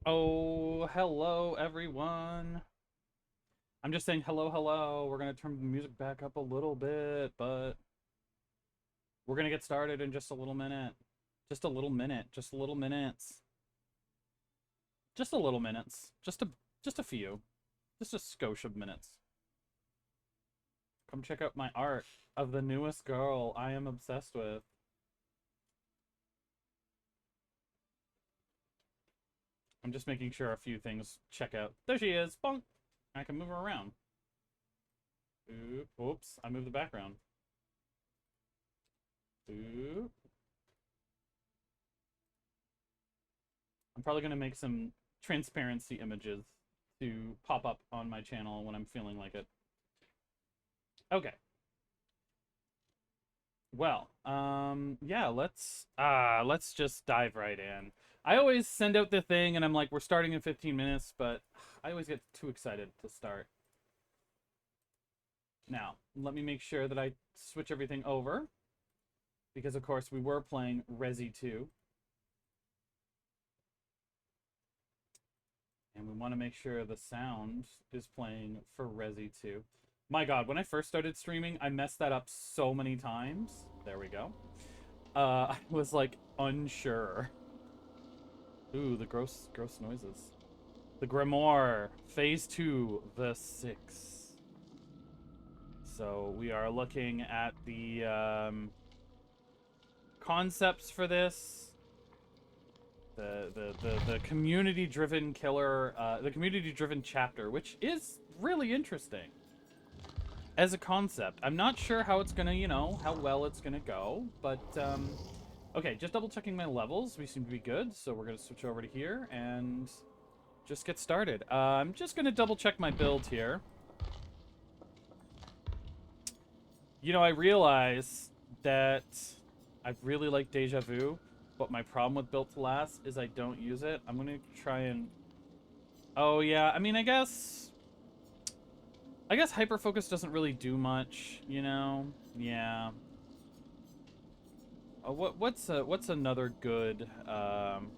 Oh, hello, everyone. I'm just saying hello, hello. We're going to turn the music back up a little bit, but we're going to get started in just a little minute. Just a little minute. Just a little minutes. Just a little minutes. Just a few. Just a skosh of minutes. Come check out my art of the newest girl I am obsessed with. I'm just making sure a few things check out. There she is. Bonk. I can move her around. Oops, I moved the background. Oop. I'm probably going to make some transparency images to pop up on my channel when I'm feeling like it. Okay. Well, yeah, let's just dive right in. I always send out the thing and I'm like, we're starting in 15 minutes, but I always get too excited to start. Now, let me make sure that I switch everything over, because of course we were playing Resi 2. And we want to make sure the sound is playing for Resi 2. My god, when I first started streaming, I messed that up so many times. There we go. I was like unsure. Ooh, the gross noises. The Grimoire, Phase 2, the 6. So we are looking at the concepts for this. The community-driven killer, the community-driven chapter, which is really interesting as a concept. I'm not sure how it's gonna, how well it's gonna go, but, okay, just double-checking my levels. We seem to be good, so we're gonna switch over to here and just get started. I'm just gonna double-check my build here. I realize that I really like Deja Vu, but my problem with Built to Last is I don't use it. I'm gonna try and... Oh, yeah, I mean, I guess Hyperfocus doesn't really do much, Yeah. What's another good, I'm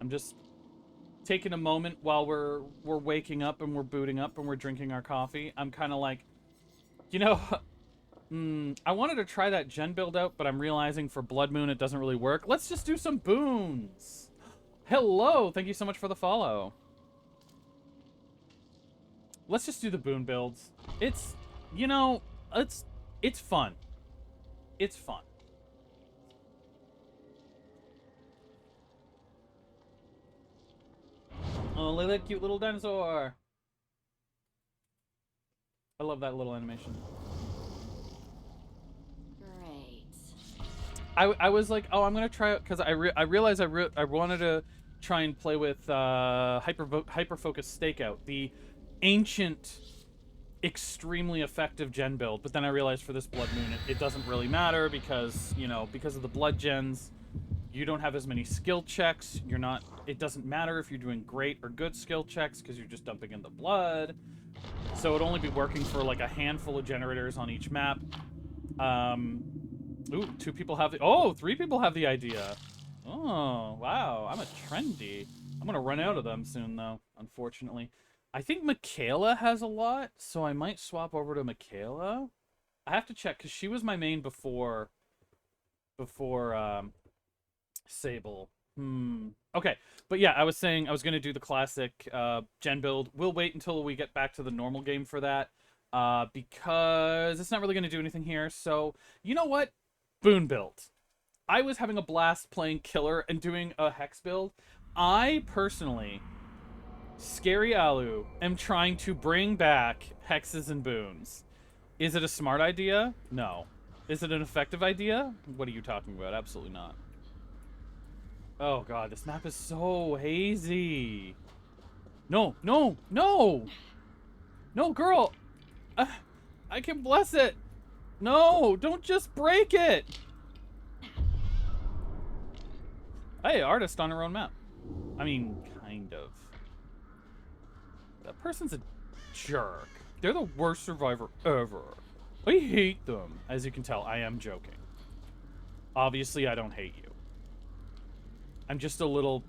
just taking a moment while we're waking up and we're booting up and we're drinking our coffee. I'm kind of like, I wanted to try that gen build out, but I'm realizing for Blood Moon it doesn't really work. Let's just do some boons. Hello, thank you so much for the follow. Let's just do the boon builds. It's, it's fun. It's fun. Oh, look at that cute little dinosaur. I love that little animation. Great. I was like, oh, I'm gonna try it because I realized I wanted to try and play with Hyperfocus Stakeout, the ancient, extremely effective gen build. But then I realized for this Blood Moon, it doesn't really matter because because of the blood gens, you don't have as many skill checks. It doesn't matter if you're doing great or good skill checks because you're just dumping in the blood. So it'd only be working for like a handful of generators on each map. Ooh, 2 people have the... Oh, 3 people have the idea. Oh, wow. I'm a trendy. I'm going to run out of them soon, though, unfortunately. I think Michaela has a lot, so I might swap over to Michaela. I have to check, because she was my main before Sable. Okay, but yeah, I was saying I was going to do the classic gen build. We'll wait until we get back to the normal game for that, because it's not really going to do anything here. So, you know what? Boon build. I was having a blast playing Killer and doing a Hex build. I, personally, Scary Alu, am trying to bring back Hexes and Boons. Is it a smart idea? No. Is it an effective idea? What are you talking about? Absolutely not. Oh god, this map is so hazy. No, no, no! No, girl! I can bless it! No, don't just break it! Hey, artist on her own map. I mean, kind of. That person's a jerk. They're the worst survivor ever. I hate them. As you can tell, I am joking. Obviously, I don't hate you. I'm just a little...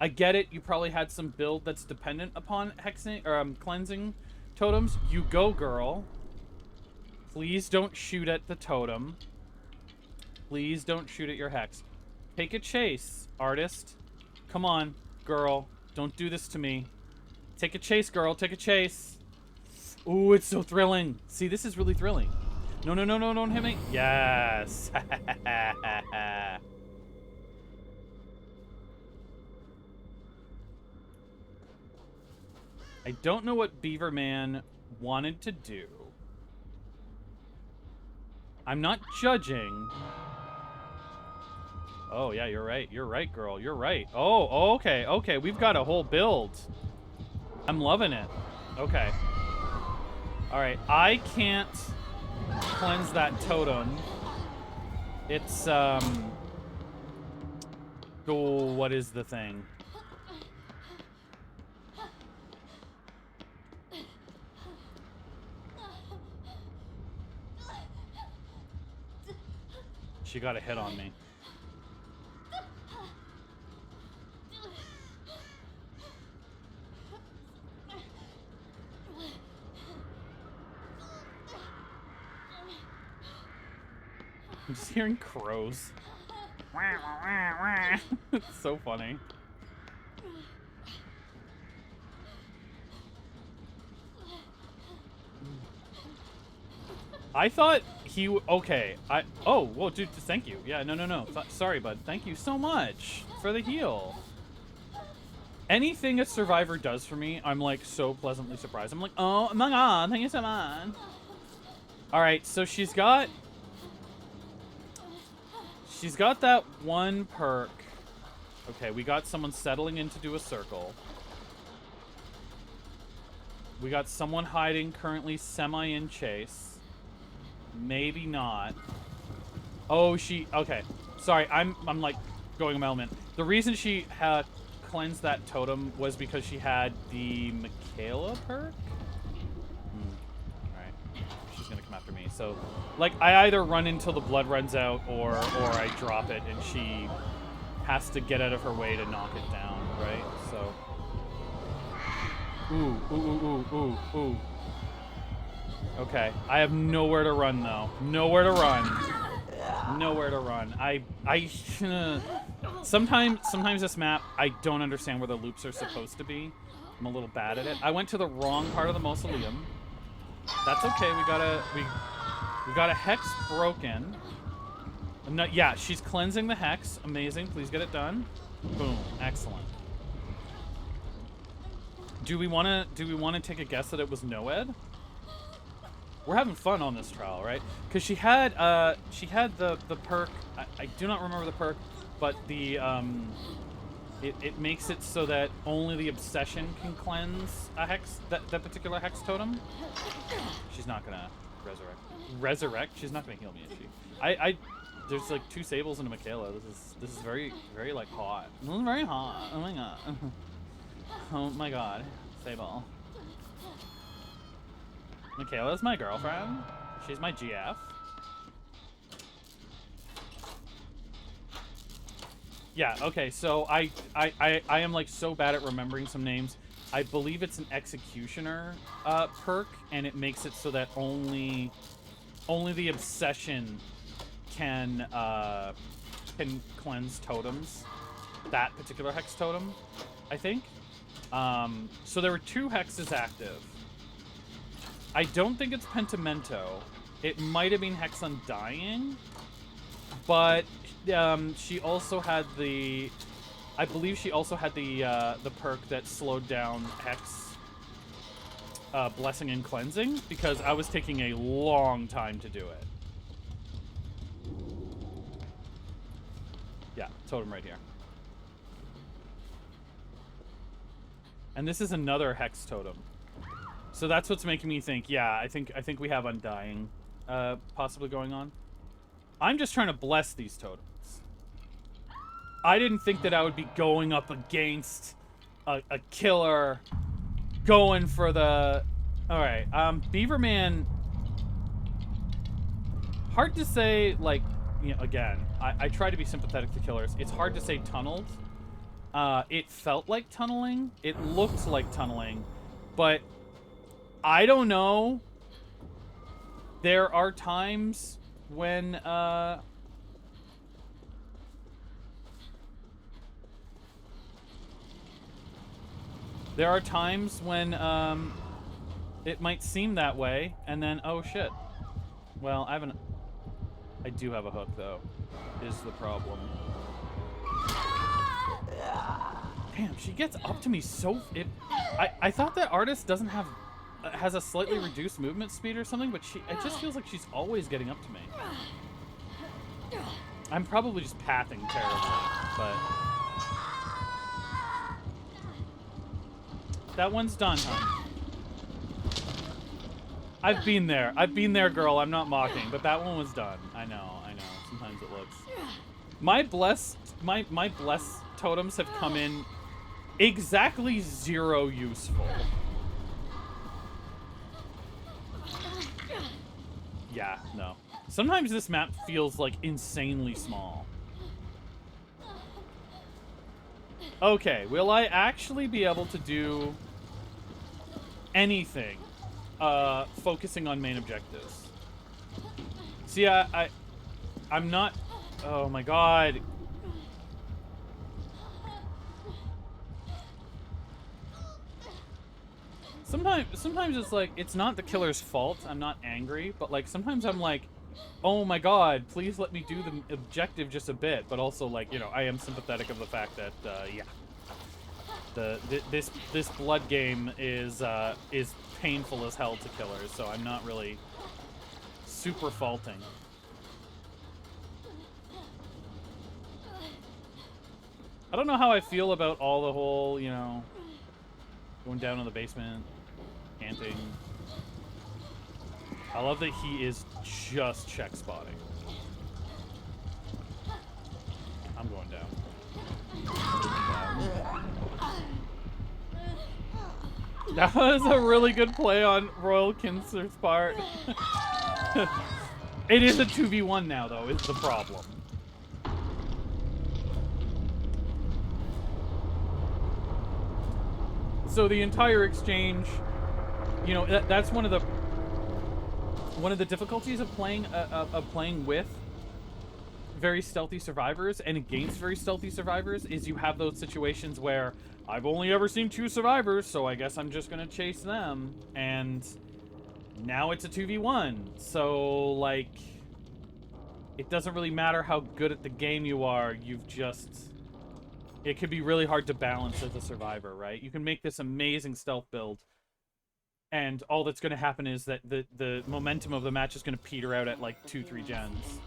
I get it. You probably had some build that's dependent upon hexing or cleansing totems. You go, girl. Please don't shoot at the totem. Please don't shoot at your hex. Take a chase, artist. Come on, girl. Don't do this to me. Take a chase, girl. Take a chase. Ooh, it's so thrilling. See, this is really thrilling. No, no, no, no, don't hit me. Yes. I don't know what Beaverman wanted to do. I'm not judging. Oh, yeah, you're right. You're right, girl. You're right. Oh, okay. Okay, we've got a whole build. I'm loving it. Okay. All right. I can't cleanse that totem. It's, oh, what is the thing? She got a hit on me. I'm just hearing crows. It's so funny. I thought he... Okay. Oh, well, dude, thank you. Yeah, no. Sorry, bud. Thank you so much for the heal. Anything a survivor does for me, I'm, like, so pleasantly surprised. I'm like, oh my god, thank you so much. Alright, so she's got that one perk. Okay, we got someone settling in to do a circle. We got someone hiding, currently semi in chase. Maybe not. Oh, okay. Sorry, I'm like going a moment. The reason she had cleansed that totem was because she had the Michaela perk. All right, she's gonna come after me. So, like, I either run until the blood runs out, or I drop it, and she has to get out of her way to knock it down, right? So, ooh. Okay, I have nowhere to run though. Nowhere to run. Nowhere to run. Sometimes this map, I don't understand where the loops are supposed to be. I'm a little bad at it. I went to the wrong part of the mausoleum. That's okay. We got a hex broken. No, yeah, she's cleansing the hex. Amazing. Please get it done. Boom. Excellent. Do we want to take a guess that it was Noed? We're having fun on this trial, right? Because she had the perk. I do not remember the perk, but the it makes it so that only the obsession can cleanse a hex, that particular hex totem. She's not gonna resurrect. She's not gonna heal me, is she? There's like 2 Sables and a Michaela. This is very like hot. This is very hot. Oh my god. Oh my god. Sable. Michaela's my girlfriend. She's my GF. Yeah, okay, so I am like so bad at remembering some names. I believe it's an Executioner perk, and it makes it so that only the obsession can cleanse totems. That particular hex totem, I think. So there were 2 hexes active. I don't think it's Pentimento. It might have been Hex Undying, but she also had the... I believe she also had the perk that slowed down Hex Blessing and Cleansing, because I was taking a long time to do it. Yeah, totem right here. And this is another Hex totem. So that's what's making me think, yeah, I think we have Undying possibly going on. I'm just trying to bless these totems. I didn't think that I would be going up against a killer going for the... Alright, Beaverman... Hard to say, like, you know, again, I try to be sympathetic to killers. It's hard to say tunneled. It felt like tunneling. It looked like tunneling. But I don't know. There are times when, there are times when, it might seem that way, and then, oh shit. Well, I do have a hook, though, is the problem. Damn, she gets up to me so... I thought that artist doesn't have... has a slightly reduced movement speed or something, but it just feels like she's always getting up to me. I'm probably just pathing terribly, but... That one's done, hon. I've been there. I've been there, girl. I'm not mocking, but that one was done. I know. Sometimes it looks... My blessed totems have come in exactly 0 useful. Yeah, no. Sometimes this map feels like insanely small. Okay, will I actually be able to do anything focusing on main objectives? See, I'm not... Oh my god. Sometimes it's like, it's not the killer's fault. I'm not angry, but like sometimes I'm like, oh my god, please let me do the objective just a bit. But also, like, you know, I am sympathetic of the fact that yeah, this blood game is painful as hell to killers. So I'm not really super faulting. I don't know how I feel about all the whole, you know, going down in the basement, canting. I love that he is just check spotting. I'm going down. That was a really good play on Royal Kinser's part. It is a 2v1 now, though, is the problem. So the entire exchange, you know, that's one of the difficulties of playing with very stealthy survivors and against very stealthy survivors is you have those situations where I've only ever seen 2 survivors, so I guess I'm just gonna chase them, and now it's a 2v1. So like, it doesn't really matter how good at the game you are. You've just... It can be really hard to balance as a survivor, right? You can make this amazing stealth build, and all that's going to happen is that the momentum of the match is going to peter out at like 2-3 gens.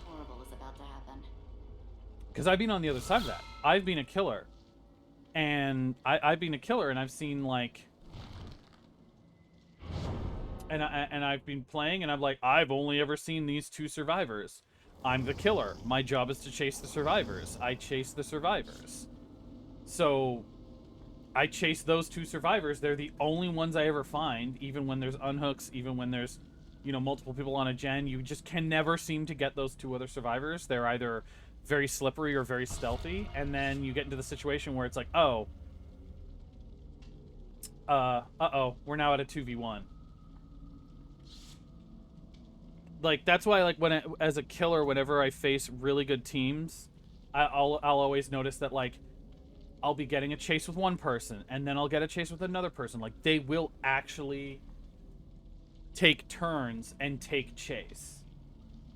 Because I've been on the other side of that. I've been a killer, and I've been a killer, and I've seen like, and I've been playing, and I'm like, I've only ever seen these 2 survivors. I'm the killer. My job is to chase the survivors. I chase the survivors. So, I chase those 2 survivors. They're the only ones I ever find, even when there's unhooks, even when there's, you know, multiple people on a gen. You just can never seem to get those 2 other survivors. They're either very slippery or very stealthy, and then you get into the situation where it's like, oh, uh-oh, we're now at a 2v1. Like, that's why, like, as a killer, whenever I face really good teams, I'll always notice that, like, I'll be getting a chase with one person, and then I'll get a chase with another person. Like, they will actually take turns and take chase,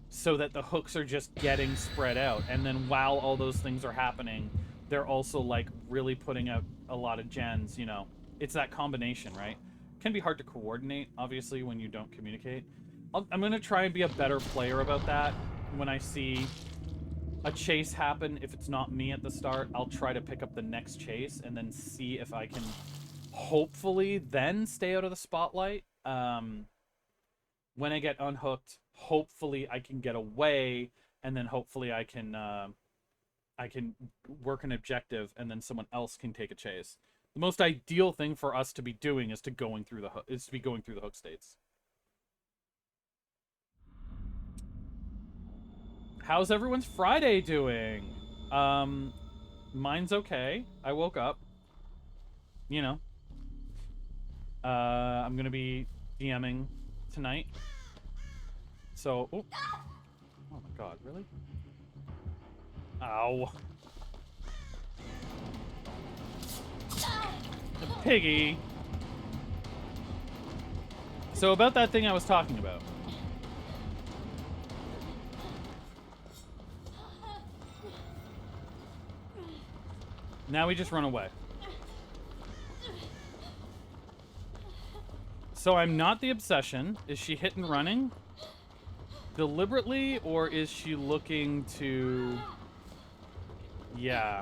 so that the hooks are just getting spread out. And then while all those things are happening, they're also, like, really putting out a lot of gens, you know. It's that combination, right? It can be hard to coordinate, obviously, when you don't communicate. I'm going to try and be a better player about that when I see a chase happen. If it's not me at the start, I'll try to pick up the next chase and then see if I can hopefully then stay out of the spotlight. When I get unhooked, hopefully I can get away, and then hopefully I can work an objective, and then someone else can take a chase. The most ideal thing for us to be doing is to be going through the hook states. How's everyone's Friday doing? Mine's okay. I woke up. You know. I'm gonna be DMing tonight. So, oh my god, really? Ow. The piggy. So about that thing I was talking about. Now we just run away. So I'm not the obsession. Is she hit and running? Deliberately, or is she looking to... Yeah.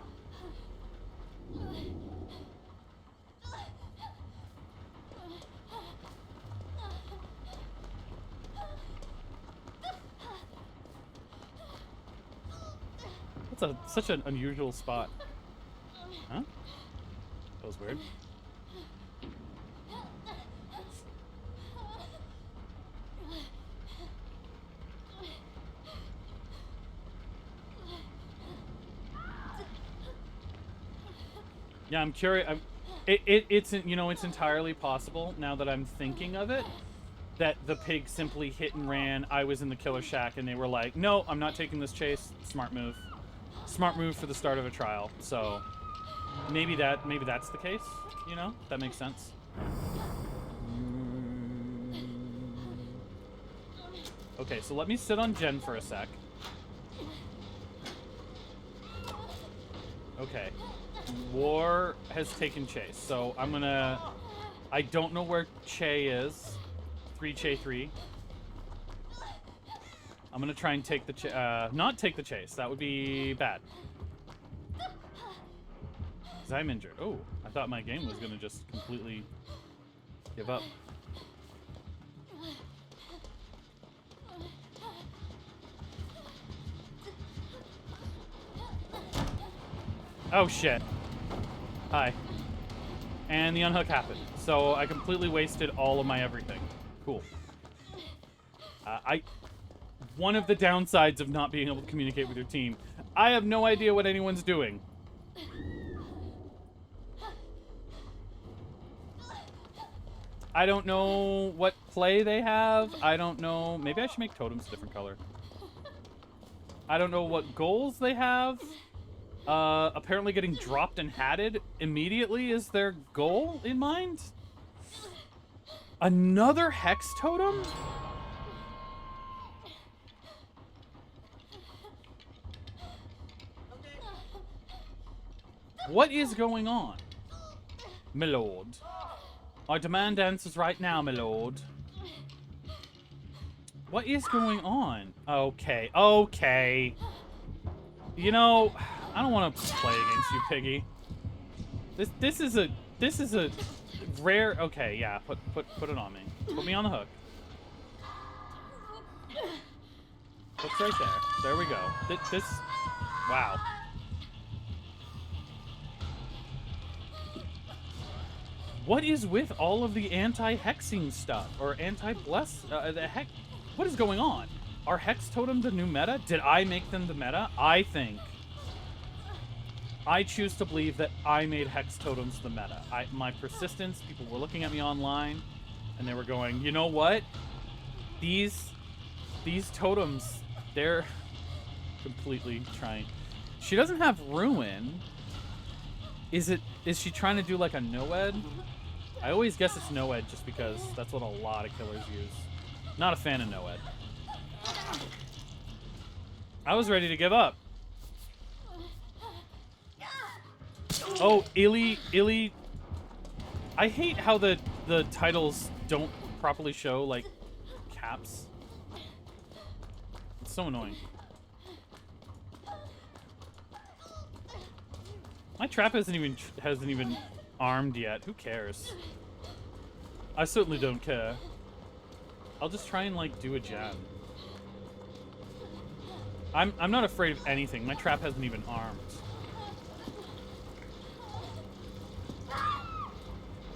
That's such an unusual spot. Huh? That was weird. Yeah, I'm curious. It's you know, it's entirely possible now that I'm thinking of it that the pig simply hit and ran. I was in the killer shack and they were like, "No, I'm not taking this chase." Smart move. Smart move for the start of a trial. So maybe that's the case, you know? That makes sense. Okay, so let me sit on Jen for a sec. Okay. War has taken chase, so I'm gonna... I don't know where Che is. 3 I'm gonna try and take the not take the chase. That would be bad. Because I'm injured. Oh, I thought my game was gonna just completely give up. Oh shit. Hi. And the unhook happened. So I completely wasted all of my everything. Cool. One of the downsides of not being able to communicate with your team. I have no idea what anyone's doing. I don't know what play they have. I don't know. Maybe I should make totems a different color. I don't know what goals they have. Apparently getting dropped and hatted immediately is their goal in mind. Another hex totem? What is going on? My lord. I demand answers right now, my lord. What is going on? Okay, okay. You know, I don't want to play against you, Piggy. This is a rare. Okay, yeah. Put it on me. Put me on the hook. Hook's right there. There we go. This. Wow. What is with all of the anti-hexing stuff or anti-bless? The heck. What is going on? Are hex totem the new meta? Did I make them the meta? I choose to believe that I made hex totems the meta. My persistence, people were looking at me online and they were going, you know what? These totems, they're completely trying. She doesn't have ruin. Is she trying to do like a no-ed? I always guess it's no-ed just because that's what a lot of killers use. Not a fan of no-ed. I was ready to give up. Oh, Illy. I hate how the titles don't properly show, like, caps. It's so annoying. My trap hasn't even armed yet. Who cares? I certainly don't care. I'll just try and, like, do a gen. I'm not afraid of anything. My trap hasn't even armed.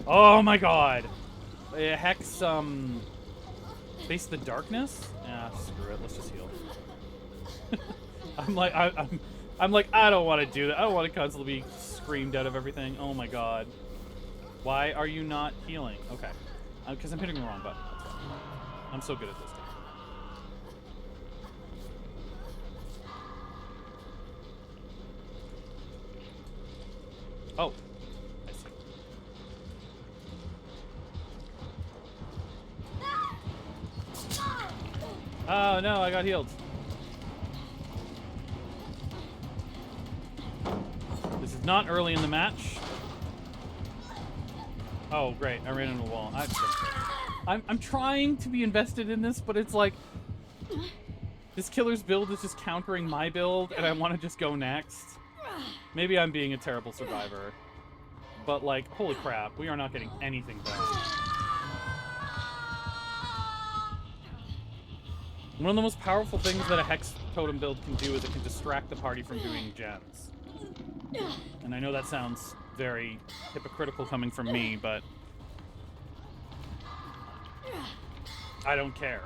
Oh my god! Hex, face the darkness? Yeah, screw it. Let's just heal. I'm like, I don't want to do that. I don't want to constantly be screamed out of everything. Oh my god. Why are you not healing? Okay. Because I'm hitting the wrong button. I'm so good at this game. Oh. I see. Oh no, I got healed. This is not early in the match. Oh, great. I ran into a wall. I'm trying to be invested in this, but it's like... This killer's build is just countering my build, and I want to just go next. Maybe I'm being a terrible survivor. But, like, holy crap. We are not getting anything done. One of the most powerful things that a Hex Totem build can do is it can distract the party from doing gens. And I know that sounds very hypocritical coming from me, but I don't care.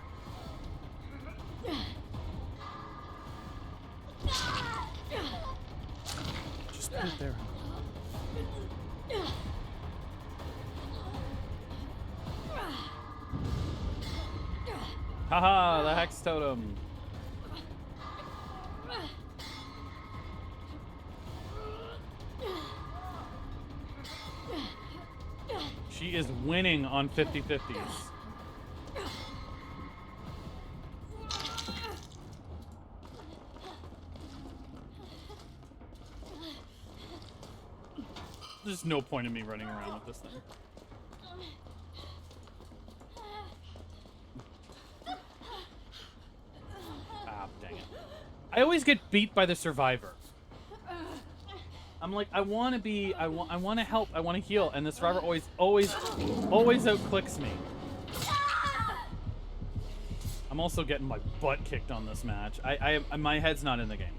Just put it there. Haha, the Hex Totem. She is winning on 50-50s. There's no point in me running around with this thing. Ah, dang it. I always get beat by the survivor. I'm like, I want to be, I want to help, I want to heal, and the survivor always outclicks me. I'm also getting my butt kicked on this match. My head's not in the game.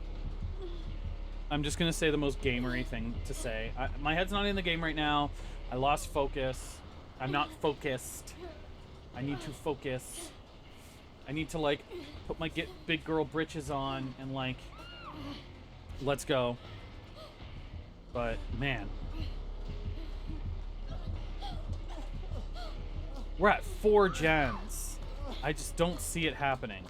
I'm just gonna say the most gamery thing to say. My head's not in the game right now. I lost focus. I'm not focused. I need to focus. I need to, like, put my big girl britches on and, like, let's go. But, man. We're at 4 gens. I just don't see it happening.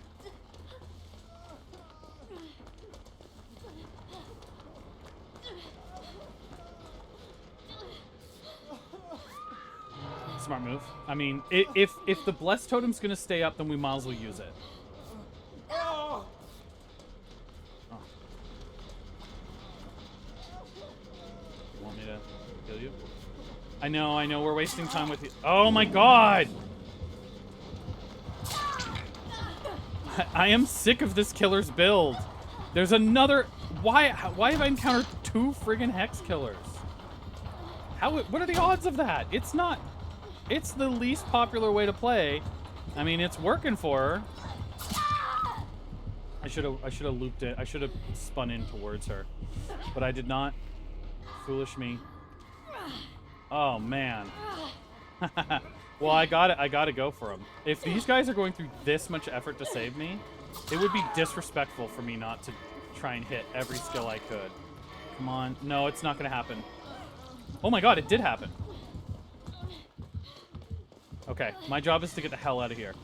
Smart move. I mean, if the Blessed Totem's gonna stay up, then we might as well use it. Oh. You want me to kill you? I know, we're wasting time with you. Oh my god! I am sick of this killer's build. There's another... Why have I encountered 2 friggin' Hex killers? What are the odds of that? It's not... It's the least popular way to play. I mean, it's working for her. I should have looped it. I should have spun in towards her. But I did not. Foolish me. Oh, man. Well, I gotta go for them. If these guys are going through this much effort to save me, it would be disrespectful for me not to try and hit every skill I could. Come on. No, it's not gonna happen. Oh my god, it did happen. Okay, my job is to get the hell out of here.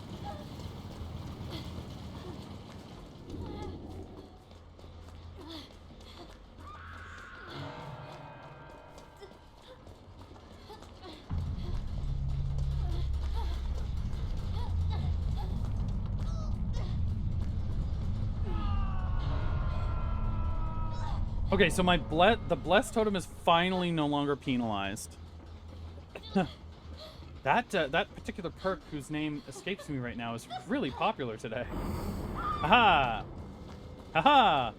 Okay, so the Blessed Totem is finally no longer penalized. That particular perk, whose name escapes me right now, is really popular today. Haha! Haha!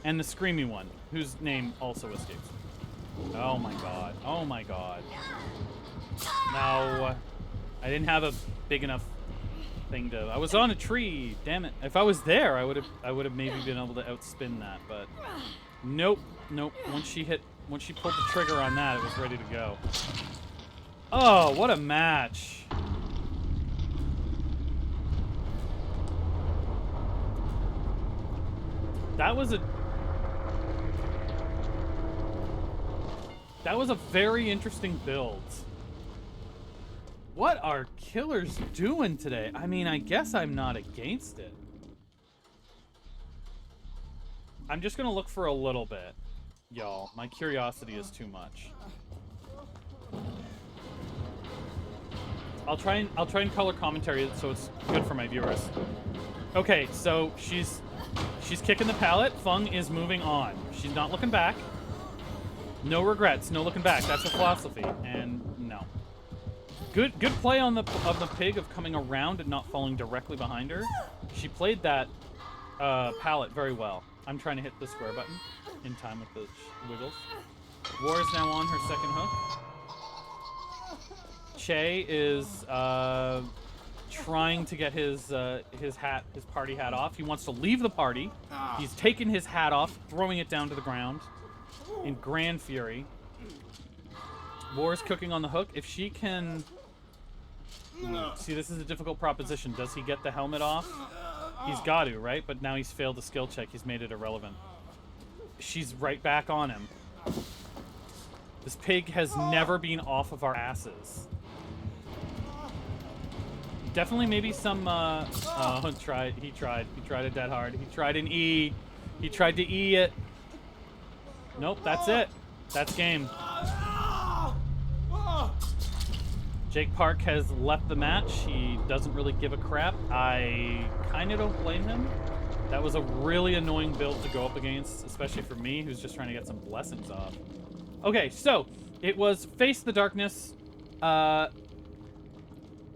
And the screamy one, whose name also escapes me. Oh my god. Oh my god. No. I didn't have a big enough thing to... I was on a tree! Damn it. If I was there, I would have maybe been able to outspin that, but... Nope. Nope. Once she pulled the trigger on that, it was ready to go. Oh, what a match. That was a very interesting build. What are killers doing today? I mean, I guess I'm not against it. I'm just gonna look for a little bit, y'all. My curiosity is too much. I'll try and color commentary so it's good for my viewers. Okay, so she's kicking the pallet. Feng is moving on. She's not looking back. No regrets, no looking back. That's her philosophy. And no. Good play on the pig of coming around and not falling directly behind her. She played that pallet very well. I'm trying to hit the square button in time with the wiggles. War is now on her second hook. Che is trying to get his party hat off. He wants to leave the party. He's taken his hat off, throwing it down to the ground in grand fury. War's cooking on the hook. If she can... See, this is a difficult proposition. Does he get the helmet off? He's got to, right? But now he's failed the skill check. He's made it irrelevant. She's right back on him. This pig has never been off of our asses. Definitely maybe some, he tried it dead hard. He tried an E. He tried to E it. Nope, that's it. That's game. Jake Park has left the match. He doesn't really give a crap. I kind of don't blame him. That was a really annoying build to go up against, especially for me, who's just trying to get some blessings off. Okay, so it was Face the Darkness.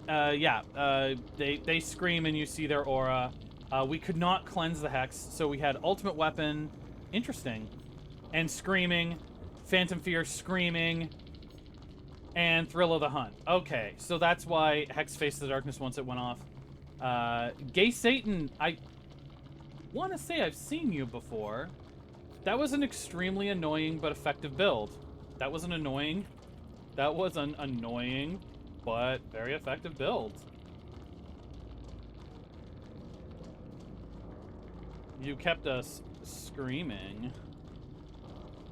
They scream and you see their aura. We could not cleanse the Hex, so we had Ultimate Weapon, interesting, and Screaming, Phantom Fear, Screaming, and Thrill of the Hunt. Okay, so that's why Hex faced the Darkness once it went off. Gay Satan, I want to say I've seen you before. That was an extremely annoying but effective build. That was an annoying but very effective build. You kept us screaming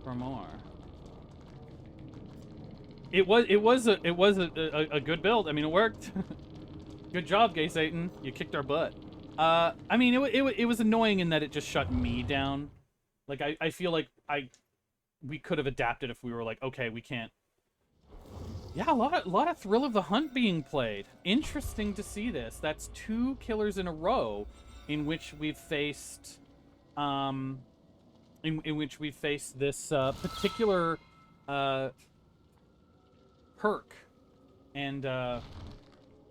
for more. It was a good build. I mean, it worked. Good job, Gay Satan. You kicked our butt. I mean, it was annoying in that it just shut me down. Like, I feel like we could have adapted if we were like, okay, we can't. Yeah, a lot of Thrill of the Hunt being played. Interesting to see this. That's 2 killers in a row in which we've faced, in which we faced this particular perk, and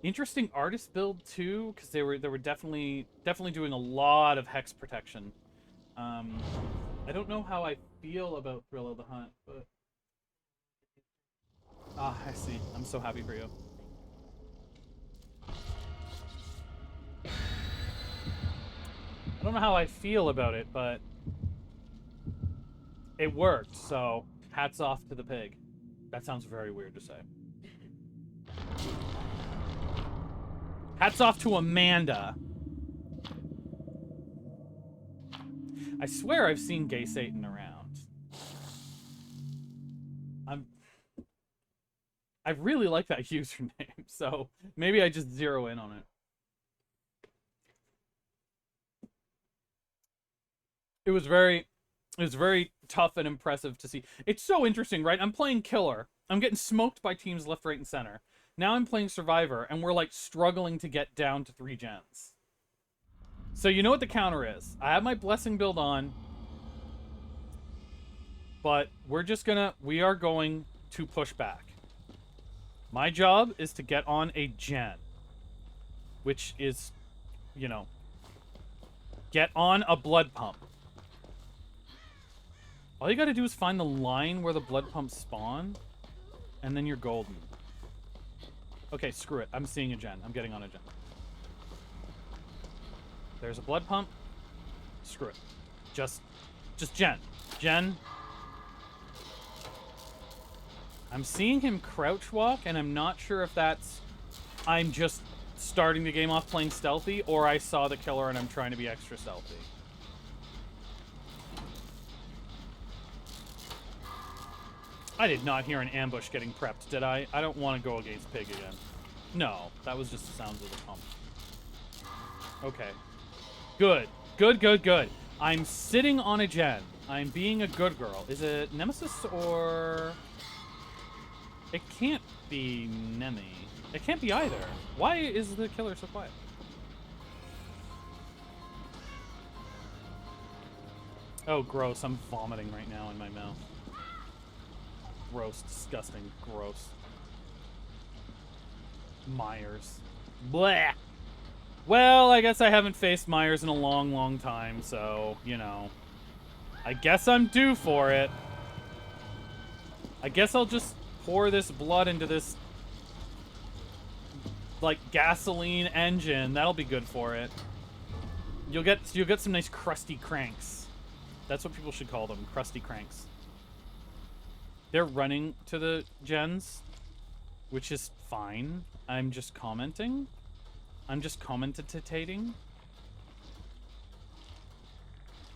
interesting artist build too, because they were definitely doing a lot of hex protection. I don't know how I feel about Thrill of the Hunt, but I see. I'm so happy for you. I don't know how I feel about it, but it worked, so hats off to the pig. That sounds very weird to say. Hats off to Amanda. I swear I've seen Gay Satan around. I really like that username, so maybe I just zero in on it. It was very tough and impressive to see. It's so interesting, right? I'm playing Killer. I'm getting smoked by teams left, right, and center. Now I'm playing Survivor, and we're like struggling to get down to 3 gens. So you know what the counter is. I have my Blessing build on, but we are going to push back. My job is to get on a gen, which is, you know, get on a blood pump. All you gotta do is find the line where the blood pumps spawn, and then you're golden. Okay, screw it. I'm seeing a gen. I'm getting on a gen. There's a blood pump. Screw it. Just gen. Gen. I'm seeing him crouch walk, and I'm not sure if that's I'm just starting the game off playing stealthy, or I saw the killer and I'm trying to be extra stealthy. I did not hear an ambush getting prepped, did I? I don't want to go against Pig again. No, that was just the sounds of the pump. Okay. Good. Good, good, good. I'm sitting on a gen. I'm being a good girl. Is it Nemesis or... It can't be Nemi. It can't be either. Why is the killer so quiet? Oh, gross. I'm vomiting right now in my mouth. Gross. Disgusting. Gross. Myers. Blech! Well, I guess I haven't faced Myers in a long, long time, so, you know. I guess I'm due for it. I guess I'll just pour this blood into this, like, gasoline engine. That'll be good for it. You'll get some nice crusty cranks. That's what people should call them, crusty cranks. They're running to the gens, which is fine. I'm just commenting. I'm just commentating.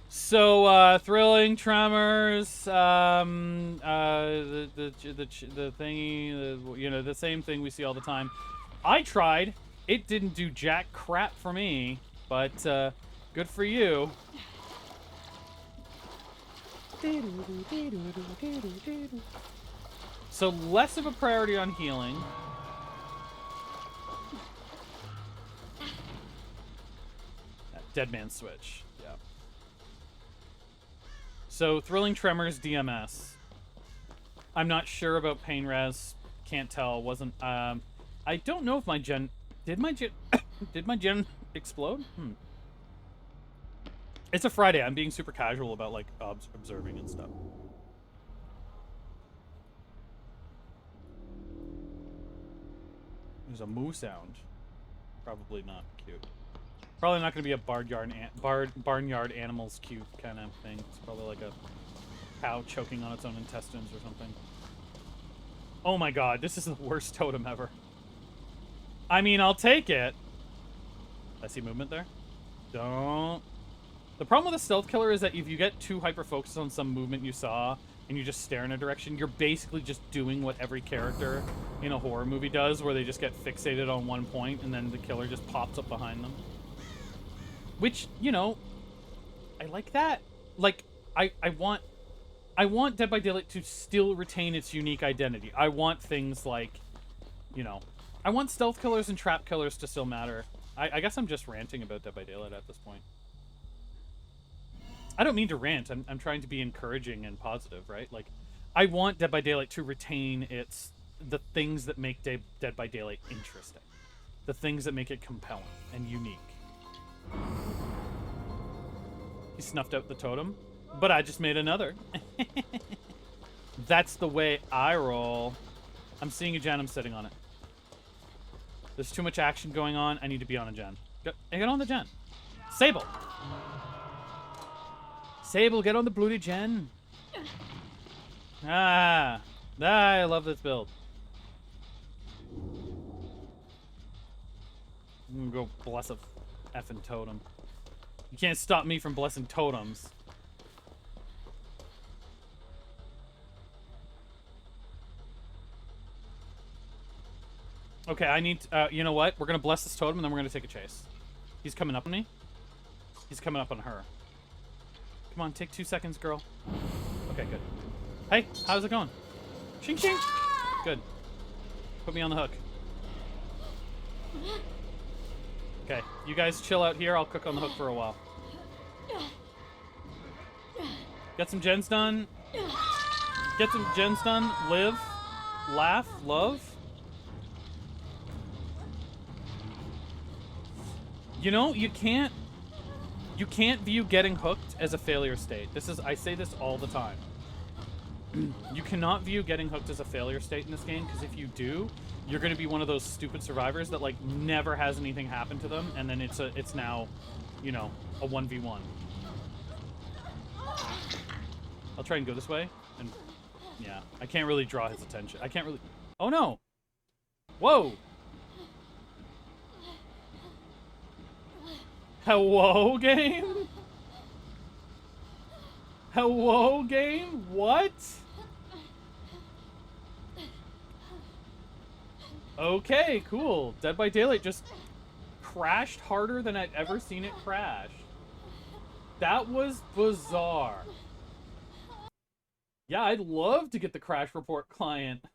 So, thrilling tremors, the thingy, you know, the same thing we see all the time. I tried. It didn't do jack crap for me, but good for you. So less of a priority on healing. Dead man switch. Yeah. So thrilling tremors DMS. I'm not sure about pain res. Can't tell. Wasn't. I don't know if my gen. Did my gen? Did my gen explode? It's a Friday. I'm being super casual about like observing and stuff. There's a moo sound. Probably not cute. Probably not going to be a barnyard animals cute kind of thing. It's probably like a cow choking on its own intestines or something. Oh my god, this is the worst totem ever. I mean, I'll take it. I see movement there. Don't. The problem with a stealth killer is that if you get too hyper-focused on some movement you saw and you just stare in a direction, you're basically just doing what every character in a horror movie does, where they just get fixated on one point and then the killer just pops up behind them. Which, you know, I like that. Like, I want Dead by Daylight to still retain its unique identity. I want things like, you know, I want stealth killers and trap killers to still matter. I guess I'm just ranting about Dead by Daylight at this point. I don't mean to rant. I'm trying to be encouraging and positive, right? Like, I want Dead by Daylight to retain the things that make Dead by Daylight interesting. The things that make it compelling and unique. He snuffed out the totem, but I just made another. That's the way I roll. I'm seeing a gen. I'm sitting on it. There's too much action going on. I need to be on a gen. Get on the gen. Sable. Sable, get on the bloody gen. I love this build. I'm gonna go bless a effing totem. You can't stop me from blessing totems. Okay, I need... you know what? We're gonna bless this totem and then we're gonna take a chase. He's coming up on me. He's coming up on her. Come on, take 2 seconds, girl. Okay, good. Hey, how's it going? Shing shing! Good. Put me on the hook. Okay, you guys chill out here. I'll cook on the hook for a while. Get some gens done. Get some gens done. Live. Laugh. Love. You know, you can't view getting hooked as a failure state. I say this all the time. You cannot view getting hooked as a failure state in this game, because if you do, you're going to be one of those stupid survivors that like never has anything happen to them, and then it's now, you know, a 1v1. I'll try and go this way, and yeah, I can't really draw his attention. I can't really... Oh no! Whoa! Hello, game? Hello, game? What? Okay, cool. Dead by Daylight just crashed harder than I'd ever seen it crash. That was bizarre. Yeah, I'd love to get the crash report client.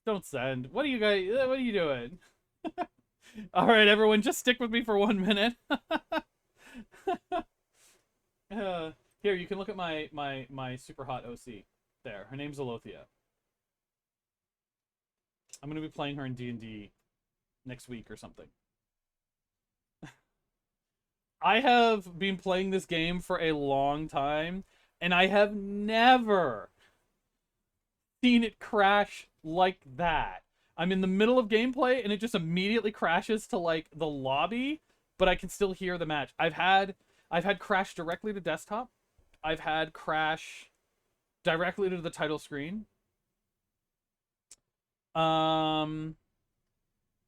Don't send. What are you guys? What are you doing? All right, everyone, just stick with me for 1 minute. Here, you can look at my super hot OC. There, her name's Alothia. I'm gonna be playing her in D&D next week or something. I have been playing this game for a long time, and I have never seen it crash like that. I'm in the middle of gameplay, and it just immediately crashes to like the lobby, but I can still hear the match. I've had crash directly to desktop. I've had crash directly to the title screen. Um,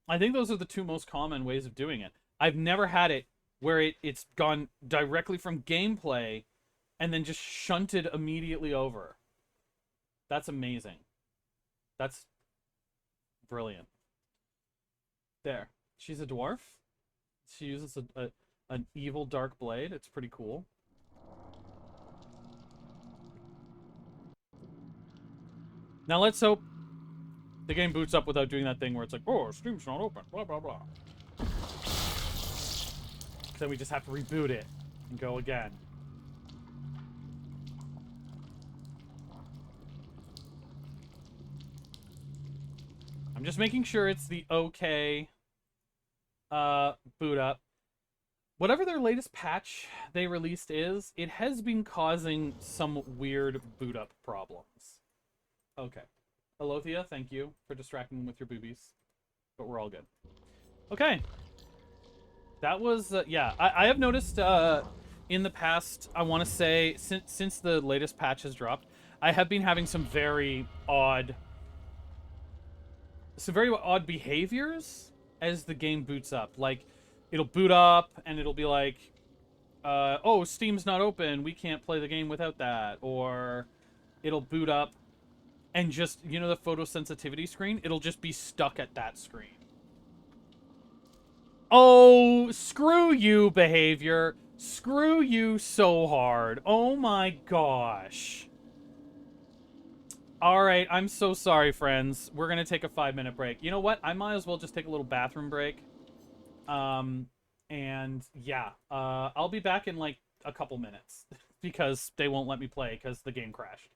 I think those are the two most common ways of doing it. I've never had it where it's gone directly from gameplay and then just shunted immediately over. That's amazing. That's brilliant. There. She's a dwarf. She uses an evil dark blade. It's pretty cool. Now let's hope the game boots up without doing that thing where it's like, oh, Steam's not open, blah, blah, blah. Then we just have to reboot it and go again. I'm just making sure it's the okay boot up. Whatever their latest patch they released is, it has been causing some weird boot up problems. Okay. Alothia, thank you for distracting them with your boobies. But we're all good. Okay. That was, yeah. I have noticed in the past, I want to say, since the latest patch has dropped, I have been having some very odd behaviors as the game boots up. Like, it'll boot up and it'll be like, oh, Steam's not open, we can't play the game without that. Or it'll boot up and just, you know, the photosensitivity screen, it'll just be stuck at that screen. Oh, screw you, behavior. Screw you so hard. Oh my gosh. Alright, I'm so sorry, friends. We're gonna take a 5-minute break. You know what? I might as well just take a little bathroom break. And yeah, I'll be back in like a couple minutes because they won't let me play because the game crashed.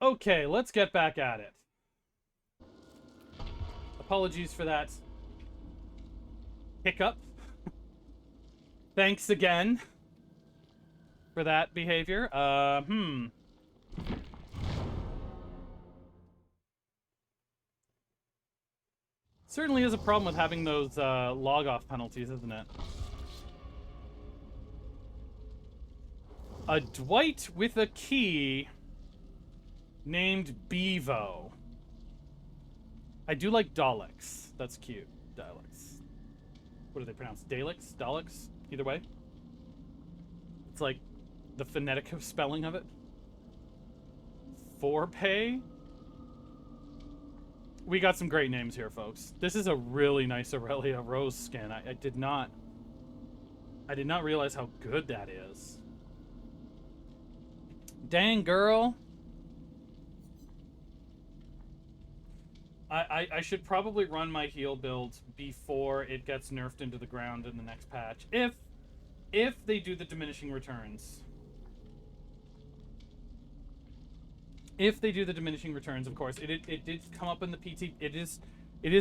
Okay, let's get back at it. Apologies for that hiccup. Thanks again for that behavior. Certainly is a problem with having those log-off penalties, isn't it? A Dwight with a key named Bevo. I do like Daleks. That's cute. Daleks. What do they pronounce? Daleks? Daleks? Either way. It's like the phonetic spelling of it. Forpay? We got some great names here, folks. This is a really nice Aurelia Rose skin. I did not realize how good that is. Dang, girl. I should probably run my heal build before it gets nerfed into the ground in the next patch. If they do the diminishing returns. If they do the diminishing returns, of course. It did come up in the PT. It is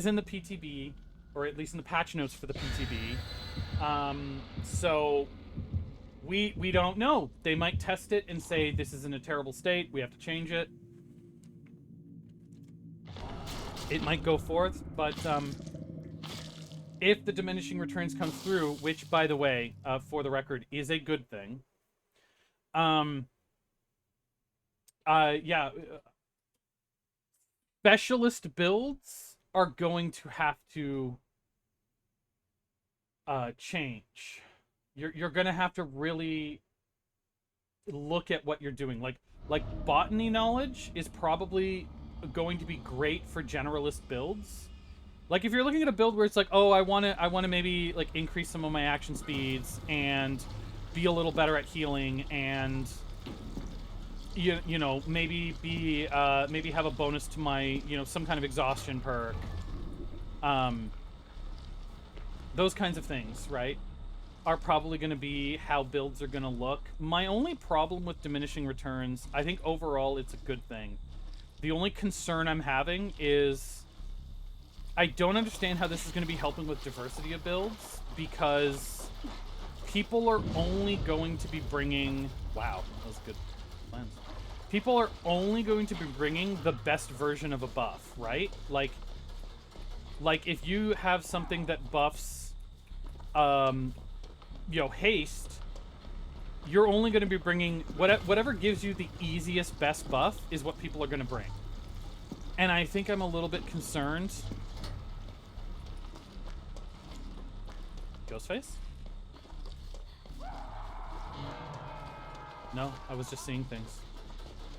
in the PTB, or at least in the patch notes for the PTB. So we don't know. They might test it and say this is in a terrible state. We have to change it. It might go forth, but if the diminishing returns come through, which, by the way, for the record, is a good thing. Yeah, specialist builds are going to have to change. You're gonna have to really look at what you're doing. Like botany knowledge is probably going to be great for generalist builds. Like if you're looking at a build where it's like, oh, I want to maybe like increase some of my action speeds and be a little better at healing and you know maybe maybe have a bonus to my some kind of exhaustion perk. Those kinds of things, right, are probably going to be how builds are going to look. My only problem with diminishing returns, I think overall it's a good thing. The only concern I'm having is I don't understand how this is going to be helping with diversity of builds, because people are only going to be bringing... Wow, that was a good lens. People are only going to be bringing the best version of a buff, right? Like if you have something that buffs, haste, you're only going to be bringing whatever gives you the easiest best buff is what people are going to bring. And I think I'm a little bit concerned. Ghostface? No, I was just seeing things.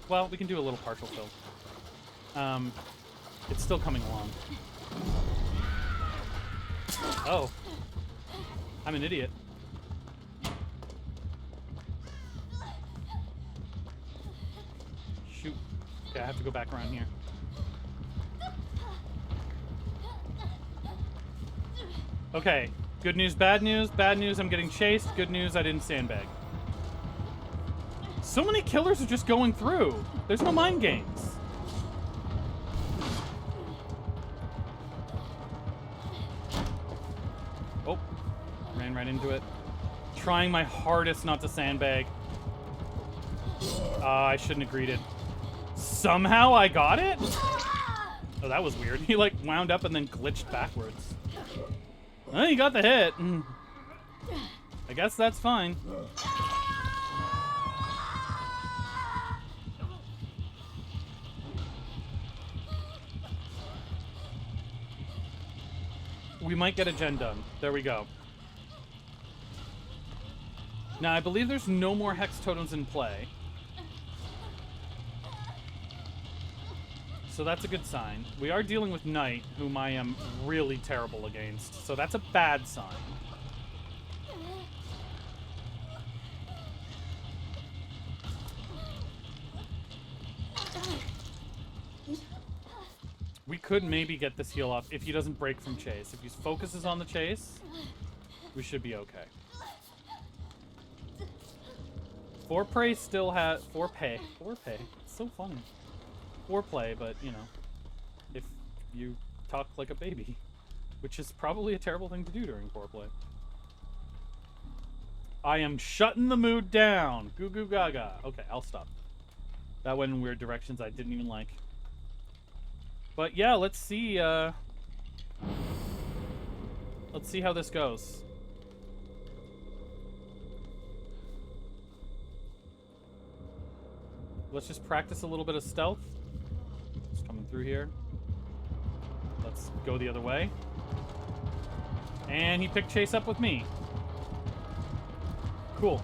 Well, we can do a little partial fill. It's still coming along. Oh. I'm an idiot. Shoot. Okay, I have to go back around here. Okay. Good news, bad news. Bad news, I'm getting chased. Good news, I didn't sandbag. So many killers are just going through. There's no mind games. Oh. Ran right into it. Trying my hardest not to sandbag. I shouldn't have greeted. Somehow I got it? Oh, that was weird. He like wound up and then glitched backwards. Oh, you got the hit. I guess that's fine. We might get a gen done. There we go. Now, I believe there's no more hex totems in play. So that's a good sign. We are dealing with Knight, whom I am really terrible against. So that's a bad sign. We could maybe get this heal off if he doesn't break from chase. If he focuses on the chase, we should be okay. Forpay still has... Forpay. It's so funny. foreplay, but, you know, if you talk like a baby, which is probably a terrible thing to do during foreplay. I am shutting the mood down. Goo goo gaga. Okay, I'll stop. That went in weird directions I didn't even like. But yeah, let's see how this goes. Let's just practice a little bit of stealth. Just coming through here. Let's go the other way. And he picked chase up with me. Cool.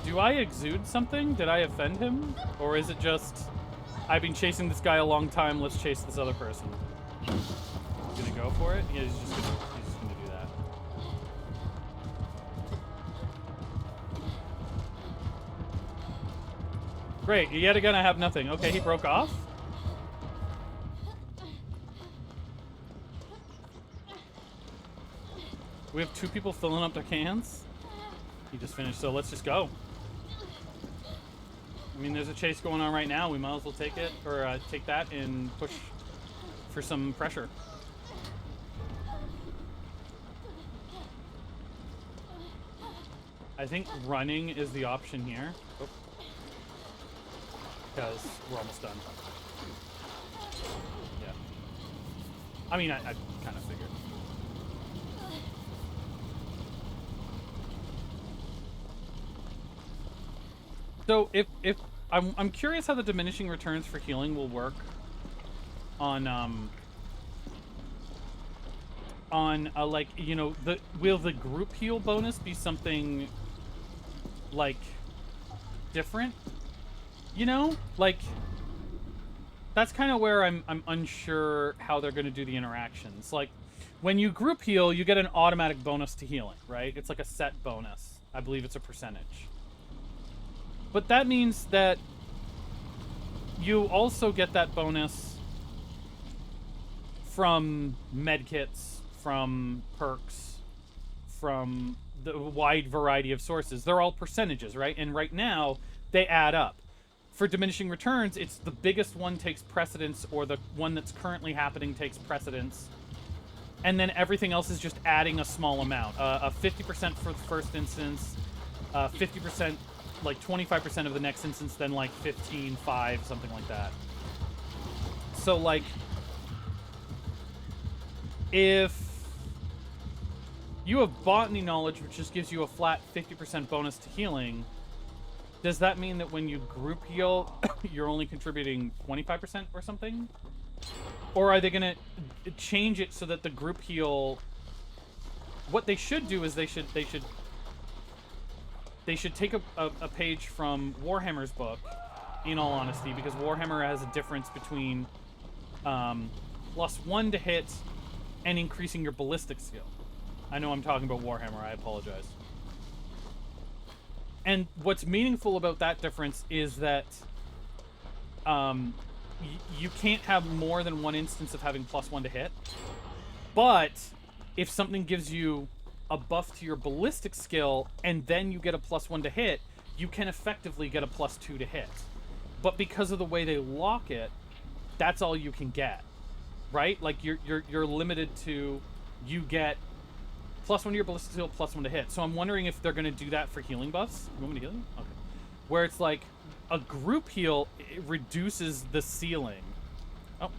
Do I exude something? Did I offend him? Or is it just, I've been chasing this guy a long time, let's chase this other person? He's gonna go for it? Yeah, he's just gonna do that. Great, yet again I have nothing. Okay, he broke off? We have 2 people filling up their cans. He just finished, so let's just go. I mean, there's a chase going on right now. We might as well take it, or take that and push for some pressure. I think running is the option here. Oh. Because we're almost done. Yeah. I mean, I kind of figured. So if I'm curious how the diminishing returns for healing will work on like, you know, will the group heal bonus be something like different? You know, like that's kind of where I'm unsure how they're going to do the interactions. Like when you group heal, you get an automatic bonus to healing, right? It's like a set bonus. I believe it's a percentage. But that means that you also get that bonus from medkits, from perks, from the wide variety of sources. They're all percentages, right? And right now, they add up. For diminishing returns, it's the biggest one takes precedence, or the one that's currently happening takes precedence. And then everything else is just adding a small amount. A 50% for the first instance, 50%... like 25% of the next instance, then like 15, 5, something like that. So like, if you have botany knowledge, which just gives you a flat 50% bonus to healing, does that mean that when you group heal, you're only contributing 25% or something? Or are they gonna change it so that the group heal, what they should do is they should take a page from Warhammer's book, in all honesty, because Warhammer has a difference between +1 to hit and increasing your ballistic skill. I know I'm talking about Warhammer, I apologize. And what's meaningful about that difference is that you can't have more than one instance of having +1 to hit, but if something gives you a buff to your ballistic skill, and then you get a +1 to hit, you can effectively get a +2 to hit. But because of the way they lock it, that's all you can get, right? Like you're limited to, you get +1 to your ballistic skill, +1 to hit. So I'm wondering if they're going to do that for healing buffs. You want me to heal you? Okay. Where it's like a group heal, it reduces the ceiling. Oh.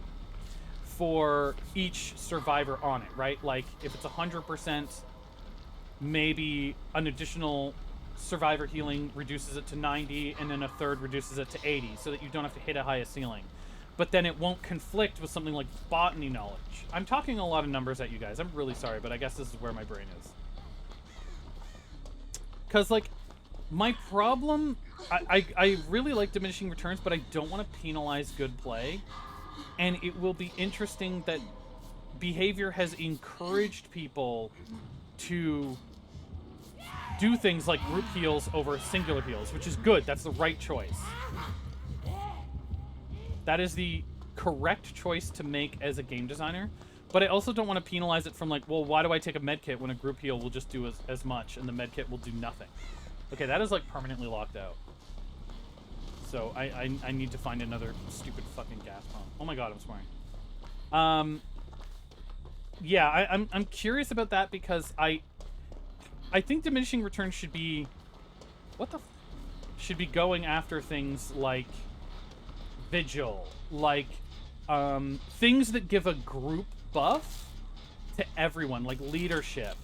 For each survivor on it, right? Like if it's 100%. Maybe an additional survivor healing reduces it to 90, and then a third reduces it to 80, so that you don't have to hit a higher ceiling. But then it won't conflict with something like botany knowledge. I'm talking a lot of numbers at you guys. I'm really sorry, but I guess this is where my brain is. Because, like, my problem... I really like diminishing returns, but I don't want to penalize good play. And it will be interesting that behavior has encouraged people to do things like group heals over singular heals, which is good. That's the right choice. That is the correct choice to make as a game designer. But I also don't want to penalize it from like, well, why do I take a medkit when a group heal will just do as much and the medkit will do nothing? Okay, that is like permanently locked out. So I need to find another stupid fucking gas pump. Oh my god, I'm swearing. Yeah, I'm curious about that because I think diminishing returns should be should be going after things like vigil, like things that give a group buff to everyone, like leadership.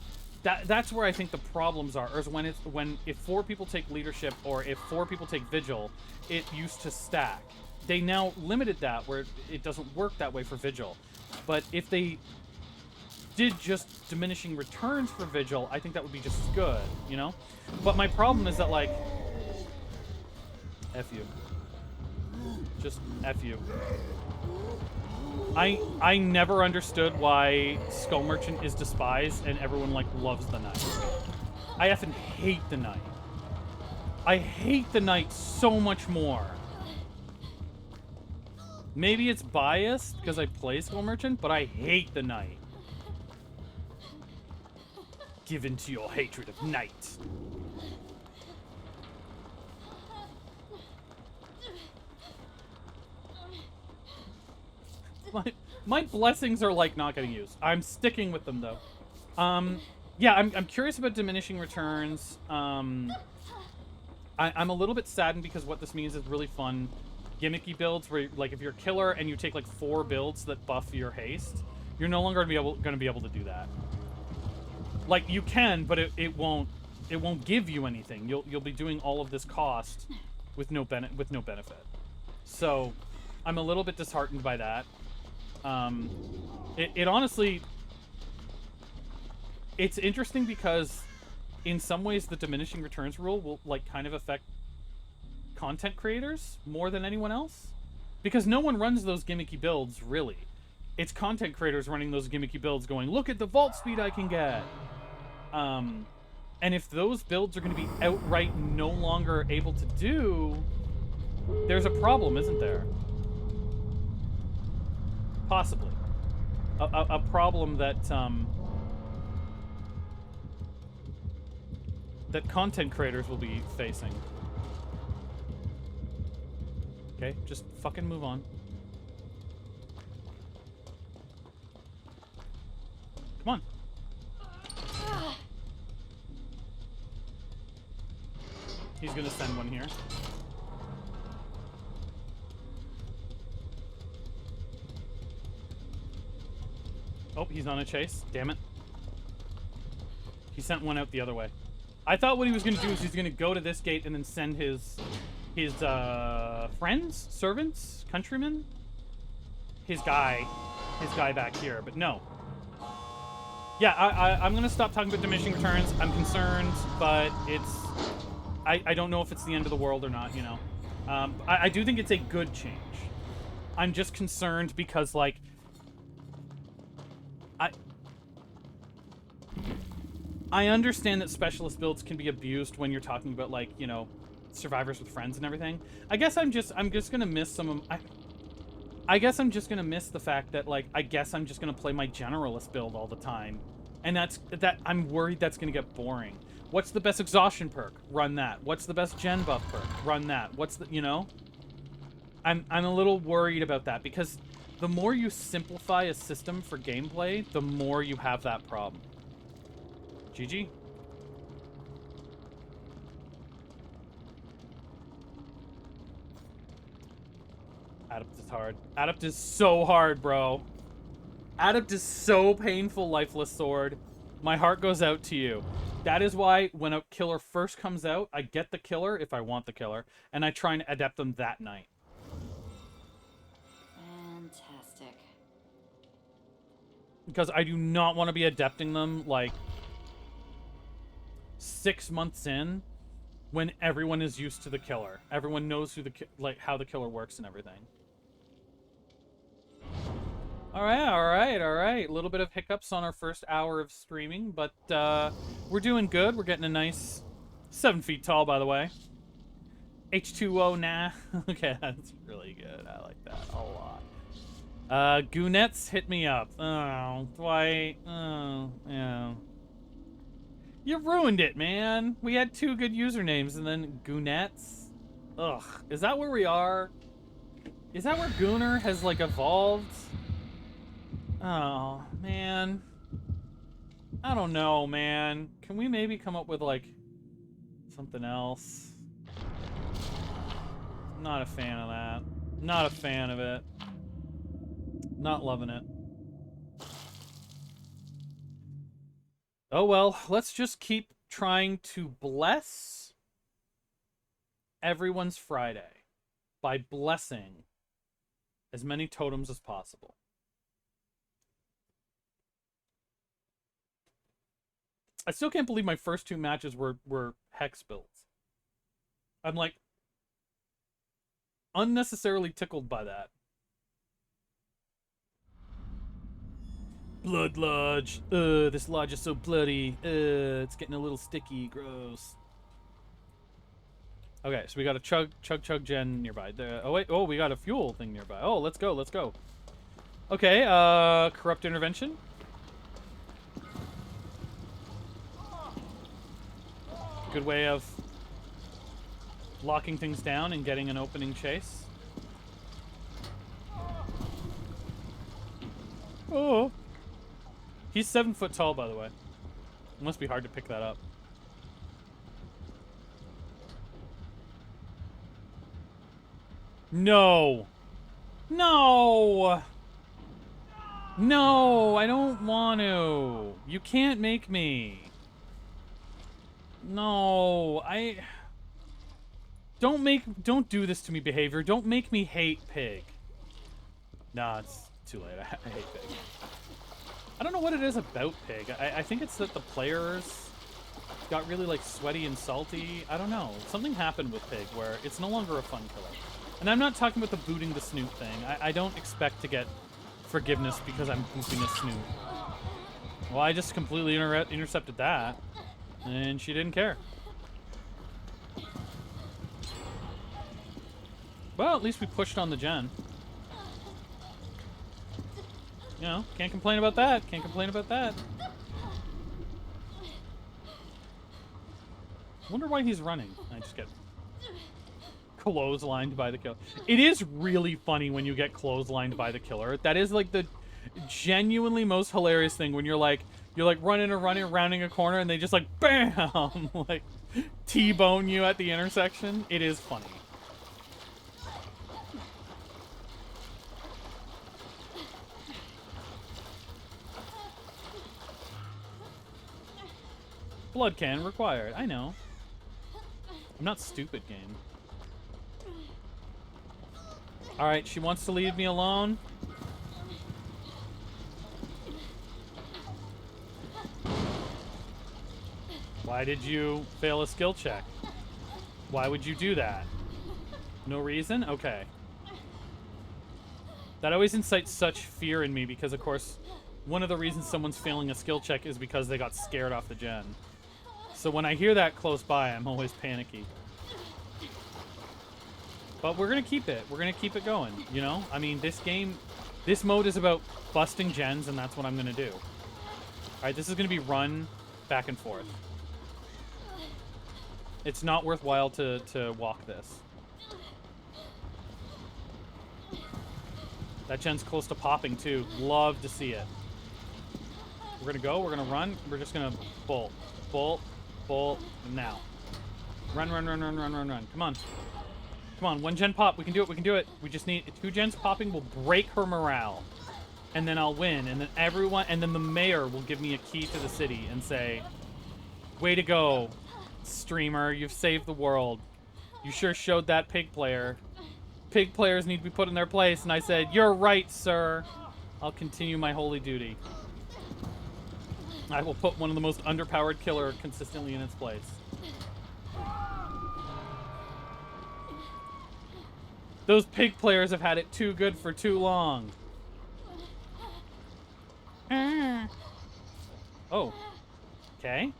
That's where I think the problems are. Or is when if 4 people take leadership or if 4 people take vigil, it used to stack. They now limited that where it doesn't work that way for vigil. But if they did just diminishing returns for vigil, I think that would be just as good, you know? But my problem is that, like, F you. Just F you. I never understood why Skull Merchant is despised and everyone, like, loves the Knight. I effing hate the Knight. I hate the Knight so much more. Maybe it's biased because I play Skull Merchant, but I hate the Knight. Give in to your hatred of Knight. My blessings are, like, not getting used. I'm sticking with them, though. Yeah, I'm curious about diminishing returns. I'm a little bit saddened because what this means is really fun gimmicky builds where, like, if you're a killer and you take, like, 4 builds that buff your haste, you're no longer gonna be able to do that. Like, you can, but it won't give you anything. You'll be doing all of this cost with no benefit. So, I'm a little bit disheartened by that. It honestly, it's interesting because in some ways the diminishing returns rule will, like, kind of affect content creators more than anyone else, because no one runs those gimmicky builds, really. It's content creators running those gimmicky builds going, look at the vault speed I can get. And if those builds are going to be outright no longer able to do, there's a problem, isn't there? Possibly. A problem that, that content creators will be facing. Okay, just fucking move on. Come on. He's gonna send one here. Oh, he's on a chase. Damn it. He sent one out the other way. I thought what he was gonna do is he's gonna go to this gate and then send his friends, servants, countrymen, his guy back here, but no. Yeah, I'm gonna stop talking about diminishing returns. I'm concerned, but I don't know if it's the end of the world or not, you know. I do think it's a good change. I'm just concerned because, like, I understand that specialist builds can be abused when you're talking about, like, you know, survivors with friends and everything. I guess I'm just gonna miss some of I guess I'm just gonna miss the fact that, like, I guess I'm just gonna play my generalist build all the time, and I'm worried that's gonna get boring. What's the best exhaustion perk? Run that. What's the best gen buff perk? Run that. What's the, you know? I'm a little worried about that because the more you simplify a system for gameplay, the more you have that problem. GG. Adept is hard. Adept is so hard, bro. Adept is so painful, Lifeless Sword. My heart goes out to you. That is why when a killer first comes out, I get the killer if I want the killer, and I try and adept them that night. Fantastic. Because I do not want to be adepting them, like, 6 months in when everyone is used to the killer. Everyone knows who how the killer works and everything. All right. A little bit of hiccups on our first hour of streaming, but we're doing good. We're getting a nice 7 feet tall, by the way. H2O, nah. Okay, that's really good. I like that a lot. Goonettes, hit me up. Oh, Dwight. Oh, yeah. You ruined it, man. We had 2 good usernames, and then Goonettes. Ugh. Is that where we are? Is that where Gunnar has, like, evolved? Oh, man. I don't know, man. Can we maybe come up with, like, something else? Not a fan of that. Not a fan of it. Not loving it. Oh well, let's just keep trying to bless everyone's Friday by blessing as many totems as possible. I still can't believe my first 2 matches were hex builds. I'm like unnecessarily tickled by that. Blood lodge. This lodge is so bloody. It's getting a little sticky. Gross. Okay, so we got a chug gen nearby. Oh wait, oh, we got a fuel thing nearby. Oh, let's go, let's go. Okay, corrupt intervention. Good way of locking things down and getting an opening chase. Oh. He's 7 foot tall, by the way. It must be hard to pick that up. No. No. No, I don't want to. You can't make me. No, don't do this to me, behavior. Don't make me hate pig. Nah, it's too late. I hate pig. I don't know what it is about pig. I think it's that the players got really, like, sweaty and salty. I don't know. Something happened with pig where it's no longer a fun killer. And I'm not talking about the booting the snoot thing. I don't expect to get forgiveness because I'm booping a snoot. Well, I just completely intercepted that. And she didn't care. Well, at least we pushed on the gen. You know, can't complain about that. Can't complain about that. Wonder why he's running. I just get clotheslined by the killer. It is really funny when you get clotheslined by the killer. That is like the genuinely most hilarious thing when you're like running and running, rounding a corner, and they just like BAM! Like T-bone you at the intersection. It is funny. Blood can required. I know. I'm not stupid, game. Alright, she wants to leave me alone. Why did you fail a skill check? Why would you do that? No reason? Okay. That always incites such fear in me because, of course, one of the reasons someone's failing a skill check is because they got scared off the gen. So when I hear that close by, I'm always panicky. But we're going to keep it. We're going to keep it going, you know? I mean, this game, this mode is about busting gens, and that's what I'm going to do. Alright, this is going to be run back and forth. It's not worthwhile to walk this. That gen's close to popping, too. Love to see it. We're going to go. We're going to run. We're just going to bolt. Bolt. Bolt. Now. Run, run, run, run, run, run, run. Come on. Come on. 1 gen pop. We can do it. We can do it. We just need 2 gens popping will break her morale. And then I'll win. And then everyone... And then the mayor will give me a key to the city and say, way to go, streamer. You've saved the world. You sure showed that pig player. Pig players need to be put in their place. And I said, you're right, sir. I'll continue my holy duty. I will put one of the most underpowered killer consistently in its place. Those pig players have had it too good for too long. Oh. Okay.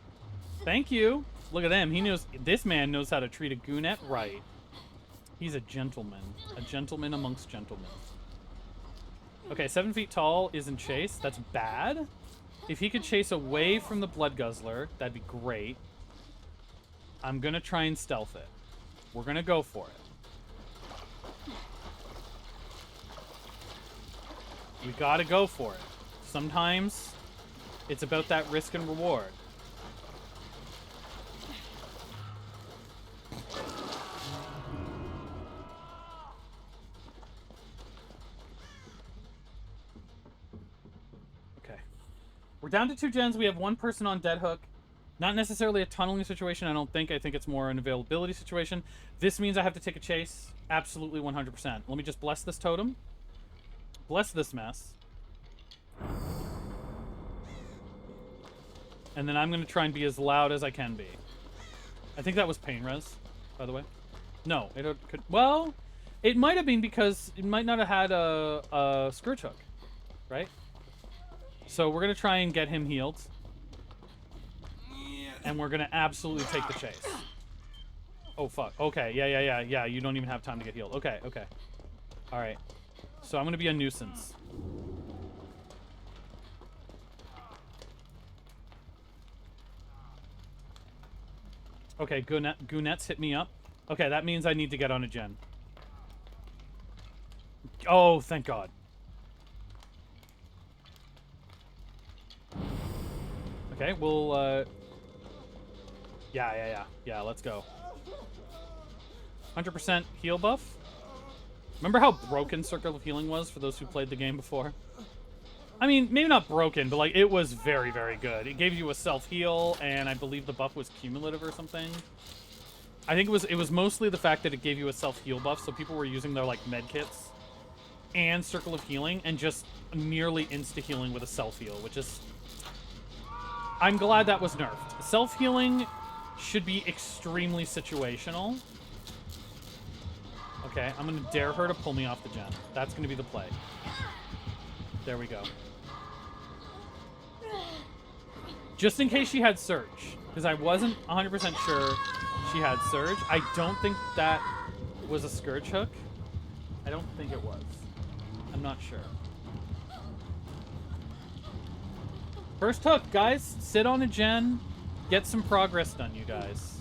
Thank you. Look at him. He knows. This man knows how to treat a goonette right. He's a gentleman. A gentleman amongst gentlemen. Okay, 7 feet tall is in chase. That's bad. If he could chase away from the blood guzzler, that'd be great. I'm gonna try and stealth it. We're gonna go for it. We gotta go for it. Sometimes it's about that risk and reward. Okay. We're down to 2 gens. We have 1 person on dead hook. Not necessarily a tunneling situation, I don't think. I think it's more an availability situation. This means I have to take a chase. Absolutely 100%. Let me just bless this totem. Bless this mess. And then I'm going to try and be as loud as I can be. I think that was pain res, by the way. No, it could... Well, it might have been because it might not have had a Scourge Hook, right? So we're going to try and get him healed. And we're going to absolutely take the chase. Oh, fuck. Okay, yeah. You don't even have time to get healed. Okay. All right. So I'm going to be a nuisance. Okay, Goonets hit me up. Okay, that means I need to get on a gen. Oh, thank God. Okay, we'll, Yeah, let's go. 100% heal buff. Remember how broken Circle of Healing was for those who played the game before? I mean, maybe not broken, but, like, it was very, very good. It gave you a self-heal, and I believe the buff was cumulative or something. I think it was mostly the fact that it gave you a self-heal buff, so people were using their, like, med kits and Circle of Healing and just nearly insta-healing with a self-heal, which is... I'm glad that was nerfed. Self-healing should be extremely situational. Okay, I'm going to dare her to pull me off the gen. That's going to be the play. There we go. Just in case she had Surge, because I wasn't 100% sure she had Surge. I don't think that was a Scourge Hook. I don't think it was. I'm not sure. First hook, guys. Sit on a gen. Get some progress done, you guys.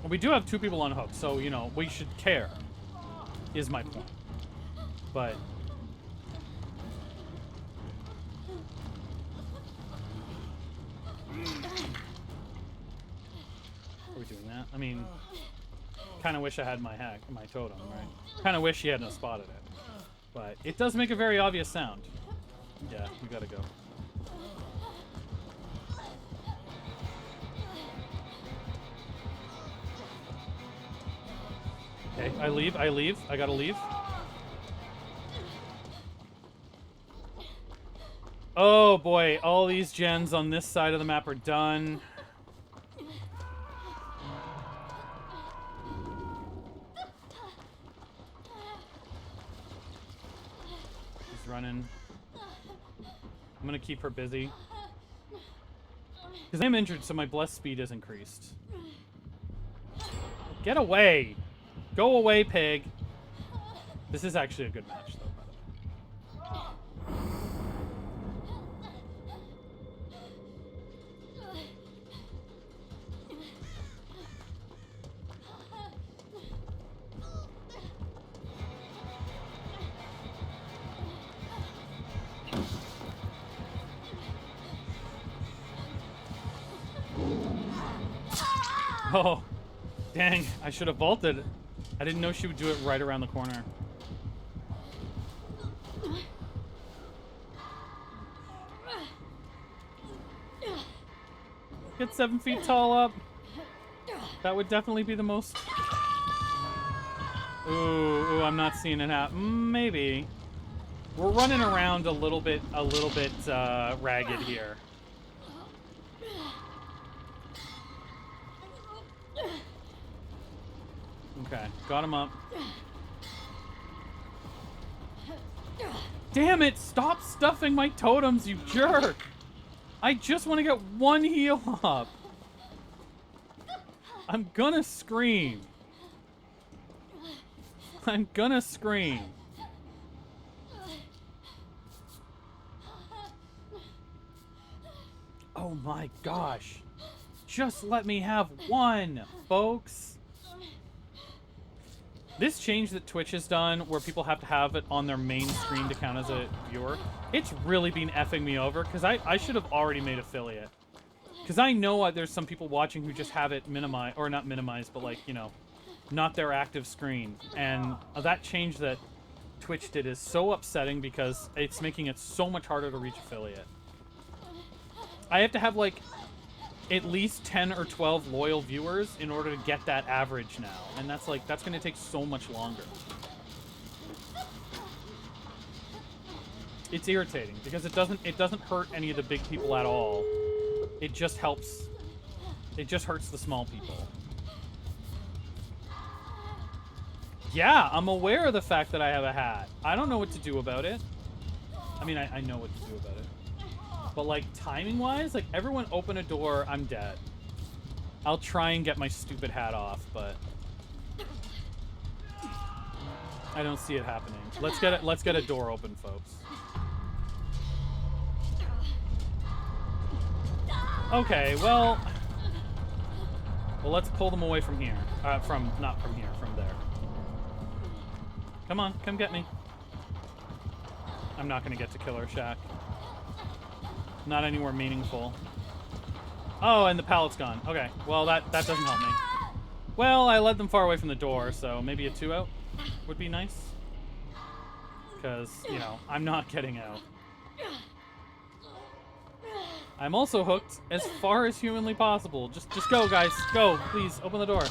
Well, we do have 2 people on hook, so, you know, we should care, is my point. But... Are we doing that? I mean, kind of wish I had my totem, right? Kind of wish she hadn't spotted it. But it does make a very obvious sound. Yeah, we gotta go. Okay, I leave. I gotta leave. Oh boy, all these gens on this side of the map are done. She's running. I'm gonna keep her busy. Because I'm injured, so my bless speed is increased. Get away! Go away, pig. This is actually a good match, though, by the way. Oh, dang. I should have vaulted. I didn't know she would do it right around the corner. Get 7 feet tall up. That would definitely be the most... Ooh, I'm not seeing it happen. Maybe. We're running around a little bit ragged here. Okay, got him up. Damn it! Stop stuffing my totems, you jerk! I just want to get 1 heal up. I'm gonna scream. I'm gonna scream. Oh my gosh. Just let me have one, folks. This change that Twitch has done, where people have to have it on their main screen to count as a viewer, it's really been effing me over, because I should have already made affiliate. Because I know there's some people watching who just have it minimized, or not minimized, but like, you know, not their active screen. And that change that Twitch did is so upsetting because it's making it so much harder to reach affiliate. I have to have like at least 10 or 12 loyal viewers in order to get that average now. And that's like, that's going to take so much longer. It's irritating because it doesn't hurt any of the big people at all. It just helps. It just hurts the small people. Yeah, I'm aware of the fact that I have a hat. I don't know what to do about it. I mean, I know what to do about it. But, like, timing-wise, like, everyone open a door, I'm dead. I'll try and get my stupid hat off, but I don't see it happening. Let's get a door open, folks. Okay, well, let's pull them away from here. Not from here, from there. Come on, come get me. I'm not gonna get to Killer Shack. Not anywhere meaningful. Oh, and the pallet's gone. Okay, well, that doesn't help me. Well, I led them far away from the door, so maybe a 2-out would be nice. Because, you know, I'm not getting out. I'm also hooked as far as humanly possible. Just go, guys. Go, please. Open the door.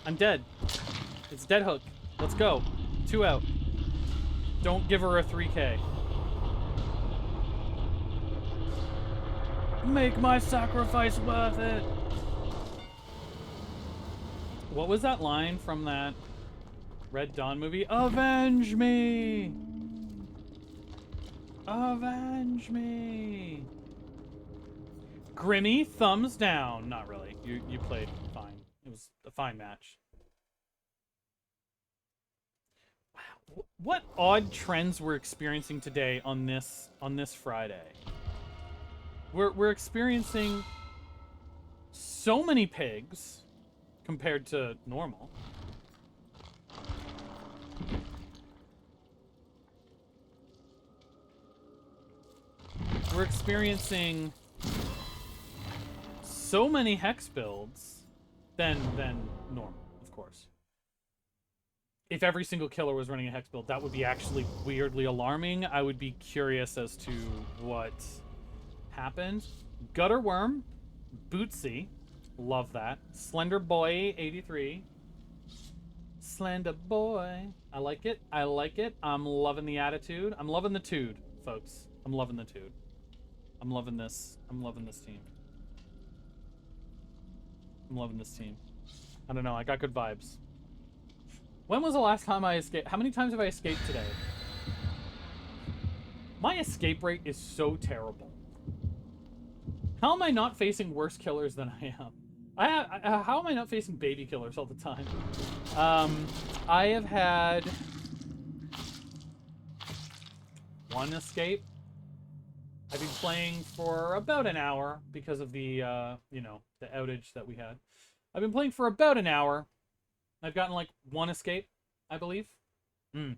I'm dead. It's dead hook. Let's go. 2-out. Don't give her a 3K. Make my sacrifice worth it. What was that line from that Red Dawn movie? Avenge me! Avenge me! Grimmy, thumbs down. Not really. You played fine. It was a fine match. Wow. What odd trends we're experiencing today on this Friday. We're experiencing so many pigs compared to normal. We're experiencing so many hex builds than normal, of course. If every single killer was running a hex build, that would be actually weirdly alarming. I would be curious as to what happened. Gutter Worm, Bootsy, love that. Slender Boy 83, Slender Boy, I like it. I like it. I'm loving the attitude. I'm loving the tude, folks. I'm loving the tude. I'm loving this. I'm loving this team. I'm loving this team. I don't know. I got good vibes. When was the last time I escaped? How many times have I escaped today? My escape rate is so terrible. How am I not facing worse killers than I am? How am I not facing baby killers all the time? I have had one escape. I've been playing for about an hour because of the, you know, the outage that we had. I've been playing for about an hour. I've gotten like one escape, I believe. Mm-hmm.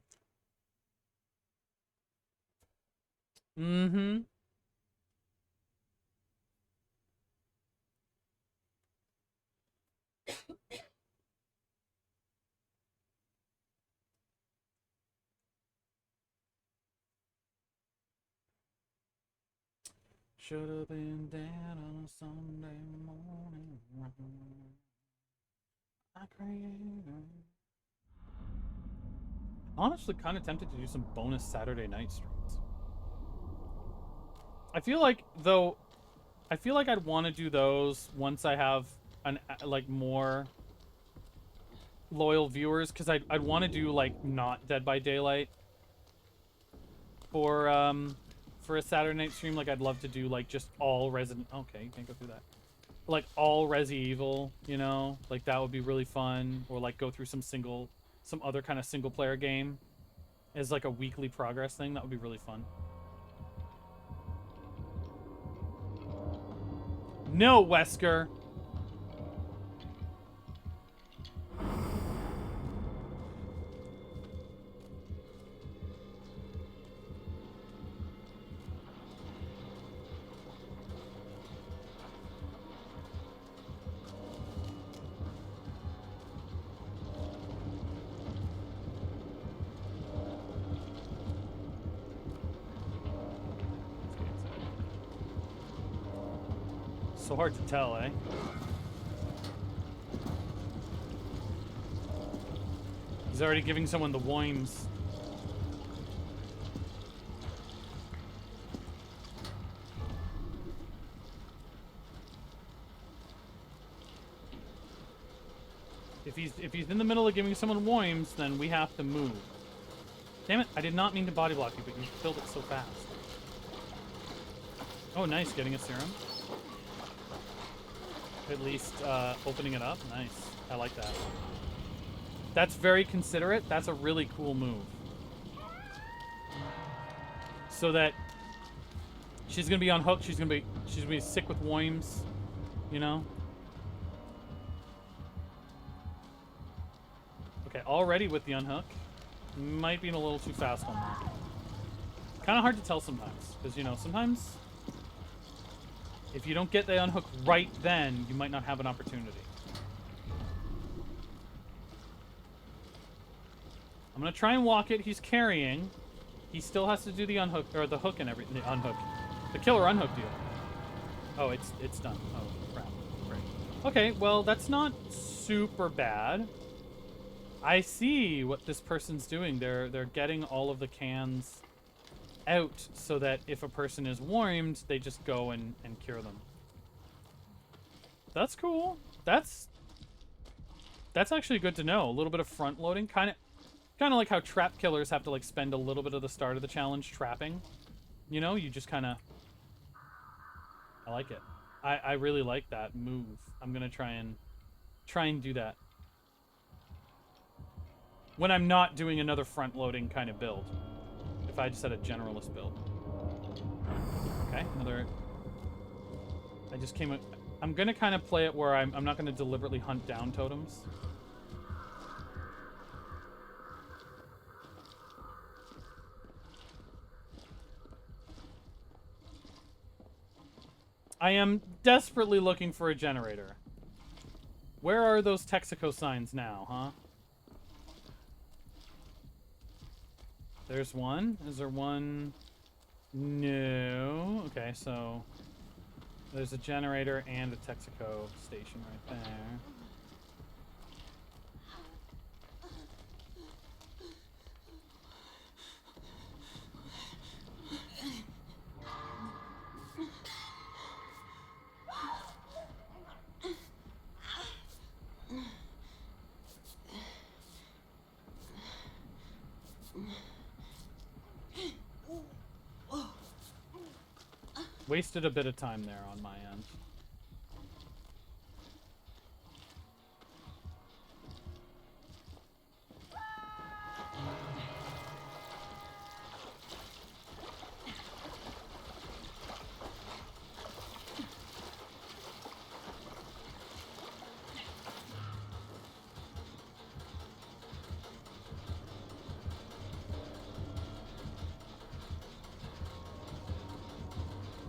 Should have been dead on a Sunday morning. I created. Honestly, kind of tempted to do some bonus Saturday night streams. I feel like, though, I'd want to do those once I have an like more loyal viewers, because I'd want to do like not Dead by Daylight for a Saturday night stream. Like, I'd love to do like just all Resident. Okay, you can't go through that. Like all Resi Evil, you know, like that would be really fun. Or like go through some other kind of single player game as like a weekly progress thing. That would be really fun. No, Wesker. So hard to tell, eh? He's already giving someone the Woims. If he's in the middle of giving someone Woims, then we have to move. Damn it, I did not mean to body block you, but you killed it so fast. Oh, nice, getting a serum. At least opening it up. Nice. I like that. That's very considerate. That's a really cool move. So that she's gonna be on hook. She's gonna be sick with Woims, you know. Okay, already with the unhook. Might be a little too fast on that. Kind of hard to tell sometimes, because you know sometimes. If you don't get the unhook right then, you might not have an opportunity. I'm gonna try and walk it. He's carrying. He still has to do the unhook, or the hook and everything. The unhook. The killer unhook deal. Oh, it's done. Oh, crap. Great. Okay, well, that's not super bad. I see what this person's doing. They're getting all of the cans out so that if a person is warmed, they just go and cure them. That's cool. That's actually good to know. A little bit of front loading, kind of like how trap killers have to like spend a little bit of the start of the challenge trapping. You know, you just kind of. I like it. I really like that move. I'm gonna try and do that when I'm not doing another front loading kind of build. If I just had a generalist build. Okay, another. I just came. I'm gonna kind of play it where I'm not gonna deliberately hunt down totems. I am desperately looking for a generator. Where are those Texaco signs now, huh? There's one. Is there one? No. Okay, so there's a generator and a Texaco station right there. Wasted a bit of time there on my end.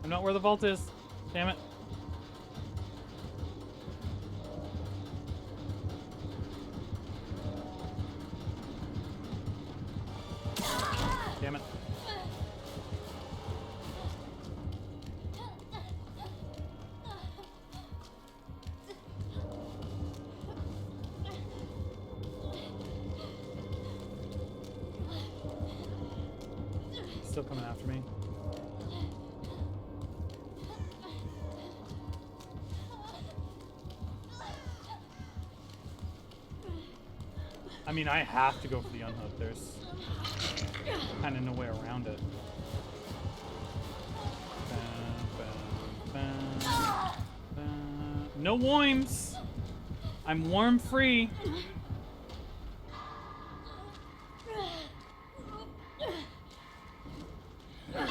I'm not where the vault is. Damn it. Damn it. Still coming after me. I mean, I have to go for the unhook. There's kind of no way around it. No Woims! I'm worm free.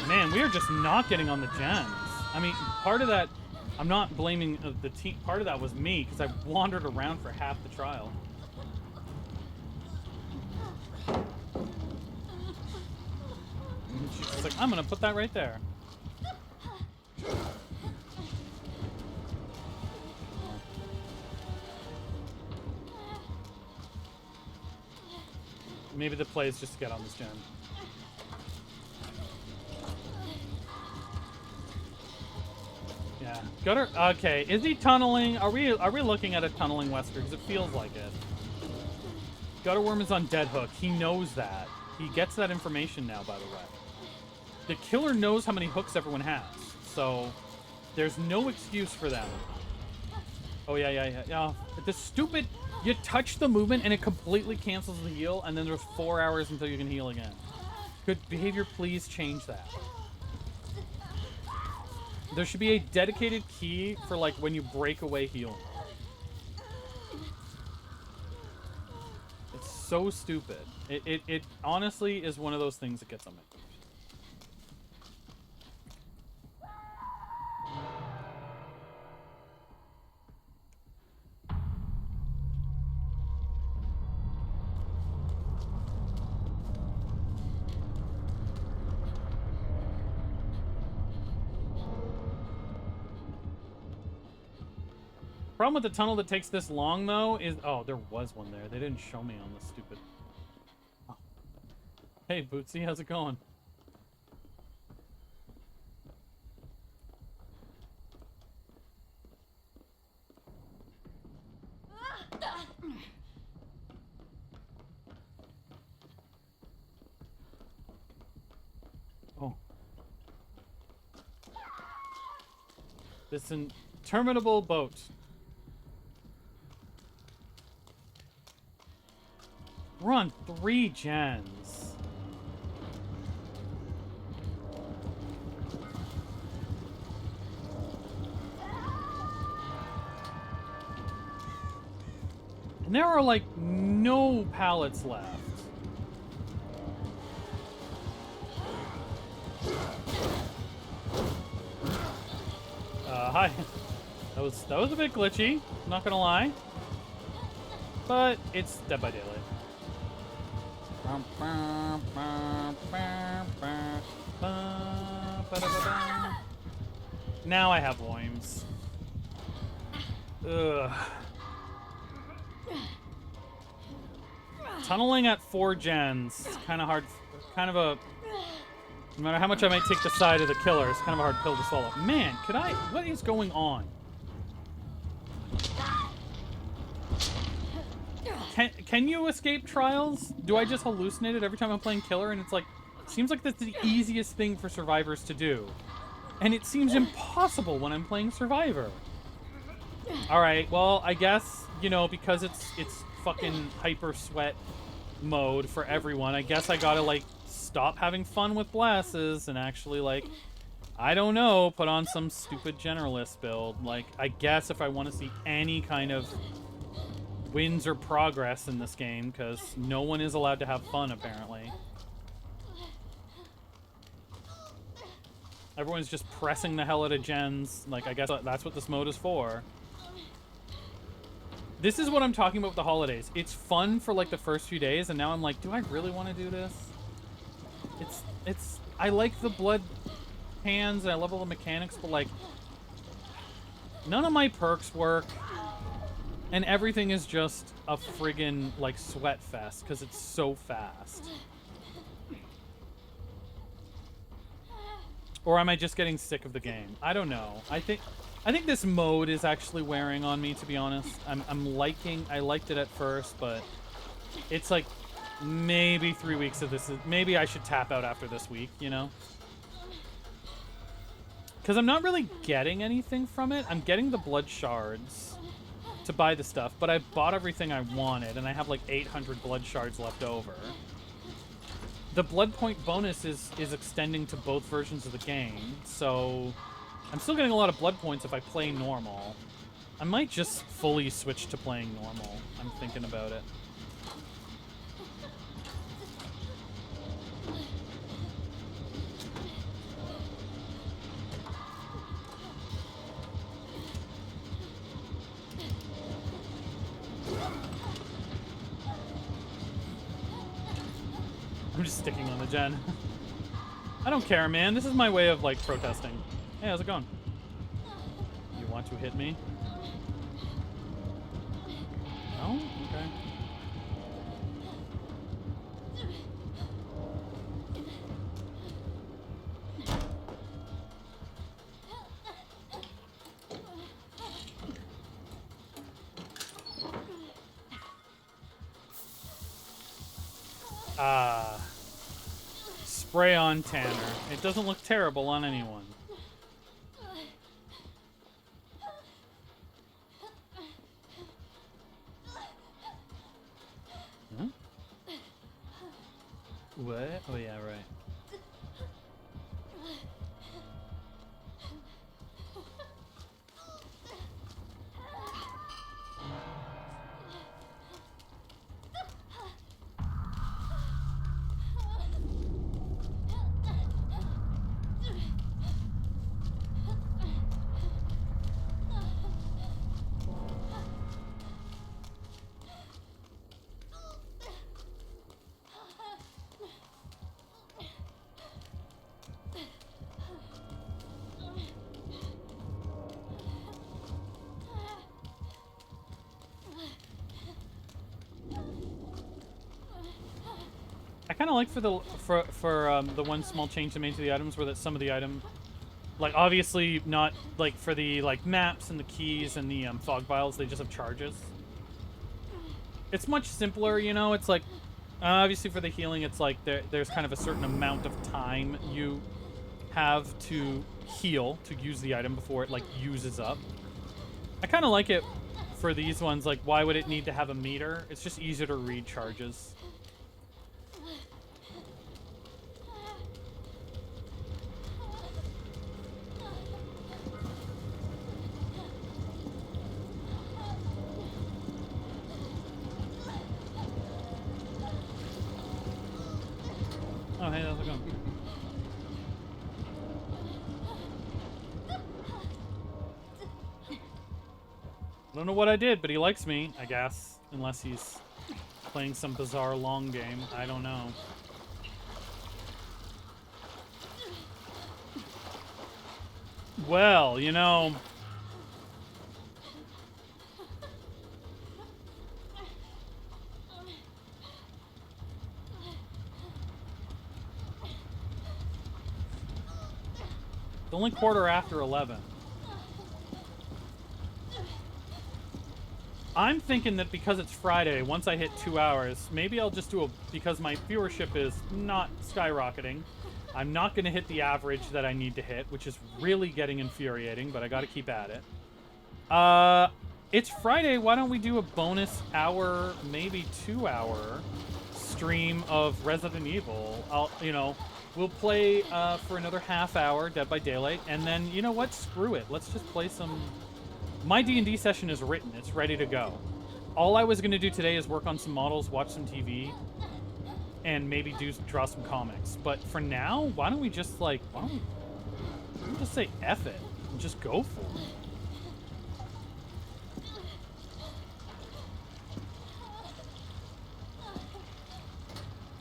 Man, we are just not getting on the gens. I mean, part of that I'm not blaming the team. Part of that was me, because I wandered around for half the trial. And she's just like, I'm gonna put that right there. Maybe the play is just to get on this gen. Yeah. Gutter. Okay. Is he tunneling? Are we looking at a tunneling Wesker? Because it feels like it. Gutterworm is on dead hook. He knows that. He gets that information now, by the way. The killer knows how many hooks everyone has, so there's no excuse for them. Oh yeah. The stupid. You touch the movement and it completely cancels the heal, and then there's 4 hours until you can heal again. Good behavior, please change that. There should be a dedicated key for, like, when you break away heal. It's so stupid. It honestly is one of those things that gets on me. Problem with the tunnel that takes this long, though, is... Oh, there was one there. They didn't show me on this stupid... Oh. Hey, Bootsy, how's it going? Oh. This interminable boat. We're on 3 gens. And there are, like, no pallets left. Hi. That was a bit glitchy, not gonna lie. But it's Dead by Daylight. Now I have Worms. Ugh. Tunneling at 4 gens is kind of hard. Kind of a... No matter how much I might take the side of the killer, it's kind of a hard pill to swallow. Man, could I... What is going on? Can you escape trials? Do I just hallucinate it every time I'm playing killer? And it's like... Seems like that's the easiest thing for survivors to do. And it seems impossible when I'm playing Survivor. Alright, well, I guess, you know, because it's fucking hyper sweat mode for everyone, I guess I gotta, like, stop having fun with glasses and actually, like, I don't know, put on some stupid generalist build. Like, I guess if I want to see any kind of wins or progress in this game, because no one is allowed to have fun, apparently. Everyone's just pressing the hell out of gens. Like, I guess that's what this mode is for. This is what I'm talking about with the holidays. It's fun for, like, the first few days, and now I'm like, do I really want to do this? I like the blood hands, and I love all the mechanics, but, like, none of my perks work, and everything is just a friggin', like, sweat fest, because it's so fast. Or am I just getting sick of the game? I don't know. I think this mode is actually wearing on me, to be honest. I liked it at first, but it's like maybe 3 weeks of this. Maybe I should tap out after this week, you know? Because I'm not really getting anything from it. I'm getting the blood shards to buy the stuff, but I bought everything I wanted, and I have like 800 blood shards left over. The blood point bonus is extending to both versions of the game, so I'm still getting a lot of blood points if I play normal. I might just fully switch to playing normal. I'm thinking about it. just sticking on the gen. I don't care, man. This is my way of, like, protesting. Hey, how's it going? You want to hit me? No? Okay. Spray on Tanner. It doesn't look terrible on anyone. Huh? What? Oh yeah, right. I kind of like for the one small change they made to the items, where that some of the item, like obviously not like for the like maps and the keys and the fog vials, they just have charges. It's much simpler, you know. It's like obviously for the healing, it's like there's kind of a certain amount of time you have to heal to use the item before it like uses up. I kind of like it for these ones. Like, why would it need to have a meter? It's just easier to read charges. Oh, hey, how's it going? I don't know what I did, but he likes me, I guess. Unless he's playing some bizarre long game. I don't know. Well, you know... It's only quarter after 11. I'm thinking that because it's Friday, once I hit 2 hours, maybe I'll just do a... Because my viewership is not skyrocketing, I'm not going to hit the average that I need to hit, which is really getting infuriating, but I got to keep at it. It's Friday. Why don't we do a bonus hour, maybe 2 hour stream of Resident Evil? We'll play for another half hour, Dead by Daylight, and then, you know what? Screw it. Let's just play some... My D&D session is written. It's ready to go. All I was going to do today is work on some models, watch some TV, and maybe draw some comics. But for now, why don't we just, like... Why don't we just say F it and just go for it?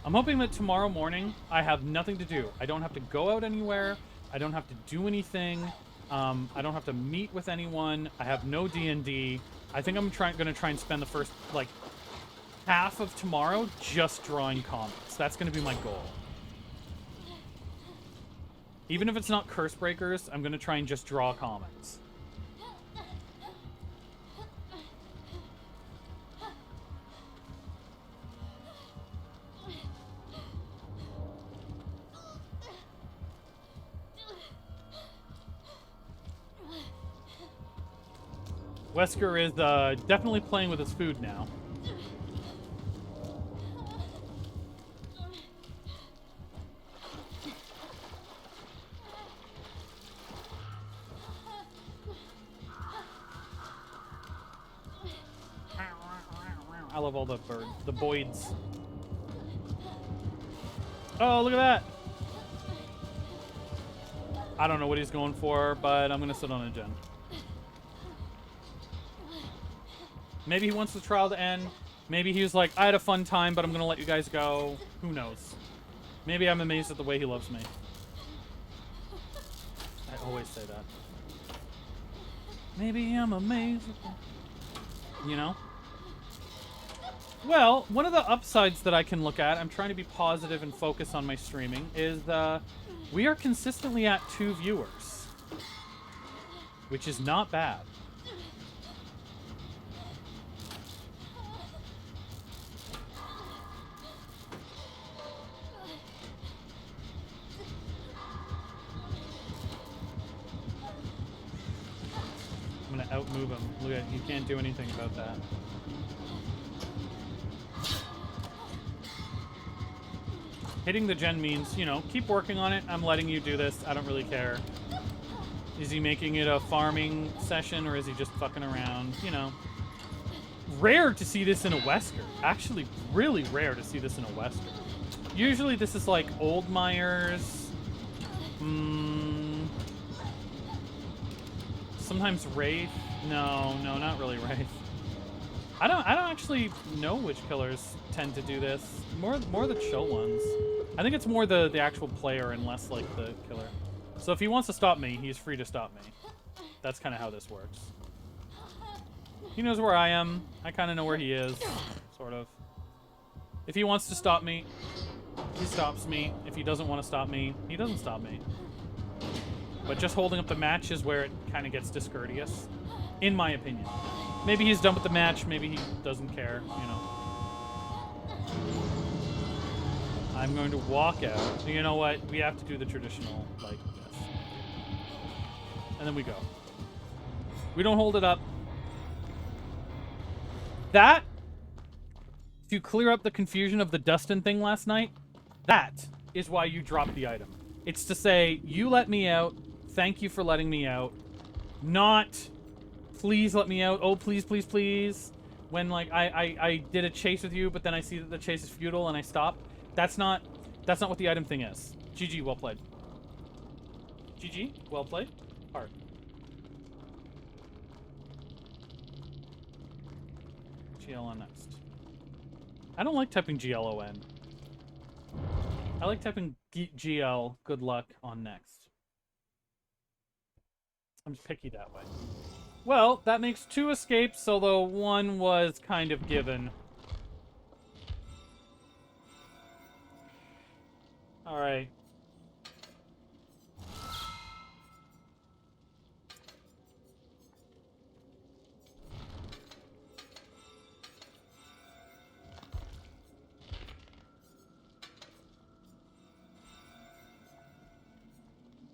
I'm hoping that tomorrow morning I have nothing to do. I don't have to go out anywhere. I don't have to do anything. I don't have to meet with anyone. I have no D&D. I think I'm going to try and spend the first, like, half of tomorrow just drawing comics. That's going to be my goal. Even if it's not Curse Breakers, I'm going to try and just draw comics. Wesker is definitely playing with his food now. I love all the birds, the boids. Oh, look at that! I don't know what he's going for, but I'm gonna sit on a gen. Maybe he wants the trial to end. Maybe he was like, I had a fun time, but I'm going to let you guys go. Who knows? Maybe I'm amazed at the way he loves me. I always say that. Maybe I'm amazed at that. You know? Well, one of the upsides that I can look at, I'm trying to be positive and focus on my streaming, is we are consistently at 2 viewers. Which is not bad. I'm gonna outmove him. Look at, he can't do anything about that. Hitting the gen means, you know, keep working on it. I'm letting you do this. I don't really care. Is he making it a farming session or is he just fucking around? You know. Rare to see this in a Wesker. Actually, really rare to see this in a Wesker. Usually this is like Old Myers. Sometimes Wraith. No, not really Wraith. I don't actually know which killers tend to do this. More the chill ones. I think it's more the actual player and less like the killer. So if he wants to stop me, he's free to stop me. That's kind of how this works. He knows where I am. I kind of know where he is, sort of. If he wants to stop me, he stops me. If he doesn't want to stop me, he doesn't stop me. But just holding up the match is where it kind of gets discourteous, in my opinion. Maybe he's done with the match. Maybe he doesn't care, you know. I'm going to walk out. You know what? We have to do the traditional, like, this. And then we go. We don't hold it up. That, to clear up the confusion of the Dustin thing last night, that is why you dropped the item. It's to say, you let me out. Thank you for letting me out. Not, please let me out. Oh, please, please, please. When, like, I did a chase with you, but then I see that the chase is futile and I stop. That's not what the item thing is. GG, well played. GG, well played. Heart. GL on next. I don't like typing GLON. I like typing GL, good luck, on next. I'm just picky that way. Well, that makes 2 escapes, although 1 was kind of given. Alright.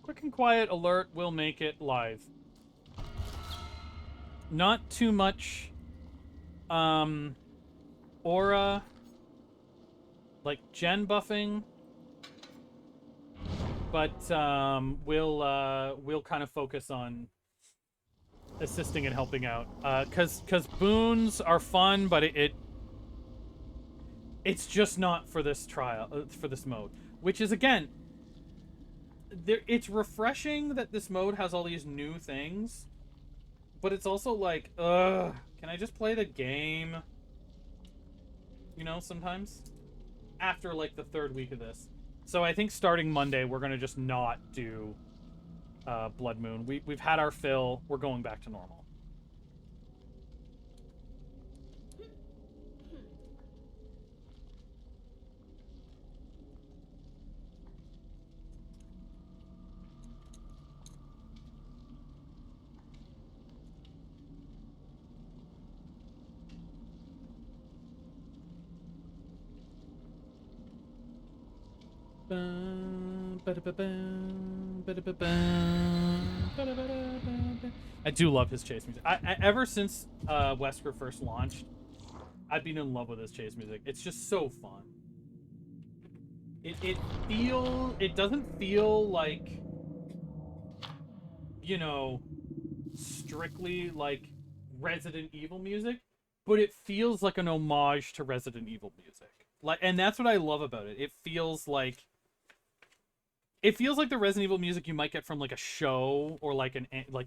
Quick and quiet alert will make it live. Not too much aura, like gen buffing, but we'll kind of focus on assisting and helping out, cause boons are fun, but it's just not for this trial, for this mode, which is, again, it's refreshing that this mode has all these new things, but it's also like, ugh, can I just play the game? You know, sometimes after like the 3rd week of this. So I think starting Monday, we're gonna just not do Blood Moon. We've had our fill. We're going back to normal. I do love his chase music. I ever since Wesker first launched, I've been in love with his chase music. It's just so fun. It doesn't feel like, you know, strictly like Resident Evil music, but it feels like an homage to Resident Evil music. Like, and that's what I love about it. It feels like the Resident Evil music you might get from like a show or like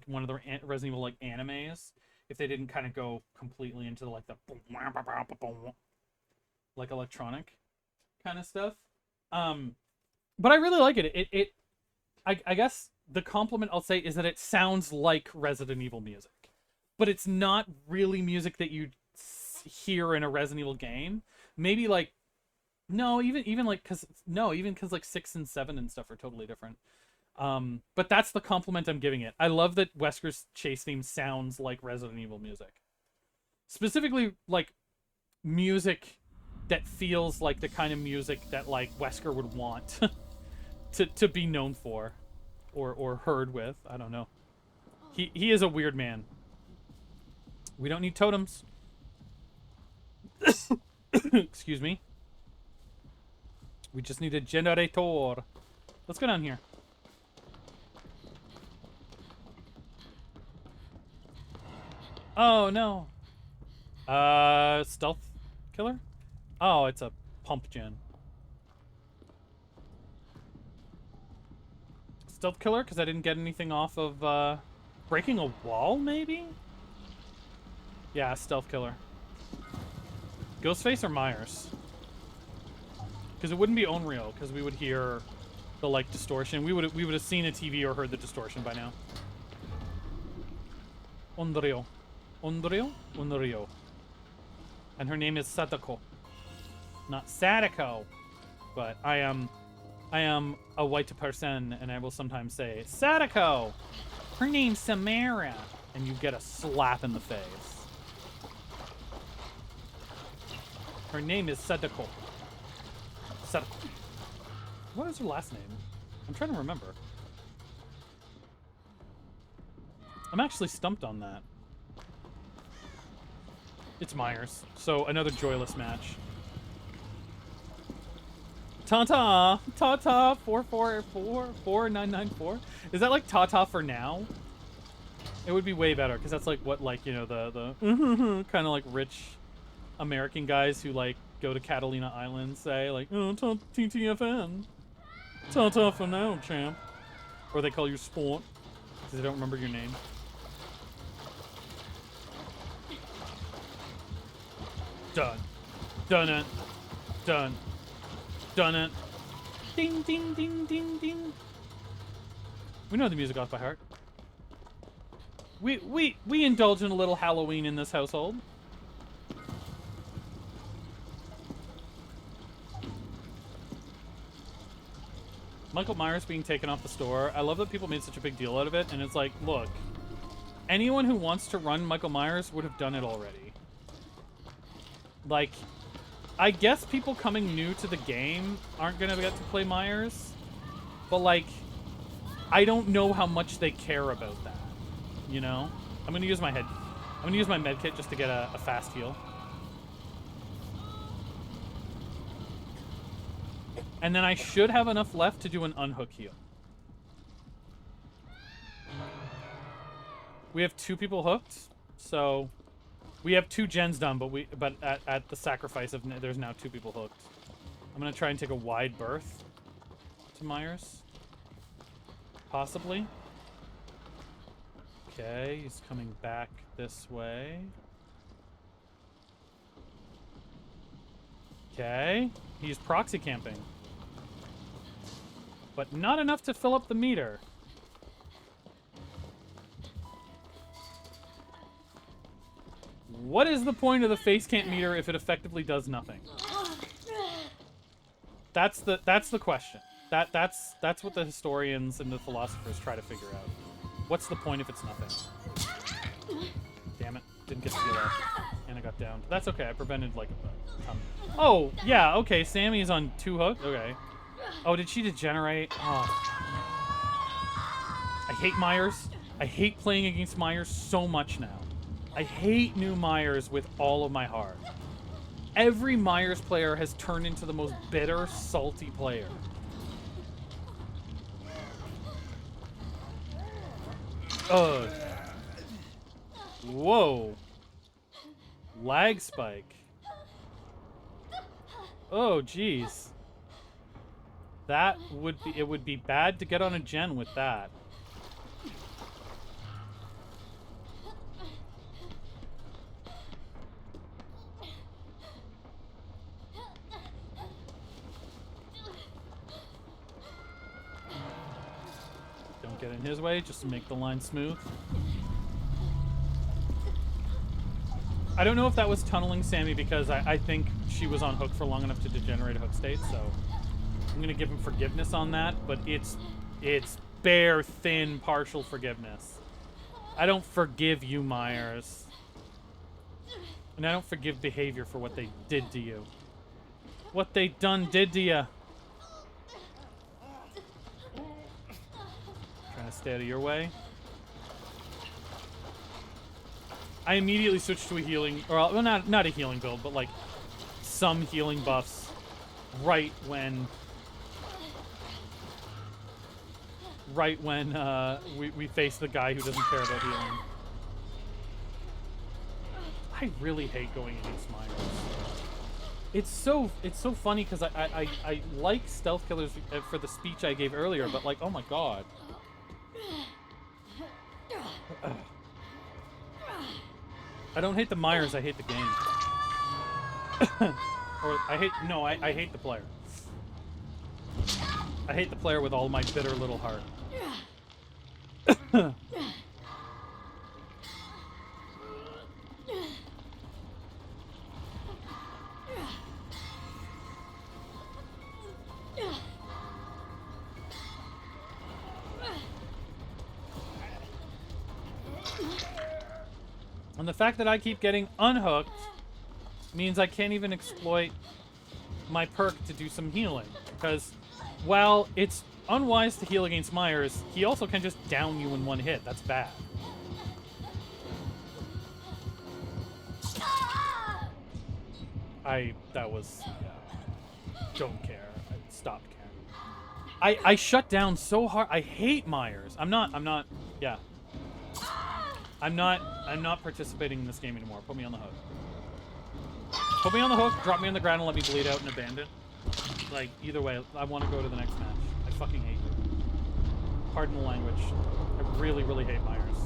one of the Resident Evil like animes, if they didn't kind of go completely into like the like electronic kind of stuff. But I really like it. I guess the compliment I'll say is that it sounds like Resident Evil music, but it's not really music that you hear in a Resident Evil game. Maybe like no, even like because like 6 and 7 and stuff are totally different. But that's the compliment I'm giving it. I love that Wesker's chase theme sounds like Resident Evil music, specifically like music that feels like the kind of music that like Wesker would want to be known for, or heard with. I don't know. He is a weird man. We don't need totems. Excuse me. We just need a generator. Let's go down here. Oh no. Stealth killer? Oh, it's a pump gen. Stealth killer because I didn't get anything off of breaking a wall, maybe? Yeah, stealth killer. Ghostface or Myers? Because it wouldn't be Onryo, because we would hear the like distortion. We would have seen a TV or heard the distortion by now. Onryo. Onryo? Onryo. And her name is Sadako. Not Sadako. But I am a white person, and I will sometimes say, Sadako! Her name's Samara. And you get a slap in the face. Her name is Sadako. Sadako. What is her last name? I'm trying to remember. I'm actually stumped on that. It's Myers. So another joyless match. Ta-ta! Ta-ta! 4444994. Is that like ta-ta for now? It would be way better, because that's like what, like, you know, the kind of like rich American guys who like go to Catalina Island say, like, oh, TTFN. Ta-ta for now, champ. Or they call you Sport, because they don't remember your name. Done. Done it. Done. Done it. Ding, ding, ding, ding, ding. We know the music off by heart. We indulge in a little Halloween in this household. Michael Myers being taken off the store. I love that people made such a big deal out of it, and it's like, look, anyone who wants to run Michael Myers would have done it already. Like, I guess people coming new to the game aren't gonna get to play Myers, but like, I don't know how much they care about that, you know? I'm gonna use my med kit just to get a fast heal. And then I should have enough left to do an unhook heal. We have 2 people hooked, so we have 2 gens done, but at the sacrifice of there's now 2 people hooked. I'm gonna try and take a wide berth to Myers. Possibly. Okay, he's coming back this way. Okay, he's proxy camping. But not enough to fill up the meter. What is the point of the face cam meter if it effectively does nothing? That's the question. That's what the historians and the philosophers try to figure out. What's the point if it's nothing? Damn it. Didn't get to heal up. And I got down. That's okay. I prevented, like, a ton. Oh, yeah, okay. Sammy's on 2 hooks. Okay. Oh, did she degenerate? Oh. I hate Myers. I hate playing against Myers so much now. I hate new Myers with all of my heart. Every Myers player has turned into the most bitter, salty player. Ugh. Whoa. Lag spike. Oh, jeez. That would be... It would be bad to get on a gen with that. get in his way just to make the line smooth. I don't know if that was tunneling Sammy because I think she was on hook for long enough to degenerate a hook state, so I'm gonna give him forgiveness on that, but it's bare, thin, partial forgiveness. I don't forgive you, Myers. And I don't forgive behavior for what they did to you. What they done did to you. Trying to stay out of your way. I immediately switched to a healing, or well, not a healing build, but like some healing buffs right when we face the guy who doesn't care about healing. I really hate going against Myers. It's so funny because I like stealth killers for the speech I gave earlier, but like, oh my god. I don't hate the Myers, I hate the game. Or I hate the player. I hate the player with all my bitter little heart. And the fact that I keep getting unhooked means I can't even exploit my perk to do some healing. Because while it's unwise to heal against Myers, he also can just down you in one hit. That's bad. Don't care. I stopped caring. I shut down so hard. I hate Myers. I'm not participating in this game anymore. Put me on the hook. Put me on the hook, drop me on the ground, and let me bleed out and abandon. Like, either way, I want to go to the next match. I fucking hate you. Pardon the language. I really, really hate Myers.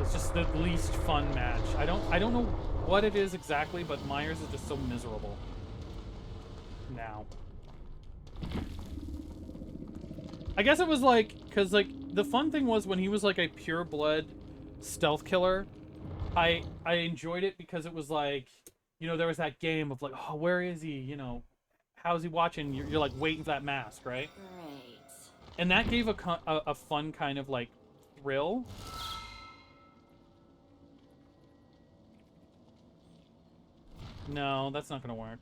It's just the least fun match. I don't know what it is exactly, but Myers is just so miserable. Now. I guess it was like, because like, the fun thing was when he was like a pure blood stealth killer, I enjoyed it because it was like, you know, there was that game of like, oh, where is he? You know, how's he watching? You're like waiting for that mask, right? Great. And that gave a fun kind of like thrill. No, that's not gonna work.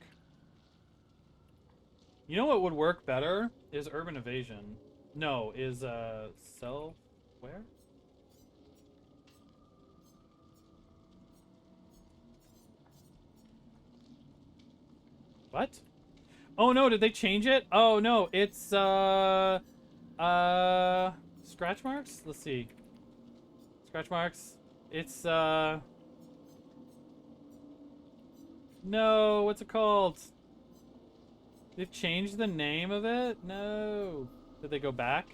You know what would work better? Is Urban Evasion. No, is self where? What? Oh no, did they change it? Oh no, it's scratch marks? Let's see. Scratch marks. It's no, what's it called? They've changed the name of it? No. Did they go back?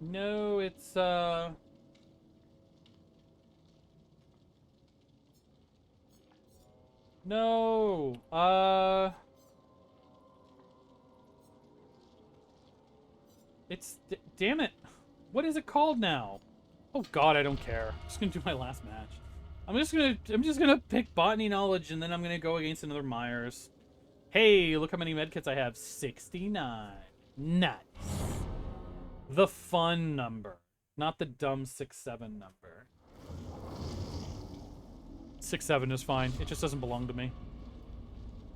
No, it's no. It's damn it. What is it called now? Oh god, I don't care. I'm just gonna do my last match. I'm just gonna pick botany knowledge and then I'm gonna go against another Myers. Hey, look how many medkits I have. 69. Nice. The fun number. Not the dumb 6-7 number. 6-7 is fine. It just doesn't belong to me.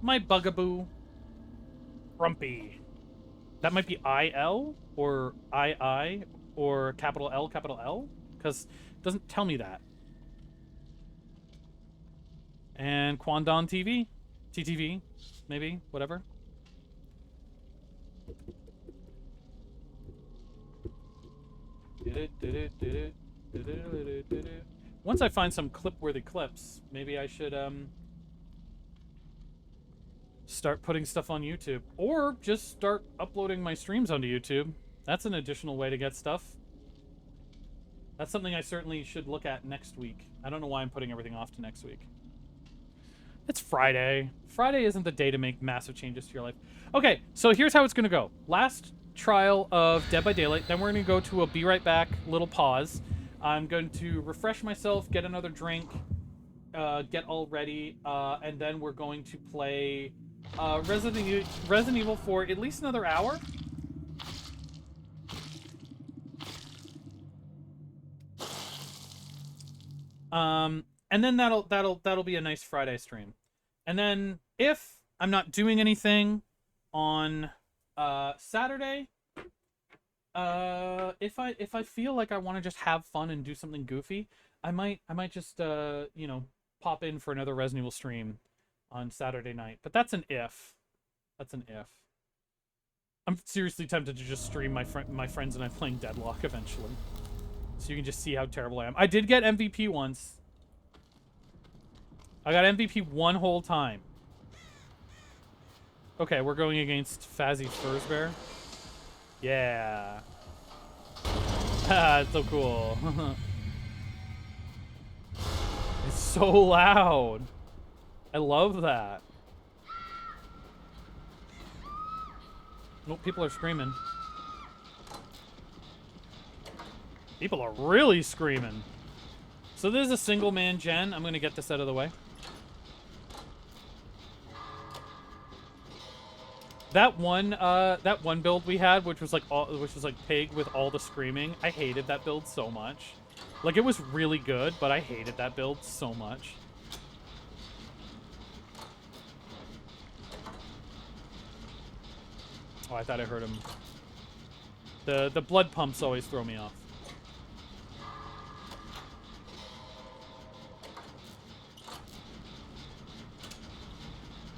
My bugaboo. Grumpy. That might be IL or II or capital L? Because it doesn't tell me that. And Kwandon TV? TTV? Maybe? Whatever. Once I find some clip-worthy clips, maybe I should start putting stuff on YouTube. Or just start uploading my streams onto YouTube. That's an additional way to get stuff. That's something I certainly should look at next week. I don't know why I'm putting everything off to next week. It's Friday. Friday isn't the day to make massive changes to your life. Okay, so here's how it's going to go. Last trial of Dead by Daylight. Then we're going to go to a be right back little pause. I'm going to refresh myself, get another drink, get all ready, and then we're going to play Resident Evil for at least another hour. And then that'll be a nice Friday stream. And then if I'm not doing anything on Saturday, if I feel like I want to just have fun and do something goofy, I might just you know, pop in for another Resident Evil stream on Saturday night. But that's an if. That's an if. I'm seriously tempted to just stream my friends and I playing Deadlock eventually. So you can just see how terrible I am. I did get MVP once. I got MVP one whole time. Okay, we're going against Fazzy Fursbear. Yeah. Ah, it's so cool. It's so loud. I love that. Nope, people are screaming. People are really screaming. So this is a single man gen. I'm gonna get this out of the way. That one build we had, which was like Pig with all the screaming. I hated that build so much. Like, it was really good, but I hated that build so much. Oh, I thought I heard him. The blood pumps always throw me off.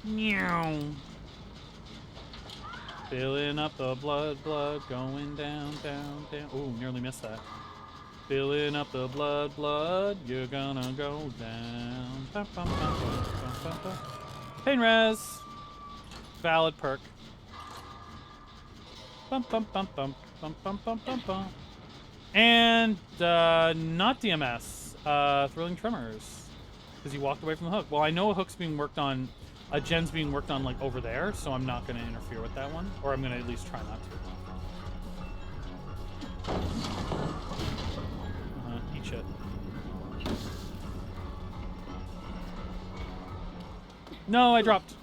Meow. Filling up the blood, going down, down, down. Ooh, nearly missed that. Filling up the blood, you're gonna go down. Bum, bum, bum, bum, bum, bum, bum. Pain res. Valid perk. Bum, bum, bum, bum, bum, bum, bum, bum, bum. And, not DMS. Thrilling Tremors. Because he walked away from the hook. Well, I know a hook's being worked on. A gen's being worked on, like, over there, so I'm not going to interfere with that one. Or I'm going to at least try not to. Eat shit. No, I dropped.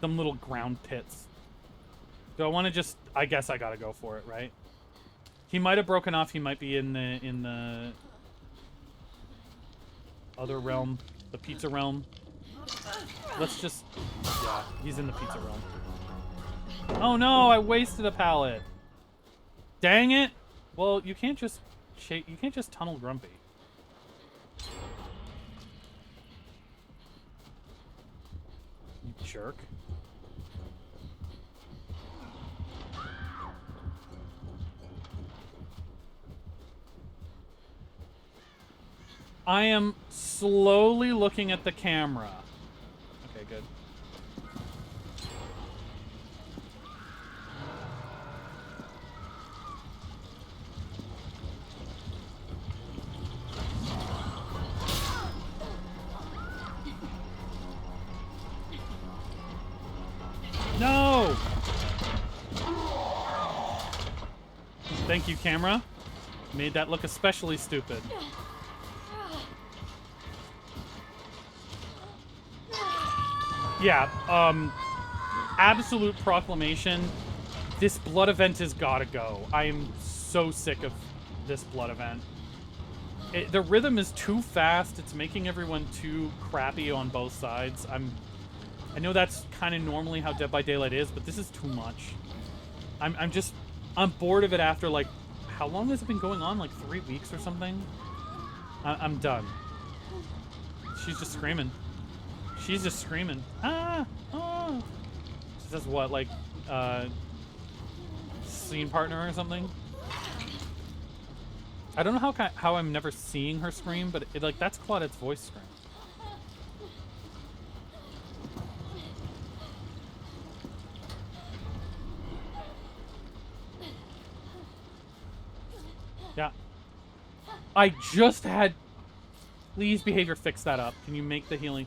Some little ground pits. Do I want to just... I guess I gotta go for it, right? He might have broken off. He might be in the other realm. The pizza realm. Let's just... Yeah, he's in the pizza realm. Oh no, I wasted a pallet. Dang it. Well, you can't just tunnel Grumpy. You jerk. I am slowly looking at the camera. Okay, good. No! Thank you, camera. Made that look especially stupid. Yeah, absolute proclamation. This blood event has got to go. I am so sick of this blood event. The rhythm is too fast. It's making everyone too crappy on both sides. I know that's kind of normally how Dead by Daylight is, but this is too much. I'm bored of it after, like, how long has it been going on? Like 3 weeks or something? I'm done. She's just screaming. She's just screaming. Ah! Oh! She says what, like, scene partner or something? I don't know how I'm never seeing her scream, but like, that's Claudette's voice scream. Yeah. I just had... Please, behavior, fix that up. Can you make the healing...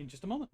in just a moment.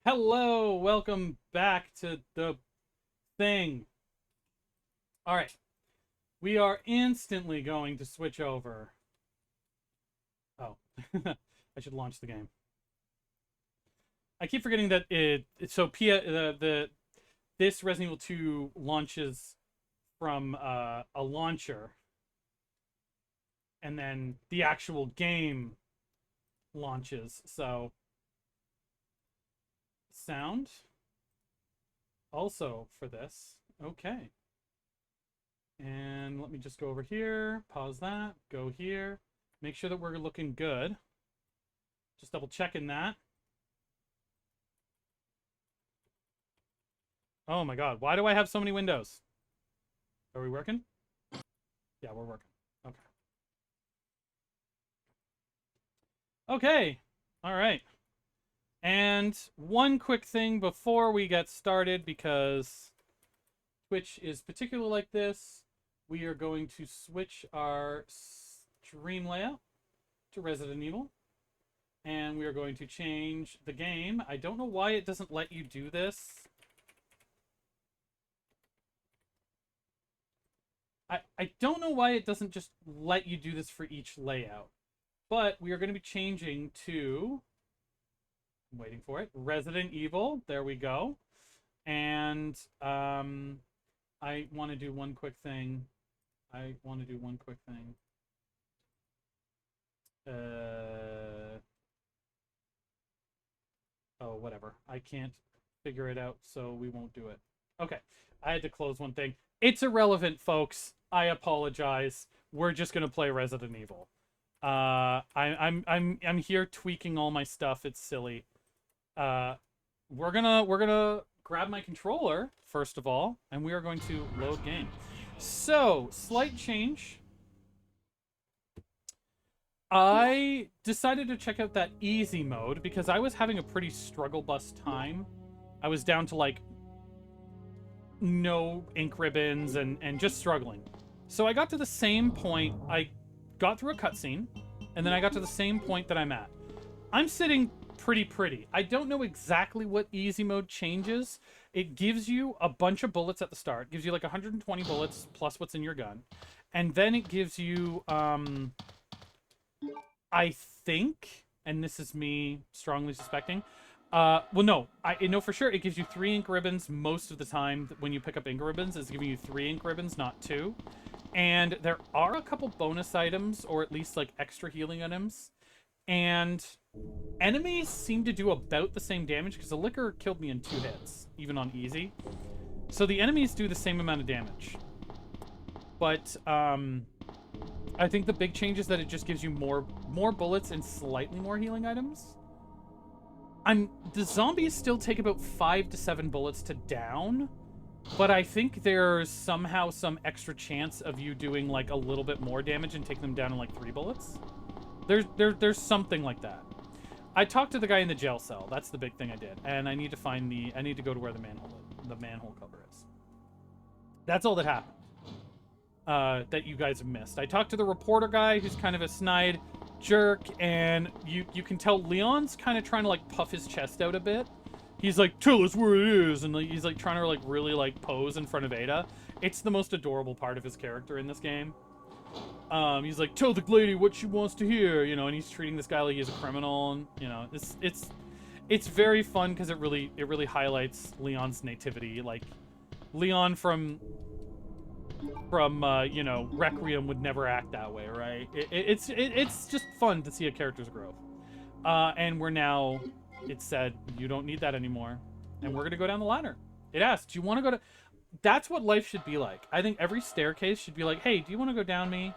Hello, welcome back to the thing. All right, we are instantly going to switch over. Oh, I should launch the game. I keep forgetting that so this Resident Evil 2 launches from a launcher, and then the actual game launches. So sound also for this. Okay. And let me just go over here, pause that, go here, make sure that we're looking good. Just double checking that. Oh my god, why do I have so many windows? Are we working? Yeah, we're working. Okay. Okay. All right. And one quick thing before we get started, because Twitch is particular like this, we are going to switch our stream layout to Resident Evil. And we are going to change the game. I don't know why it doesn't let you do this. I don't know why it doesn't just let you do this for each layout. But we are going to be changing to... I'm waiting for it. Resident Evil. There we go. And I want to do one quick thing. Oh, whatever. I can't figure it out, so we won't do it. Okay. I had to close one thing. It's irrelevant, folks. I apologize. We're just gonna play Resident Evil. I'm here tweaking all my stuff. It's silly. We're gonna grab my controller first of all, and we are going to load game. So, slight change. I decided to check out that easy mode because I was having a pretty struggle bus time. I was down to like no ink ribbons and just struggling. So I got to the same point. I got through a cutscene, and then I got to the same point that I'm at. I'm sitting pretty. I don't know exactly what easy mode changes. It gives you a bunch of bullets at the start. It gives you like 120 bullets plus what's in your gun. And then it gives you, I think, and this is me strongly suspecting, well, no, I know for sure it gives you 3 ink ribbons most of the time. When you pick up ink ribbons, it's giving you 3 ink ribbons, not 2. And there are a couple bonus items, or at least like extra healing items. And enemies seem to do about the same damage, because the liquor killed me in 2 hits, even on easy. So the enemies do the same amount of damage. But I think the big change is that it just gives you more bullets and slightly more healing items. The zombies still take about 5 to 7 bullets to down, but I think there's somehow some extra chance of you doing like a little bit more damage and taking them down in like 3 bullets. There's something like that. I talked to the guy in the jail cell. That's the big thing I did, and I need to find I need to go to where the manhole cover is. That's all that happened. That you guys have missed. I talked to the reporter guy, who's kind of a snide jerk, and you can tell Leon's kind of trying to like puff his chest out a bit. He's like, tell us where it is, and like, he's like trying to like really like pose in front of Ada. It's the most adorable part of his character in this game. He's like, tell the lady what she wants to hear, you know, and he's treating this guy like he's a criminal, and you know, it's very fun because it really highlights Leon's nativity. Like, Leon from you know, Requiem would never act that way, right? It's just fun to see a character's growth. And we're now, it said, you don't need that anymore. And we're gonna go down the ladder. It asked, do you want to go to... That's what life should be like. I think every staircase should be like, hey, do you want to go down me?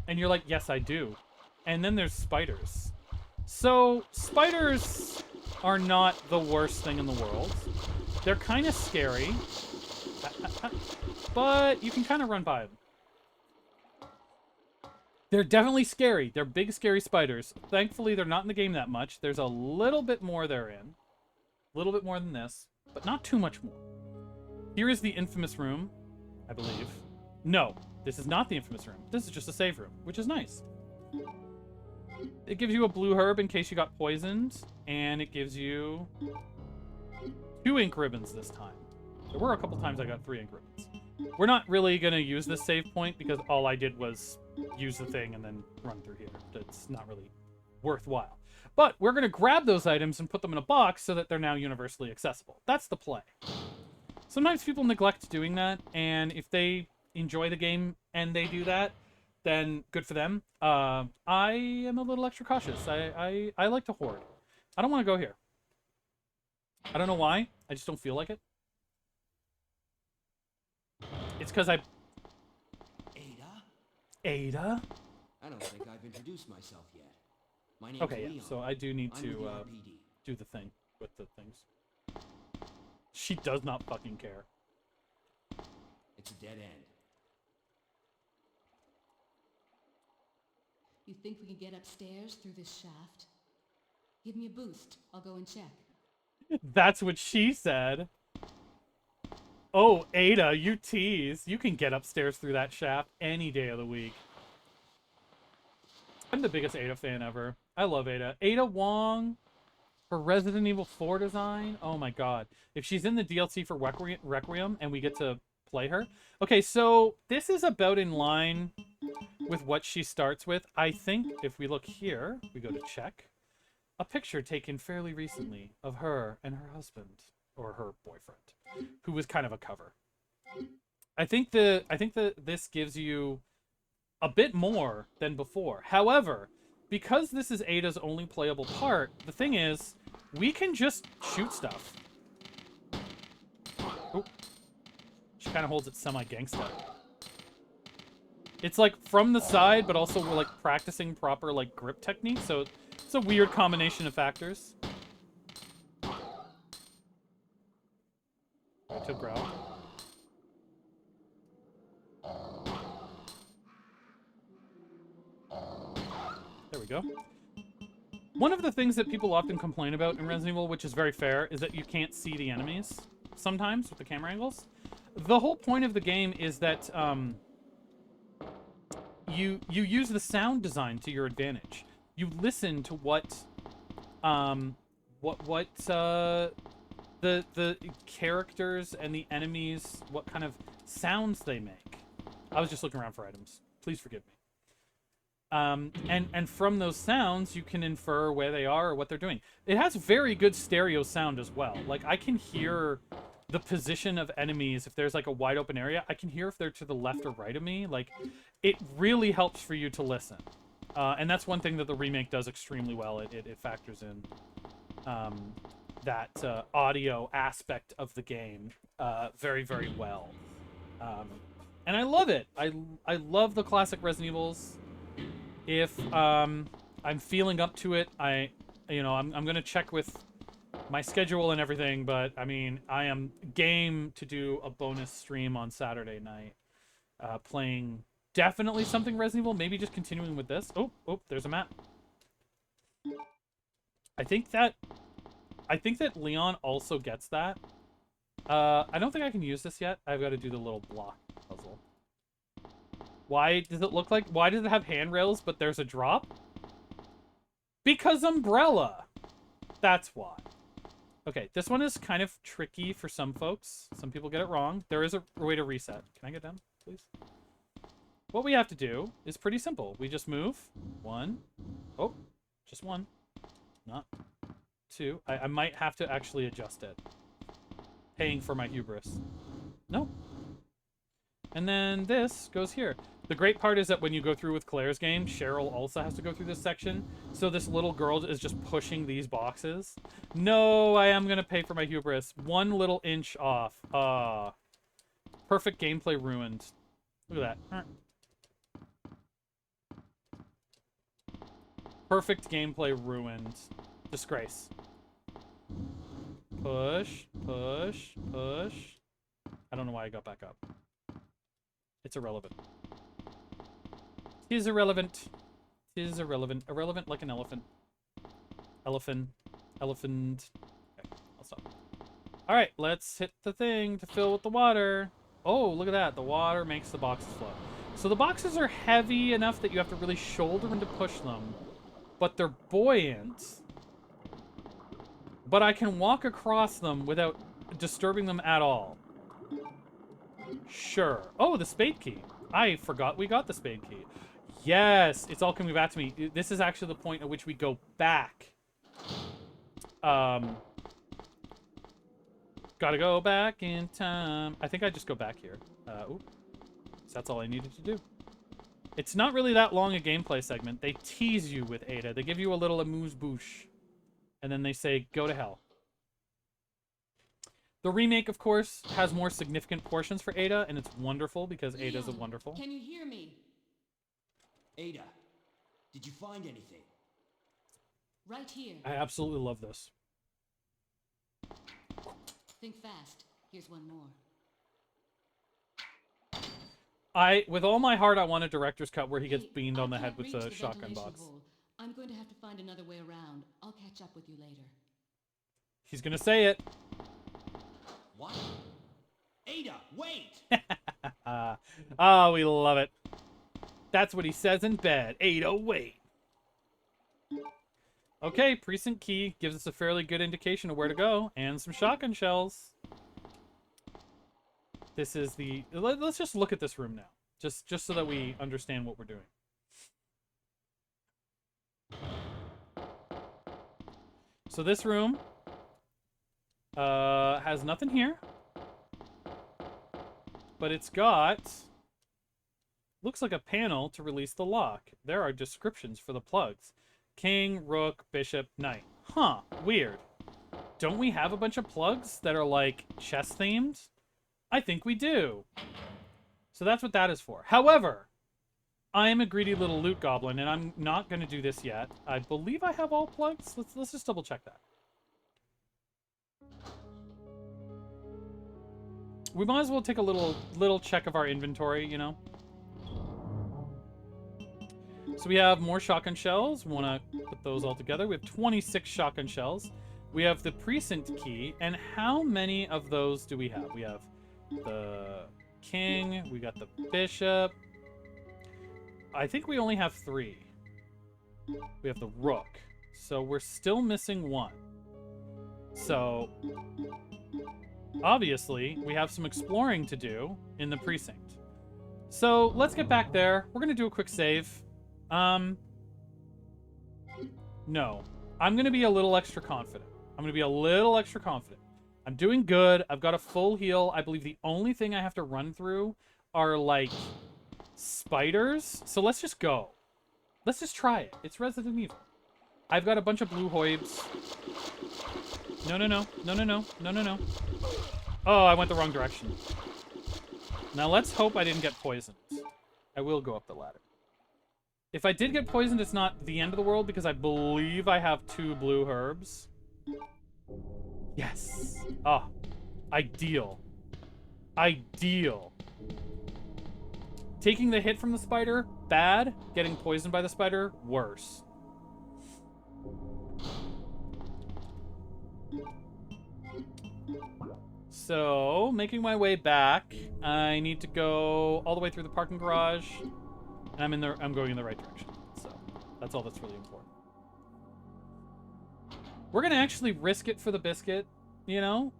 And you're like, yes, I do. And then there's spiders. So, spiders are not the worst thing in the world. They're kind of scary. But you can kind of run by them. They're definitely scary. They're big, scary spiders. Thankfully, they're not in the game that much. There's a little bit more they're in. A little bit more than this, but not too much more. Here is the infamous room, I believe. No, this is not the infamous room. This is just a save room, which is nice. It gives you a blue herb in case you got poisoned, and it gives you 2 ink ribbons this time. There were a couple times I got 3 ink ribbons. We're not really going to use this save point because all I did was use the thing and then run through here. It's not really worthwhile. But we're going to grab those items and put them in a box so that they're now universally accessible. That's the play. Sometimes people neglect doing that, and if they enjoy the game and they do that, then good for them. I am a little extra cautious. I like to hoard. I don't want to go here. I don't know why. I just don't feel like it. It's because I... Ada? I don't think I've introduced myself yet. My name's Okay, yeah, Leon. so I do need I'm to with the DBD. do the thing with the things. She does not fucking care. It's a dead end. You think we can get upstairs through this shaft? Give me a boost. I'll go and check. That's what she said. Oh, Ada, you tease. You can get upstairs through that shaft any day of the week. I'm the biggest Ada fan ever. I love Ada. Ada Wong, her Resident Evil 4 design. Oh my god. If she's in the DLC for Requiem and we get to play her. Okay, so this is about in line with what she starts with. I think if we look here, we go to check. A picture taken fairly recently of her and her husband, or her boyfriend, who was kind of a cover. I think that this gives you a bit more than before. However, because this is Ada's only playable part, the thing is, we can just shoot stuff. Ooh. She kind of holds it semi-gangsta. It's like from the side, but also we're like practicing proper like grip technique, so it's a weird combination of factors. Right to growl. There we go. One of the things that people often complain about in Resident Evil, which is very fair, is that you can't see the enemies sometimes with the camera angles. The whole point of the game is that you use the sound design to your advantage. You listen to what the characters and the enemies, what kind of sounds they make. I was just looking around for items. Please forgive me. And from those sounds, you can infer where they are or what they're doing. It has very good stereo sound as well. Like, I can hear the position of enemies. If there's, like, a wide open area, I can hear if they're to the left or right of me. Like, it really helps for you to listen. And that's one thing that the remake does extremely well. It factors in that audio aspect of the game very, very well. And I love it. I love the classic Resident Evils. If I'm feeling up to it, I'm gonna check with my schedule and everything, but I mean, I am game to do a bonus stream on Saturday night, playing definitely something Resident Evil, maybe just continuing with this. Oh, there's a map. I think that Leon also gets that. I don't think I can use this yet. I've got to do the little block puzzle. Why does it have handrails, but there's a drop? Because Umbrella. That's why. Okay, this one is kind of tricky for some folks. Some people get it wrong. There is a way to reset. Can I get down, please? What we have to do is pretty simple. We just move. 1. Oh, just 1. Not 2. I might have to actually adjust it. Paying for my hubris. No. And then this goes here. The great part is that when you go through with Claire's game, Cheryl also has to go through this section. So this little girl is just pushing these boxes. No, I am going to pay for my hubris. 1 little inch off. Perfect gameplay ruined. Look at that. Perfect gameplay ruined. Disgrace. Push, push, push. I don't know why I got back up. It's irrelevant. Tis irrelevant. Tis irrelevant. Irrelevant like an elephant. Elephant. Elephant. Okay, I'll stop. Alright, let's hit the thing to fill with the water. Oh, look at that. The water makes the boxes float. So the boxes are heavy enough that you have to really shoulder them to push them. But they're buoyant. But I can walk across them without disturbing them at all. Sure. Oh, the spade key. I forgot we got the spade key. Yes, it's all coming back to me. This is actually the point at which we go back. Gotta go back in time. I think I just go back here. Ooh. So that's all I needed to do. It's not really that long a gameplay segment. They tease you with Ada. They give you a little amuse-bouche. And then they say, go to hell. The remake, of course, has more significant portions for Ada, and it's wonderful because Ada's a wonderful. Can you hear me? Ada, did you find anything? Right here. I absolutely love this. Think fast. Here's one more. With all my heart, I want a director's cut where he gets Hey, beamed on the I head can't with reach a the shotgun ventilation box. hole. I'm going to have to find another way around. I'll catch up with you later. He's gonna say it. What? Ada, wait! Oh, we love it. That's what he says in bed. 808. Okay, precinct key gives us a fairly good indication of where to go, and some shotgun shells. This is the... Let's just look at this room now, just so that we understand what we're doing. So this room has nothing here, but it's got... Looks like a panel to release the lock. There are descriptions for the plugs. King, rook, bishop, knight. Huh, weird. Don't we have a bunch of plugs that are like chess themed? I think we do. So that's what that is for. However, I am a greedy little loot goblin, and I'm not going to do this yet. I believe I have all plugs. Let's just double check that. We might as well take a little check of our inventory, you know. So we have more shotgun shells. We want to put those all together. We have 26 shotgun shells. We have the precinct key. And how many of those do we have? We have the king. We got the bishop. I think we only have 3. We have the rook. So we're still missing 1. So obviously we have some exploring to do in the precinct. So let's get back there. We're going to do a quick save. No. I'm going to be a little extra confident. I'm going to be a little extra confident. I'm doing good. I've got a full heal. I believe the only thing I have to run through are, like, spiders. So let's just go. Let's just try it. It's Resident Evil. I've got a bunch of blue hoibs. No, no, no. No, no, no. No, no, no. Oh, I went the wrong direction. Now let's hope I didn't get poisoned. I will go up the ladder. If I did get poisoned, it's not the end of the world because I believe I have 2 blue herbs. Yes. Ah, ideal. Ideal. Taking the hit from the spider, bad. Getting poisoned by the spider, worse. So, making my way back, I need to go all the way through the parking garage. And I'm going in the right direction. So, that's all that's really important. We're gonna actually risk it for the biscuit, you know?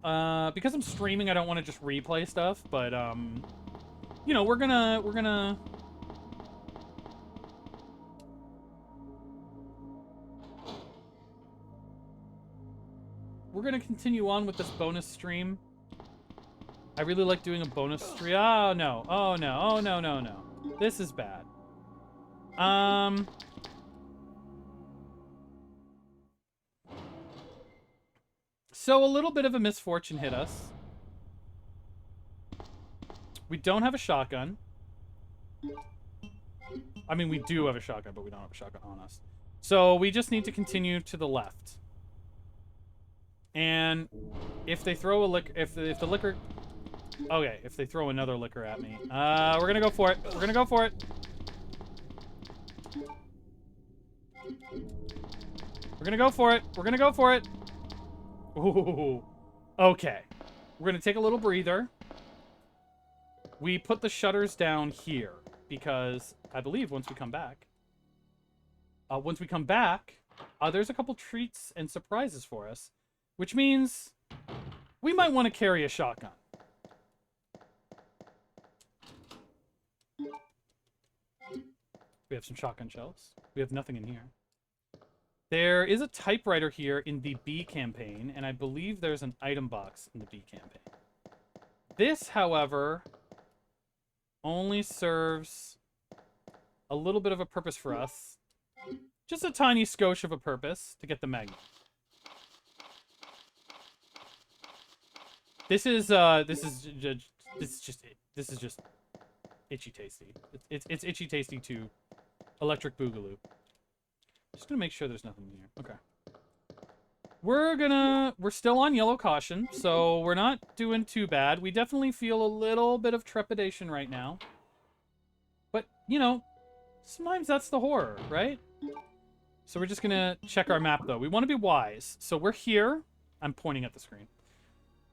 Because I'm streaming, I don't want to just replay stuff, but, you know, we're gonna continue on with this bonus stream. I really like doing a bonus stream. Oh, no. Oh, no. Oh, no, no, no. This is bad. So a little bit of a misfortune hit us. We don't have a shotgun. I mean, we do have a shotgun, but we don't have a shotgun on us. So we just need to continue to the left. And if they throw a liquor, if the liquor, okay, if they throw another liquor at me, we're gonna go for it. We're gonna go for it. We're gonna go for it. We're gonna go for it. Ooh. Okay. We're gonna take a little breather. We put the shutters down here because I believe once we come back, there's a couple treats and surprises for us, which means we might want to carry a shotgun. We have some shotgun shells. We have nothing in here. There is a typewriter here in the B campaign, and I believe there's an item box in the B campaign. This, however, only serves a little bit of a purpose for us. Just a tiny skosh of a purpose to get the magnet. This is just itchy tasty. It's itchy tasty to electric boogaloo. Just gonna make sure there's nothing in here. Okay. We're still on yellow caution, so we're not doing too bad. We definitely feel a little bit of trepidation right now. But, you know, sometimes that's the horror, right? So we're just gonna check our map, though. We want to be wise. So we're here. I'm pointing at the screen.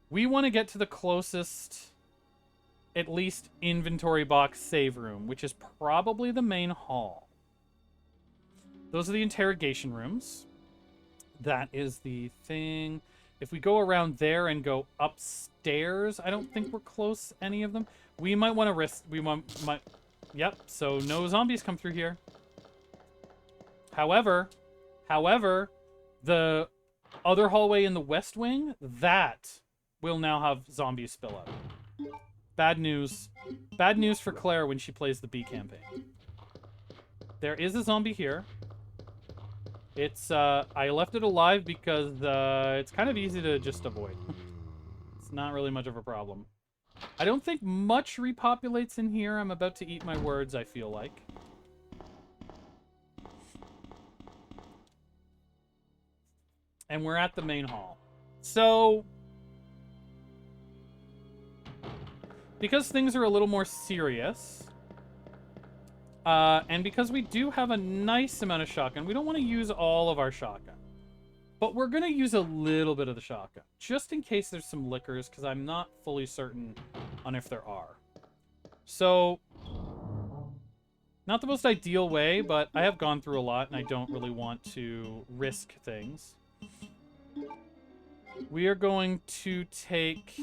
We want to get to the closest, at least, inventory box save room, which is probably the main hall. Those are the interrogation rooms. That is the thing. If we go around there and go upstairs, I don't think we're close any of them. We might want to risk... Yep, so no zombies come through here. However, the other hallway in the west wing, that will now have zombies spill out. Bad news. Bad news for Claire when she plays the B campaign. There is a zombie here. It's, I left it alive because, it's kind of easy to just avoid. It's not really much of a problem. I don't think much repopulates in here. I'm about to eat my words, I feel like. And we're at the main hall. So, because things are a little more serious, and because we do have a nice amount of shotgun, we don't want to use all of our shotgun. But we're going to use a little bit of the shotgun, just in case there's some lickers, because I'm not fully certain on if there are. So, not the most ideal way, but I have gone through a lot, and I don't really want to risk things. We are going to take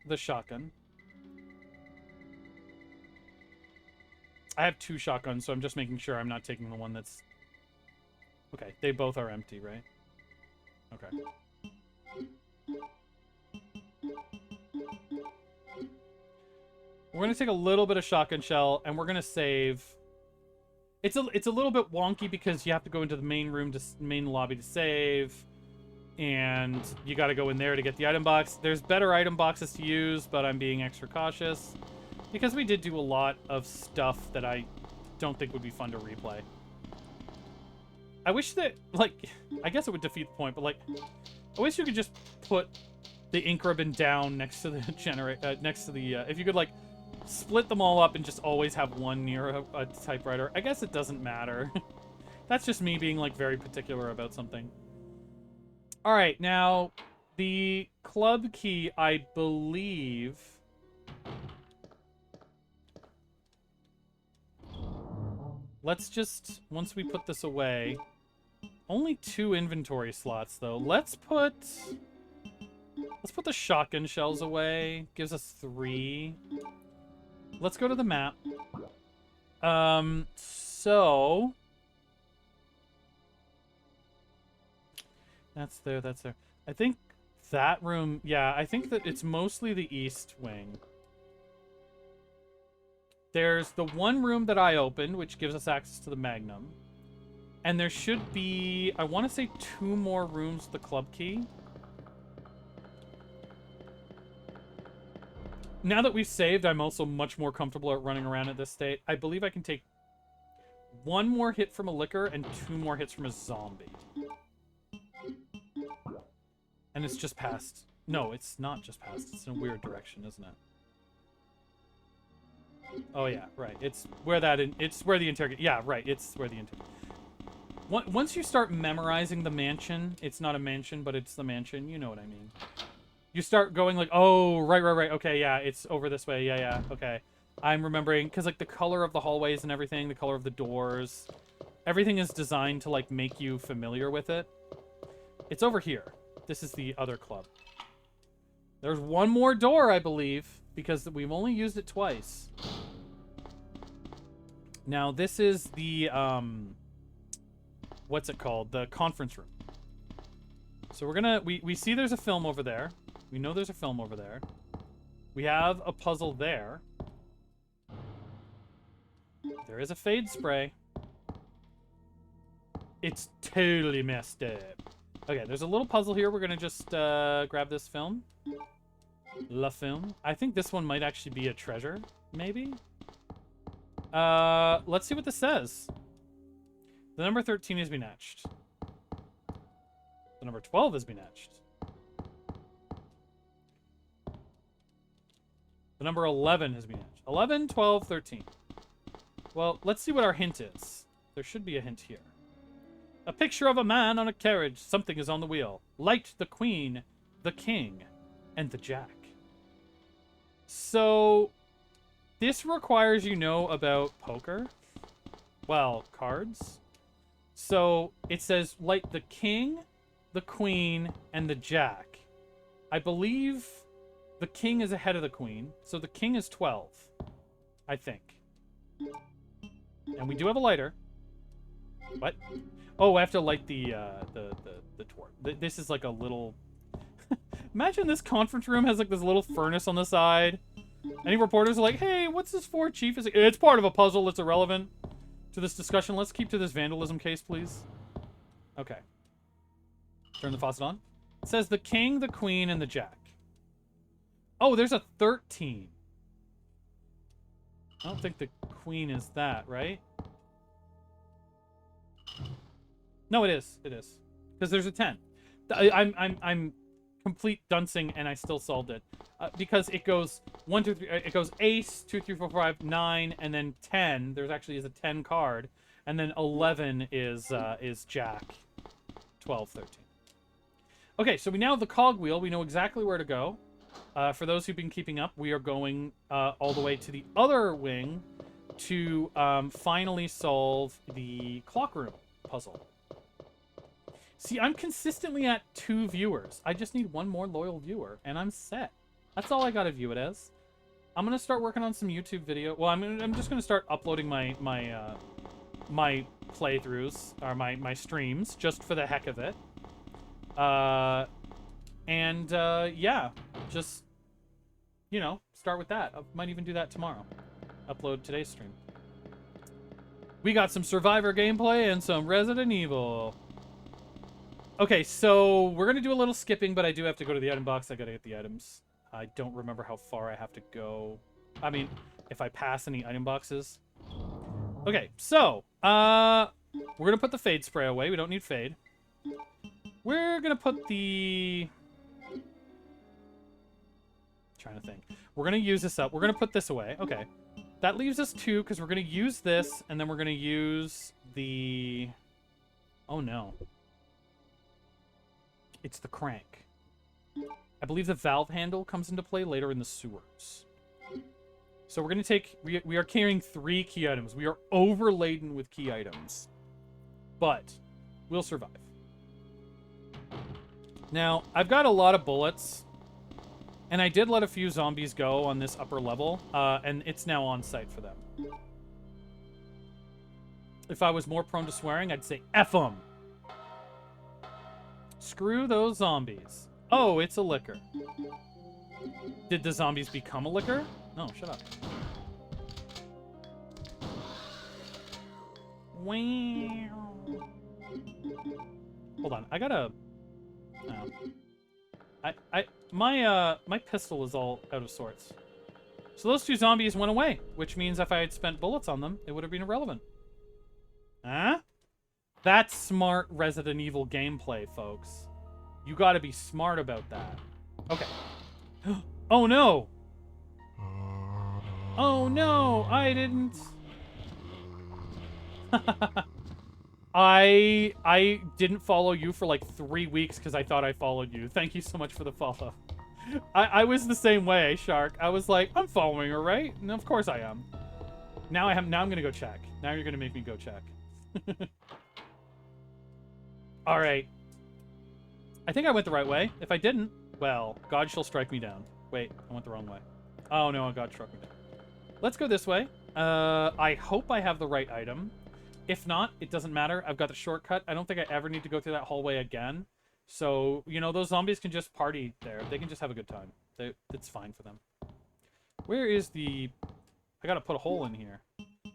the shotgun. I have 2 shotguns, so I'm just making sure I'm not taking the one that's... Okay, they both are empty, right? Okay. We're going to take a little bit of shotgun shell, and we're going to save... It's a little bit wonky because you have to go into the main room, main lobby to save, and you got to go in there to get the item box. There's better item boxes to use, but I'm being extra cautious. Because we did do a lot of stuff that I don't think would be fun to replay. I wish that, like, I guess it would defeat the point, but, like, I wish you could just put the ink ribbon down next to the if you could, like, split them all up and just always have one near a typewriter. I guess it doesn't matter. That's just me being, like, very particular about something. All right, now, the club key, I believe... Let's just, once we put this away, only 2 inventory slots, though. Let's put the shotgun shells away. Gives us 3. Let's go to the map. So... That's there. I think that room, yeah, I think that it's mostly the east wing. There's the one room that I opened, which gives us access to the Magnum. And there should be, I want to say 2 more rooms with the club key. Now that we've saved, I'm also much more comfortable at running around at this state. I believe I can take 1 more hit from a licker and 2 more hits from a zombie. And it's just past. No, it's not just past. It's in a weird direction, isn't it? Oh yeah, right. It's where the interrogation. Yeah, right. It's where the interrogation. Once you start memorizing the mansion, it's not a mansion, but it's the mansion. You know what I mean. You start going like, oh, right. Okay, yeah, it's over this way. Yeah, okay. I'm remembering because like the color of the hallways and everything, the color of the doors, everything is designed to like make you familiar with it. It's over here. This is the other club. There's one more door, I believe, because we've only used it twice. Now, this is the, what's it called? The conference room. So we're gonna, we see there's a film over there. We know there's a film over there. We have a puzzle there. There is a fade spray. It's totally messed up. Okay, there's a little puzzle here. We're gonna just grab this film. La film. I think this one might actually be a treasure, maybe? Let's see what this says. The number 13 has been etched. The number 12 has been etched. The number 11 has been etched. 11, 12, 13. Well, let's see what our hint is. There should be a hint here. A picture of a man on a carriage. Something is on the wheel. Light, the queen, the king, and the jack. So, this requires you know about poker. Well, cards. So, it says light the king, the queen, and the jack. I believe the king is ahead of the queen. So, the king is 12. I think. And we do have a lighter. What? Oh, I have to light the torch. This is like a little... Imagine this conference room has like this little furnace on the side. Any reporters are like, hey, what's this for, Chief? It's part of a puzzle. It's irrelevant to this discussion. Let's keep to this vandalism case, please. Okay. Turn the faucet on. It says the king, the queen, and the jack. Oh, there's a 13. I don't think the queen is that, right? No, it is. It is. Because there's a 10. I'm complete duncing, and I still solved it. Because it goes 1, 2, 3. It goes ace, 2, 3, 4, 5, 9, and then 10. There's actually is a 10 card, and then 11 is jack. 12, 13. Okay, so we now have the cogwheel. We know exactly where to go. For those who've been keeping up, we are going all the way to the other wing to finally solve the clock room puzzle. See, I'm consistently at 2 viewers. I just need one more loyal viewer, and I'm set. That's all I gotta view it as. I'm gonna start working on some YouTube video. Well, I'm just gonna start uploading my playthroughs or my streams just for the heck of it. Yeah, just start with that. I might even do that tomorrow. Upload today's stream. We got some Survivor gameplay and some Resident Evil. Okay, so we're going to do a little skipping, but I do have to go to the item box. I got to get the items. I don't remember how far I have to go. I mean, if I pass any item boxes. Okay, so, we're going to put the fade spray away. We don't need fade. We're going to put the... trying to think. We're going to use this up. We're going to put this away. Okay. That leaves us 2, because we're going to use this, and then we're going to use the... Oh, no. It's the crank. I believe the valve handle comes into play later in the sewers. So we're going to take... We are carrying 3 key items. We are overladen with key items. But we'll survive. Now, I've got a lot of bullets. And I did let a few zombies go on this upper level. And it's now on site for them. If I was more prone to swearing, I'd say F them. Screw those zombies. Oh, it's a liquor. Did the zombies become a liquor? No, shut up. Wow. Hold on, I gotta... My pistol is all out of sorts. So those 2 zombies went away, which means if I had spent bullets on them, it would have been irrelevant. Huh? That's smart Resident Evil gameplay, folks. You gotta be smart about that. Okay. Oh no! Oh no! I didn't... I didn't follow you for like 3 weeks because I thought I followed you. Thank you so much for the follow. I was the same way, Shark. I was like, I'm following her, right? And of course I am. Now I'm gonna go check. Now you're gonna make me go check. All right. I think I went the right way. If I didn't, Well, God shall strike me down. Wait, I went the wrong way. Oh no, God struck me down. Let's go this way. I hope I have the right item. If not, it doesn't matter. I've got the shortcut. I don't think I ever need to go through that hallway again. So, you know, those zombies can just party there. They can just have a good time. It's fine for them. Where is the... I gotta put a hole in here.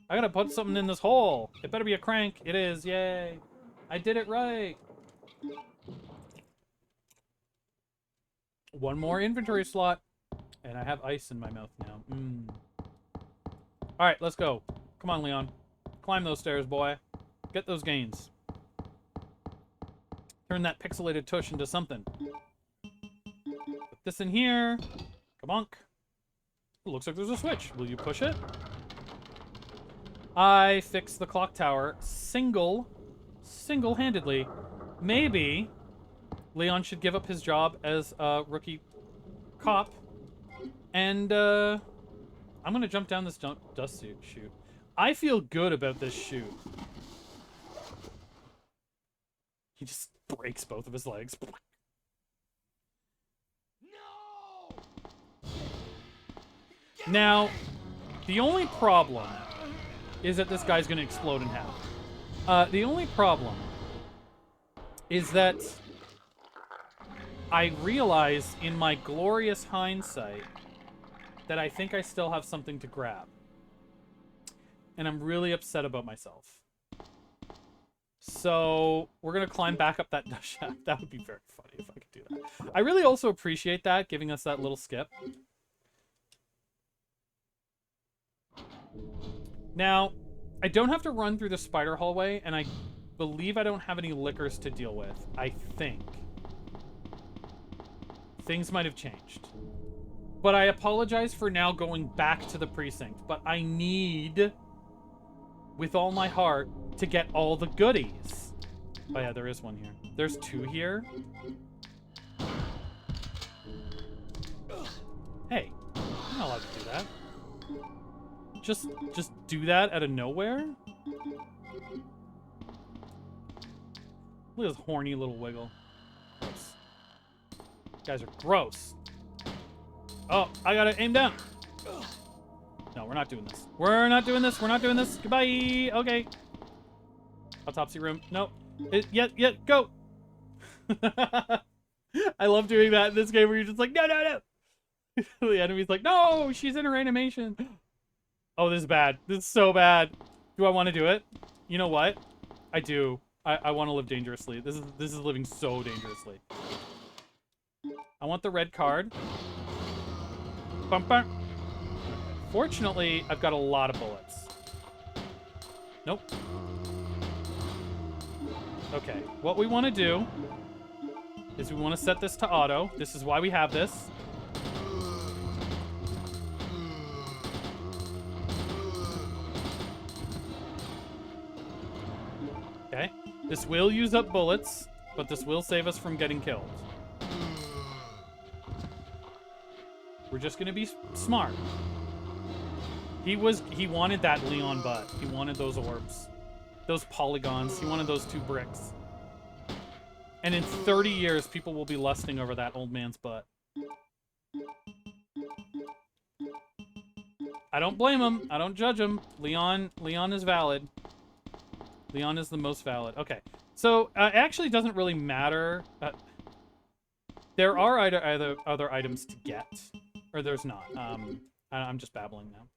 I gotta put something in this hole. It better be a crank. It is. Yay. I did it right. One more inventory slot. And I have ice in my mouth now. Alright, let's go. Come on, Leon. Climb those stairs, boy. Get those gains. Turn that pixelated tush into something. Put this in here. Kabonk. It looks like there's a switch. Will you push it? I fixed the clock tower single-handedly. Maybe Leon should give up his job as a rookie cop. And, I'm gonna jump down this dust chute. I feel good about this chute. He just breaks both of his legs. No! Now, the only problem is that this guy's gonna explode in half. The only problem is that I realize in my glorious hindsight that I think I still have something to grab. And I'm really upset about myself. So, we're gonna climb back up that shaft. That would be very funny if I could do that. I really also appreciate that, giving us that little skip. Now, I don't have to run through the spider hallway, and I believe I don't have any liquors to deal with. I think. Things might have changed. But I apologize for now going back to the precinct. But I need, with all my heart, to get all the goodies. Oh yeah, there is one here. There's two here. Hey, I'm not allowed to do that. Just do that out of nowhere? Look at this horny little wiggle. Gross. You guys are gross. Oh, I gotta aim down. No, we're not doing this. We're not doing this. We're not doing this. Goodbye. Okay. Autopsy room. No. Go. I love doing that in this game where you're just like, no. The enemy's like, no, she's in her animation. Oh, this is bad. This is so bad. Do I want to do it? You know what? I do. I want to live dangerously. This is living so dangerously. I want the red card. Bum, bum. Fortunately, I've got a lot of bullets. Nope. Okay, what we want to do is we want to set this to auto. This is why we have this. Okay, this will use up bullets, but this will save us from getting killed. We're just gonna be smart. He wanted that Leon butt. He wanted those orbs. Those polygons. He wanted those 2 bricks. And in 30 years, people will be lusting over that old man's butt. I don't blame him. I don't judge him. Leon is valid. Leon is the most valid. Okay. So, it actually doesn't really matter. There are other items to get. Or there's not. I'm just babbling now.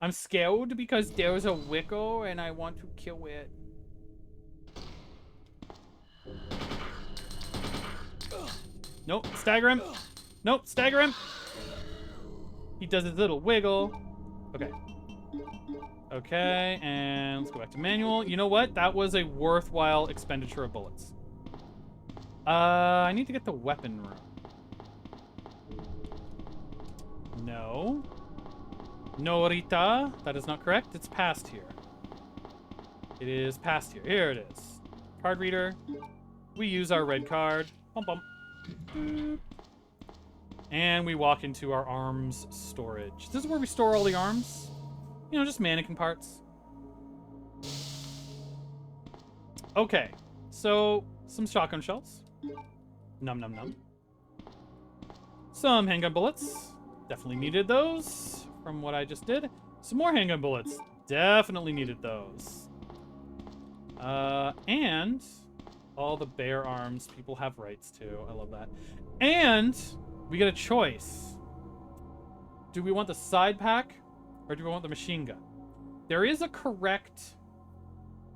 I'm scared because there's a Wicco and I want to kill it. Nope, stagger him. Nope, stagger him. He does his little wiggle. Okay. Okay, and let's go back to manual. You know what? That was a worthwhile expenditure of bullets. I need to get the weapon room. No. No, Rita. That is not correct. It's past here. It is past here. Here it is. Card reader. We use our red card. Bum bum. Boop. And we walk into our arms storage. This is where we store all the arms. You know, just mannequin parts. Okay. So, some shotgun shells. Num num num. Some handgun bullets. Definitely needed those from what I just did. Some more handgun bullets. Definitely needed those. And all the bear arms people have rights to. I love that. And we get a choice. Do we want the side pack or do we want the machine gun? There is a correct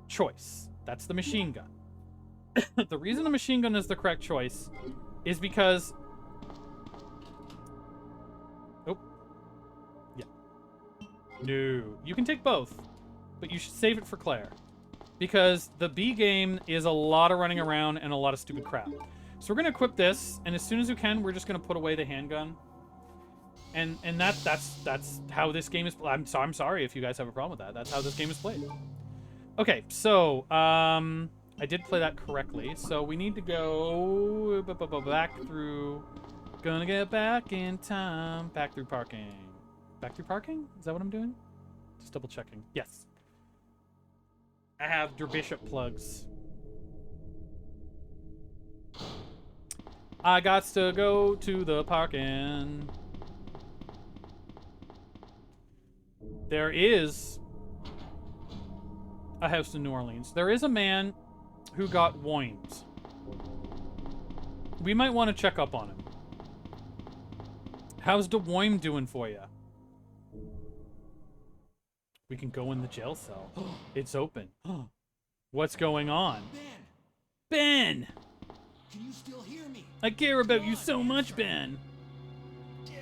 choice. That's the machine gun. The reason the machine gun is the correct choice is because... Oh. Yeah. No. You can take both, but you should save it for Claire. Because the B game is a lot of running around and a lot of stupid crap. So we're going to equip this, and as soon as we can, we're just going to put away the handgun. And that's how this game is... I'm sorry if you guys have a problem with that. That's how this game is played. Okay, so, I did play that correctly. So we need to go back through... Gonna get back in time. Back through parking. Back through parking? Is that what I'm doing? Just double checking. Yes. I have Derbishop plugs. I got to go to the parking. There is a house in New Orleans. There is a man who got woimed. We might want to check up on him. How's the Woim doing for you? We can go in the jail cell. It's open. What's going on? Ben! Can you still hear me? I care about you so much, Ben. Damn.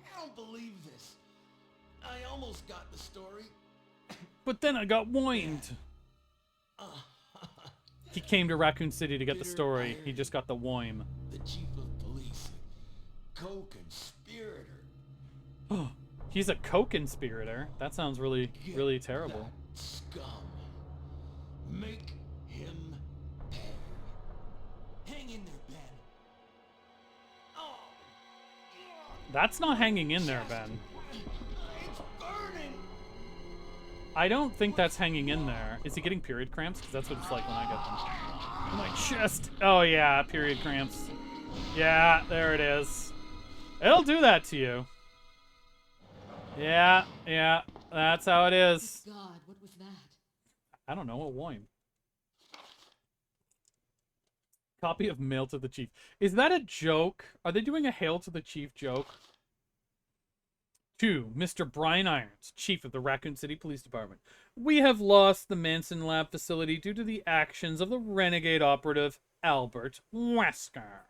I don't believe this. I almost got the story. But then I got woimed. He came to Raccoon City to get the story. He just got the Woim. The chief of police. Co-conspirator. He's a co-conspirator. That sounds really, really terrible. That scum. Make him pay. Hang in there, Ben. Oh. That's not hanging in there, Ben. It's burning. I don't think that's hanging in there. Is he getting period cramps? Because that's what it's like when I get them. My chest. Oh, yeah, period cramps. Yeah, there it is. It'll do that to you. Yeah, that's how it is. God, what was that? I don't know, a Woim. Copy of Mail to the Chief. Is that a joke? Are they doing a Hail to the Chief joke? 2. Mr. Brian Irons, Chief of the Raccoon City Police Department. We have lost the Manson Lab facility due to the actions of the renegade operative, Albert Wesker.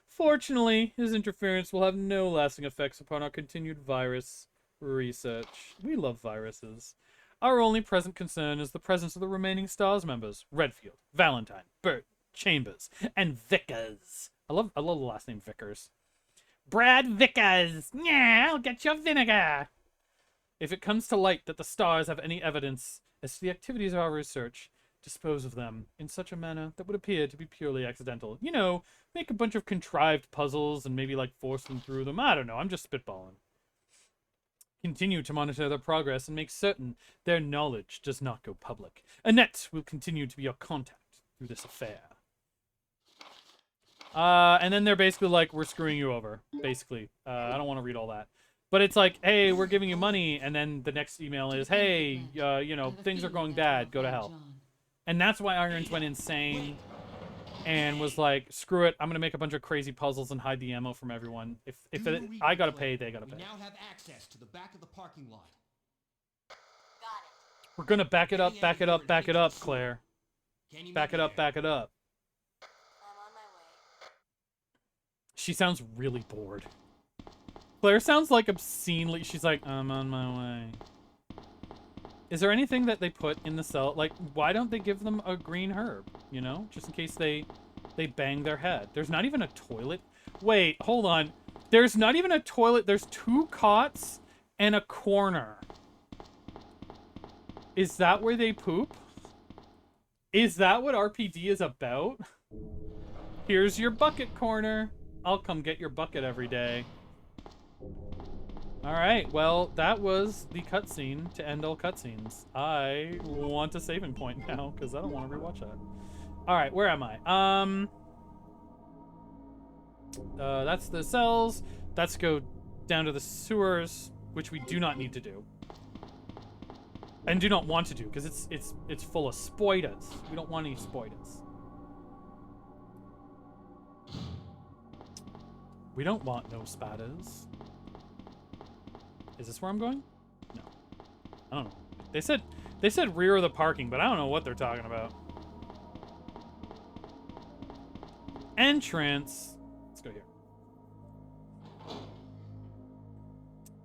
Fortunately, his interference will have no lasting effects upon our continued virus research. We love viruses. Our only present concern is the presence of the remaining STARS members. Redfield, Valentine, Burt, Chambers, and Vickers. I love the last name Vickers. Brad Vickers! Yeah, I'll get your vinegar! If it comes to light that the STARS have any evidence as to the activities of our research, dispose of them in such a manner that would appear to be purely accidental. You know, make a bunch of contrived puzzles and maybe, like, force them through them. I don't know, I'm just spitballing. Continue to monitor their progress and make certain their knowledge does not go public. Annette will continue to be your contact through this affair. And then they're basically like, we're screwing you over, basically. I don't want to read all that. But it's like, hey, we're giving you money, and then the next email is, hey, you know, things are going bad, go to hell. And that's why Irons went insane and was like, screw it, I'm going to make a bunch of crazy puzzles and hide the ammo from everyone. If I got to pay, they got to pay. We now have access to the back of the parking lot. We're going to back it up, back it up, back it up, Claire. Back it up, back it up. I'm on my way. She sounds really bored. Claire sounds like obscenely, she's like, I'm on my way. Is there anything that they put in the cell? Like, why don't they give them a green herb? You know, just in case they bang their head. There's not even a toilet. Wait, hold on. There's not even a toilet. There's 2 cots and a corner. Is that where they poop? Is that what RPD is about? Here's your bucket corner. I'll come get your bucket every day. Alright, well, that was the cutscene to end all cutscenes. I want a saving point now, because I don't want to rewatch that. Alright, where am I? That's the cells. Let's go down to the sewers, which we do not need to do. And do not want to do, because it's full of spoitas. We don't want any spoitas. We don't want no spadas. Is this where I'm going? No. I don't know. They said rear of the parking, but I don't know what they're talking about. Entrance. Let's go here.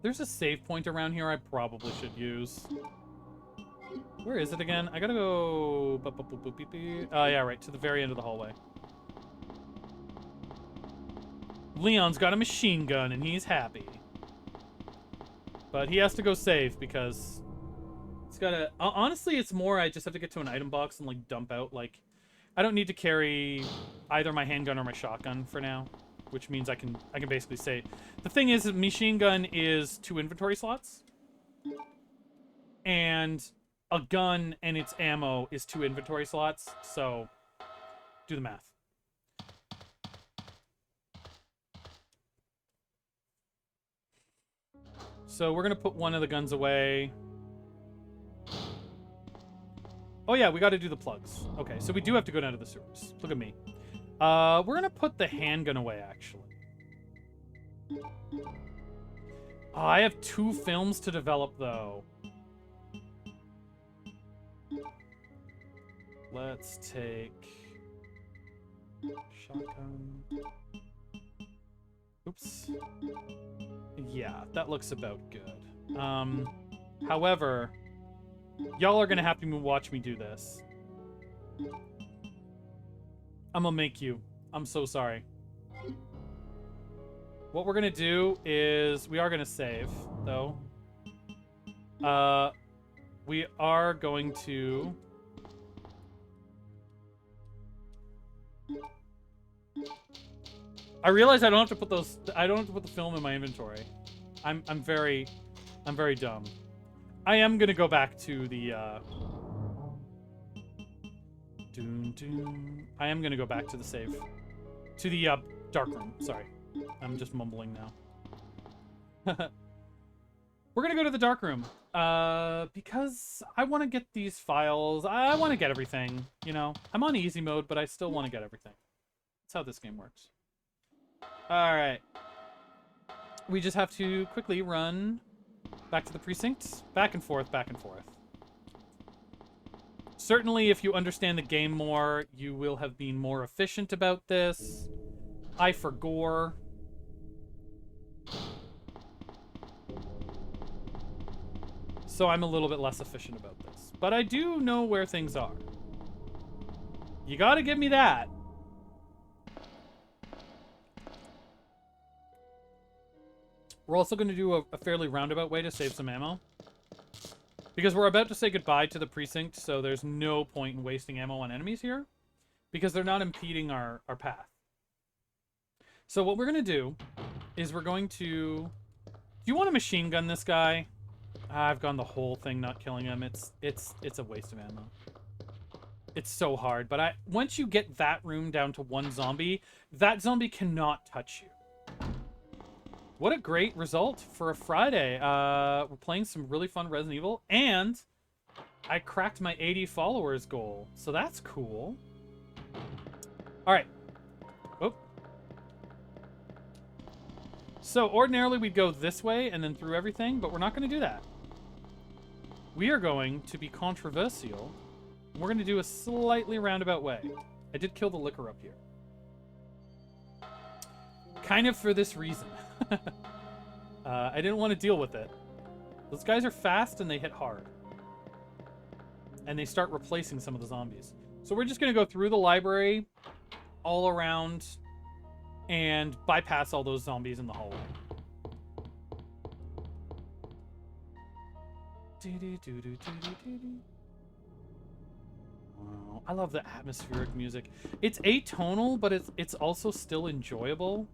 There's a save point around here I probably should use. Where is it again? I gotta go... Oh, yeah, right. To the very end of the hallway. Leon's got a machine gun, and he's happy. But he has to go save, because... It's gotta... Honestly, it's more I just have to get to an item box and, like, dump out, like... I don't need to carry either my handgun or my shotgun for now. Which means I can basically say... The thing is, machine gun is 2 inventory slots. And a gun and its ammo is 2 inventory slots. So, do the math. So we're going to put one of the guns away. Oh yeah, we got to do the plugs. Okay, so we do have to go down to the sewers. Look at me. We're going to put the handgun away, actually. Oh, I have 2 films to develop, though. Let's take... shotgun. Oops. Yeah, that looks about good. However, y'all are gonna have to watch me do this. I'm gonna make you. I'm so sorry. What we're gonna do is we are gonna save, though. We are going to... I realize I don't have to put those. I don't have to put the film in my inventory. I'm very dumb. I am gonna go back to the. I am gonna go back to the save, to the dark room. Sorry, I'm just mumbling now. We're gonna go to the dark room, because I want to get these files. I want to get everything. You know, I'm on easy mode, but I still want to get everything. That's how this game works. Alright. We just have to quickly run back to the precinct. Back and forth, back and forth. Certainly, if you understand the game more, you will have been more efficient about this. I for gore. So I'm a little bit less efficient about this. But I do know where things are. You gotta give me that. We're also going to do a fairly roundabout way to save some ammo. Because we're about to say goodbye to the precinct, so there's no point in wasting ammo on enemies here. Because they're not impeding our path. So what we're going to do is we're going to... Do you want to machine gun this guy? I've gone the whole thing not killing him. It's a waste of ammo. It's so hard. But once you get that room down to 1 zombie, that zombie cannot touch you. What a great result for a Friday. We're playing some really fun Resident Evil, and I cracked my 80 followers goal, so that's cool. All right. Oh. So ordinarily we'd go this way and then through everything, but we're not going to do that. We are going to be controversial. We're going to do a slightly roundabout way. I did kill the liquor up here. Kind of for this reason. I didn't want to deal with it. Those guys are fast and they hit hard. And they start replacing some of the zombies. So we're just going to go through the library, all around, and bypass all those zombies in the hallway. Wow, I love the atmospheric music. It's atonal, but it's also still enjoyable.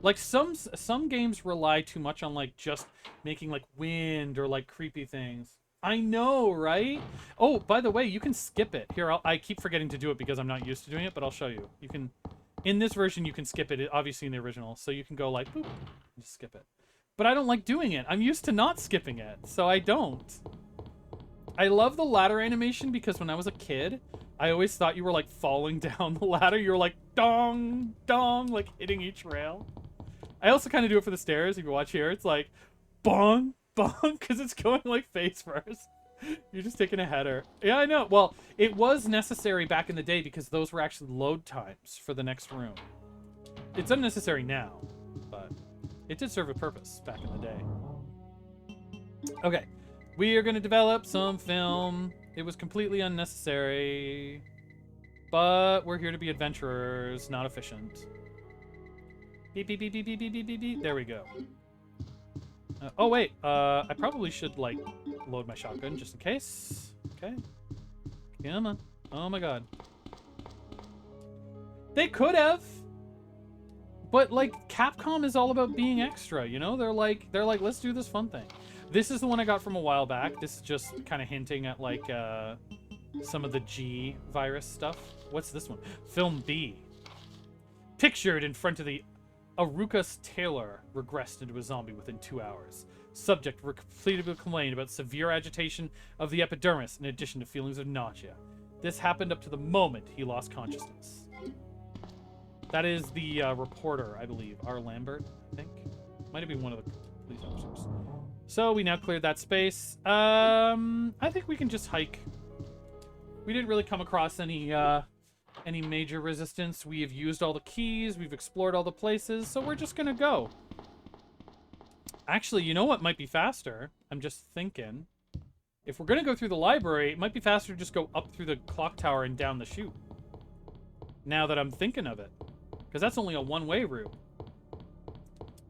Like some games rely too much on like just making like wind or like creepy things. I know, right? Oh, by the way, you can skip it. Here, I keep forgetting to do it because I'm not used to doing it, but I'll show you. You can In this version, you can skip it, obviously in the original. So you can go like, boop, and just skip it. But I don't like doing it. I'm used to not skipping it, so I don't. I love the ladder animation because when I was a kid, I always thought you were like falling down the ladder. You were like, dong, dong, like hitting each rail. I also kind of do it for the stairs. If you watch here, it's like, bong, bong, because it's going like face first. You're just taking a header. Yeah, I know. Well, it was necessary back in the day because those were actually load times for the next room. It's unnecessary now, but it did serve a purpose back in the day. Okay, we are going to develop some film. It was completely unnecessary, but we're here to be adventurers, not efficient. Beep, beep, beep, beep, beep, beep, beep, beep, beep. There we go. Oh, wait. I probably should, like, load my shotgun just in case. Okay. Come on. Oh, my God. They could have. But, like, Capcom is all about being extra, you know? They're like, let's do this fun thing. This is the one I got from a while back. This is just kind of hinting at, like, some of the G virus stuff. What's this one? Film B. Pictured in front of the Arukas Taylor regressed into a zombie within 2 hours. Subject repeatedly complained about severe agitation of the epidermis in addition to feelings of nausea. This happened up to the moment he lost consciousness. That is the reporter, I believe. R. Lambert, I think. Might have been one of the police officers. So we now cleared that space. I think we can just hike. We didn't really come across any major resistance. We have used all the keys. We've explored all the places. So we're just going to go. Actually, you know what might be faster? I'm just thinking. If we're going to go through the library, it might be faster to just go up through the clock tower and down the chute. Now that I'm thinking of it. Because that's only a one-way route.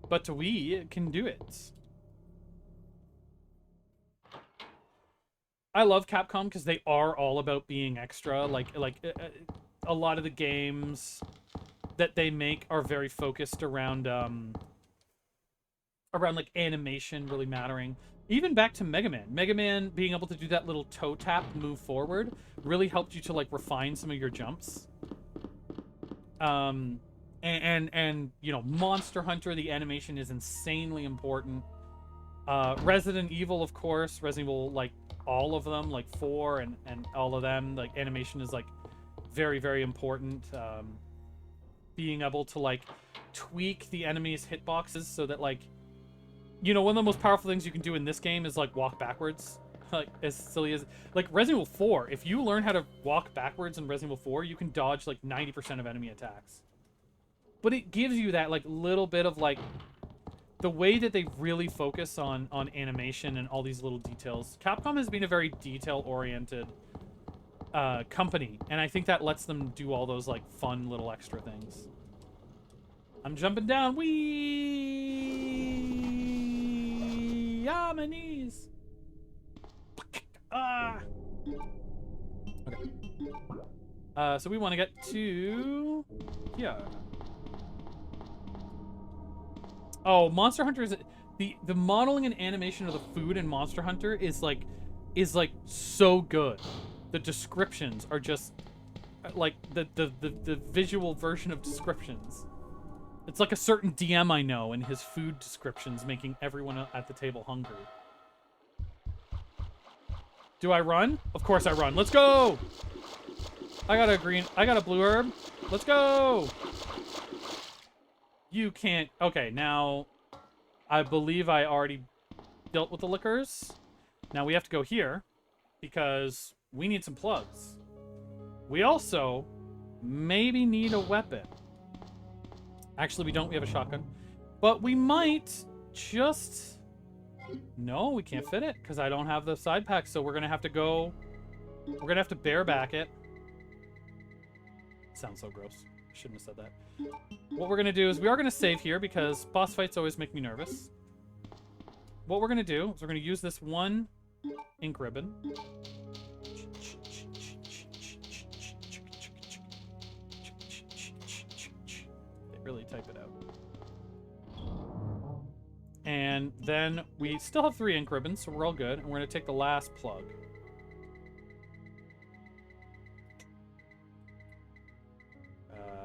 But we can do it. I love Capcom because they are all about being extra. Like a lot of the games that they make are very focused around like animation really mattering. Even back to Mega Man. Mega Man being able to do that little toe tap move forward really helped you to like refine some of your jumps. And you know, Monster Hunter, the animation is insanely important. Resident Evil, of course. Resident Evil, like all of them, like 4 and all of them, like animation is like very, very important. Being able to like tweak the enemy's hitboxes so that like, you know, one of the most powerful things you can do in this game is like walk backwards. Like as silly as like Resident Evil 4, if you learn how to walk backwards in Resident Evil 4, you can dodge like 90% of enemy attacks. But it gives you that like little bit of like the way that they really focus on animation and all these little details. Capcom has been a very detail-oriented company, and I think that lets them do all those like fun little extra things. I'm jumping down. Whee! Ah, my knees. Ah. Okay. So we want to get to here. Oh, Monster Hunter is the modeling and animation of the food in Monster Hunter is like so good. The descriptions are just like the visual version of descriptions. It's like a certain DM I know and his food descriptions making everyone at the table hungry. Do I run? Of course I run. Let's go! I got a blue herb. Let's go! You can't... Okay, now... I believe I already dealt with the liquors. Now we have to go here, because we need some plugs. We also maybe need a weapon. Actually, we don't. We have a shotgun. But we might just... No, we can't fit it, because I don't have the side pack, so we're going to have to go... We're going to have to bareback it. Sounds so gross. Shouldn't have said that. What we're going to do is we are going to save here because boss fights always make me nervous. What we're going to do is we're going to use this one ink ribbon. Really type it out. And then we still have 3 ink ribbons, so we're all good. And we're going to take the last plug.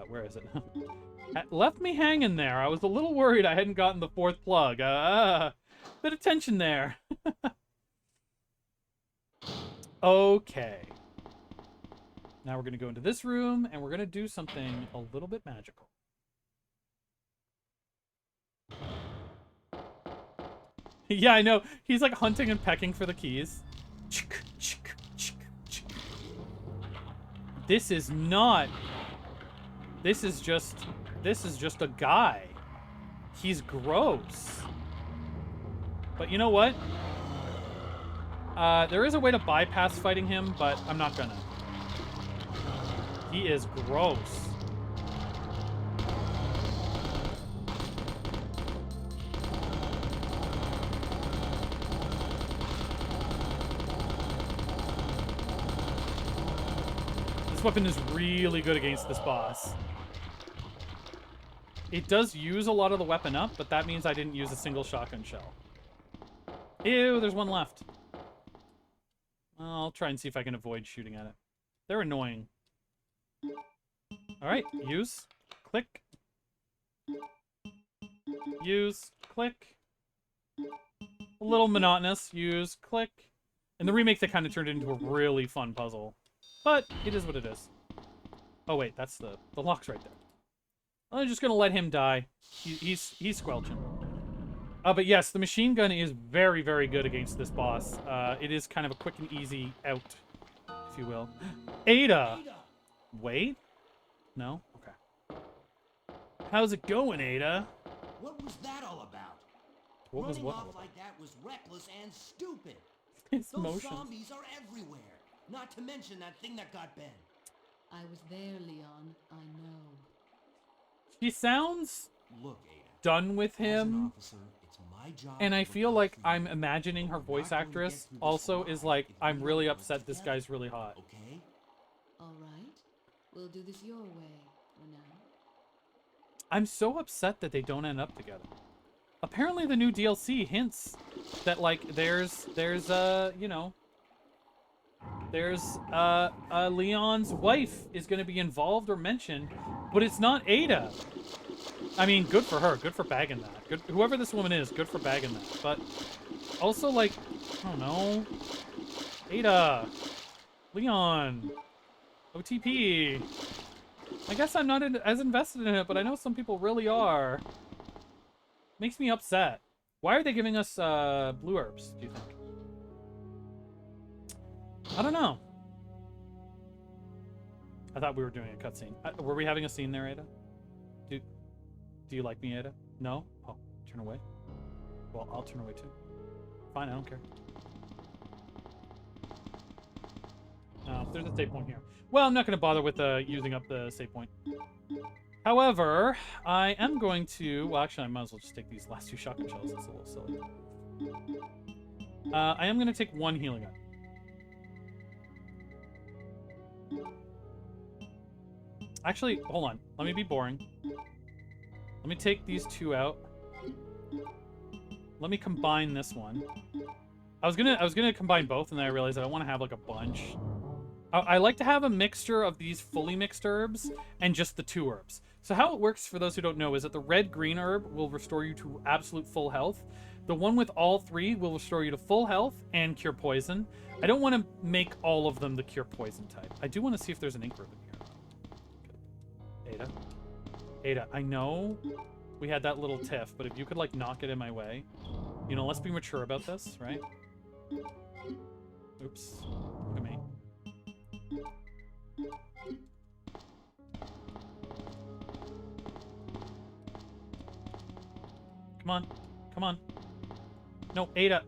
Where is it? Left me hanging there. I was a little worried I hadn't gotten the 4th plug. Bit of tension there. Okay. Now we're going to go into this room, and we're going to do something a little bit magical. Yeah, I know. He's like hunting and pecking for the keys. This is not... This is just a guy. He's gross. But you know what? There is a way to bypass fighting him, but I'm not gonna. He is gross. This weapon is really good against this boss. It does use a lot of the weapon up, but that means I didn't use a single shotgun shell. Ew, there's one left. I'll try and see if I can avoid shooting at it. They're annoying. Alright, use. Click. Use. Click. A little monotonous. Use. Click. In the remake, they kind of turned it into a really fun puzzle. But it is what it is. Oh, wait, that's the lock's right there. I'm just gonna let him die. He's squelching. But yes, the machine gun is very, very good against this boss. It is kind of a quick and easy out, if you will. Ada! Wait? No? Okay. How's it going, Ada? What was that all about? What was Running what? off like that was reckless and stupid. His Those motions. zombies are everywhere. Not to mention that thing that got Ben. I was there, Leon. I know. She sounds Look, Ada. done with As an him. officer, it's my job And to I look feel out like for you. I'm imagining her We're voice not going to get actress through this also alive is like, if we I'm don't really work upset this together. guy's really hot. Okay? All right. We'll do this your way for now. I'm so upset that they don't end up together. Apparently the new DLC hints that, like, there's you know, there's, Leon's wife is going to be involved or mentioned, but it's not Ada. I mean, good for her. Good for bagging that. Good, whoever this woman is, good for bagging that. But also, like, I don't know. Ada. Leon. OTP. I guess I'm not as invested in it, but I know some people really are. Makes me upset. Why are they giving us blue herbs, do you think? I don't know. I thought we were doing a cutscene. Were we having a scene there, Ada? Do you like me, Ada? No? Oh, turn away? Well, I'll turn away too. Fine, I don't care. There's a save point here. Well, I'm not going to bother with using up the save point. However, I am going to... Well, actually, I might as well just take these last 2 shotgun shells. It's a little silly. I am going to take 1 healing gun. Actually, hold on. Let me be boring. Let me take these 2 out. Let me combine this one. I was gonna combine both, and then I realized I don't want to have like a bunch. I like to have a mixture of these fully mixed herbs and just the 2 herbs. So how it works, for those who don't know, is that the red-green herb will restore you to absolute full health. The one with all 3 will restore you to full health and cure poison. I don't want to make all of them the cure poison type. I do want to see if there's an ink herb in here. Ada? Ada, I know we had that little tiff, but if you could, like, not get in my way. You know, let's be mature about this, right? Oops. Look at me. Come on. Come on. No, Ada.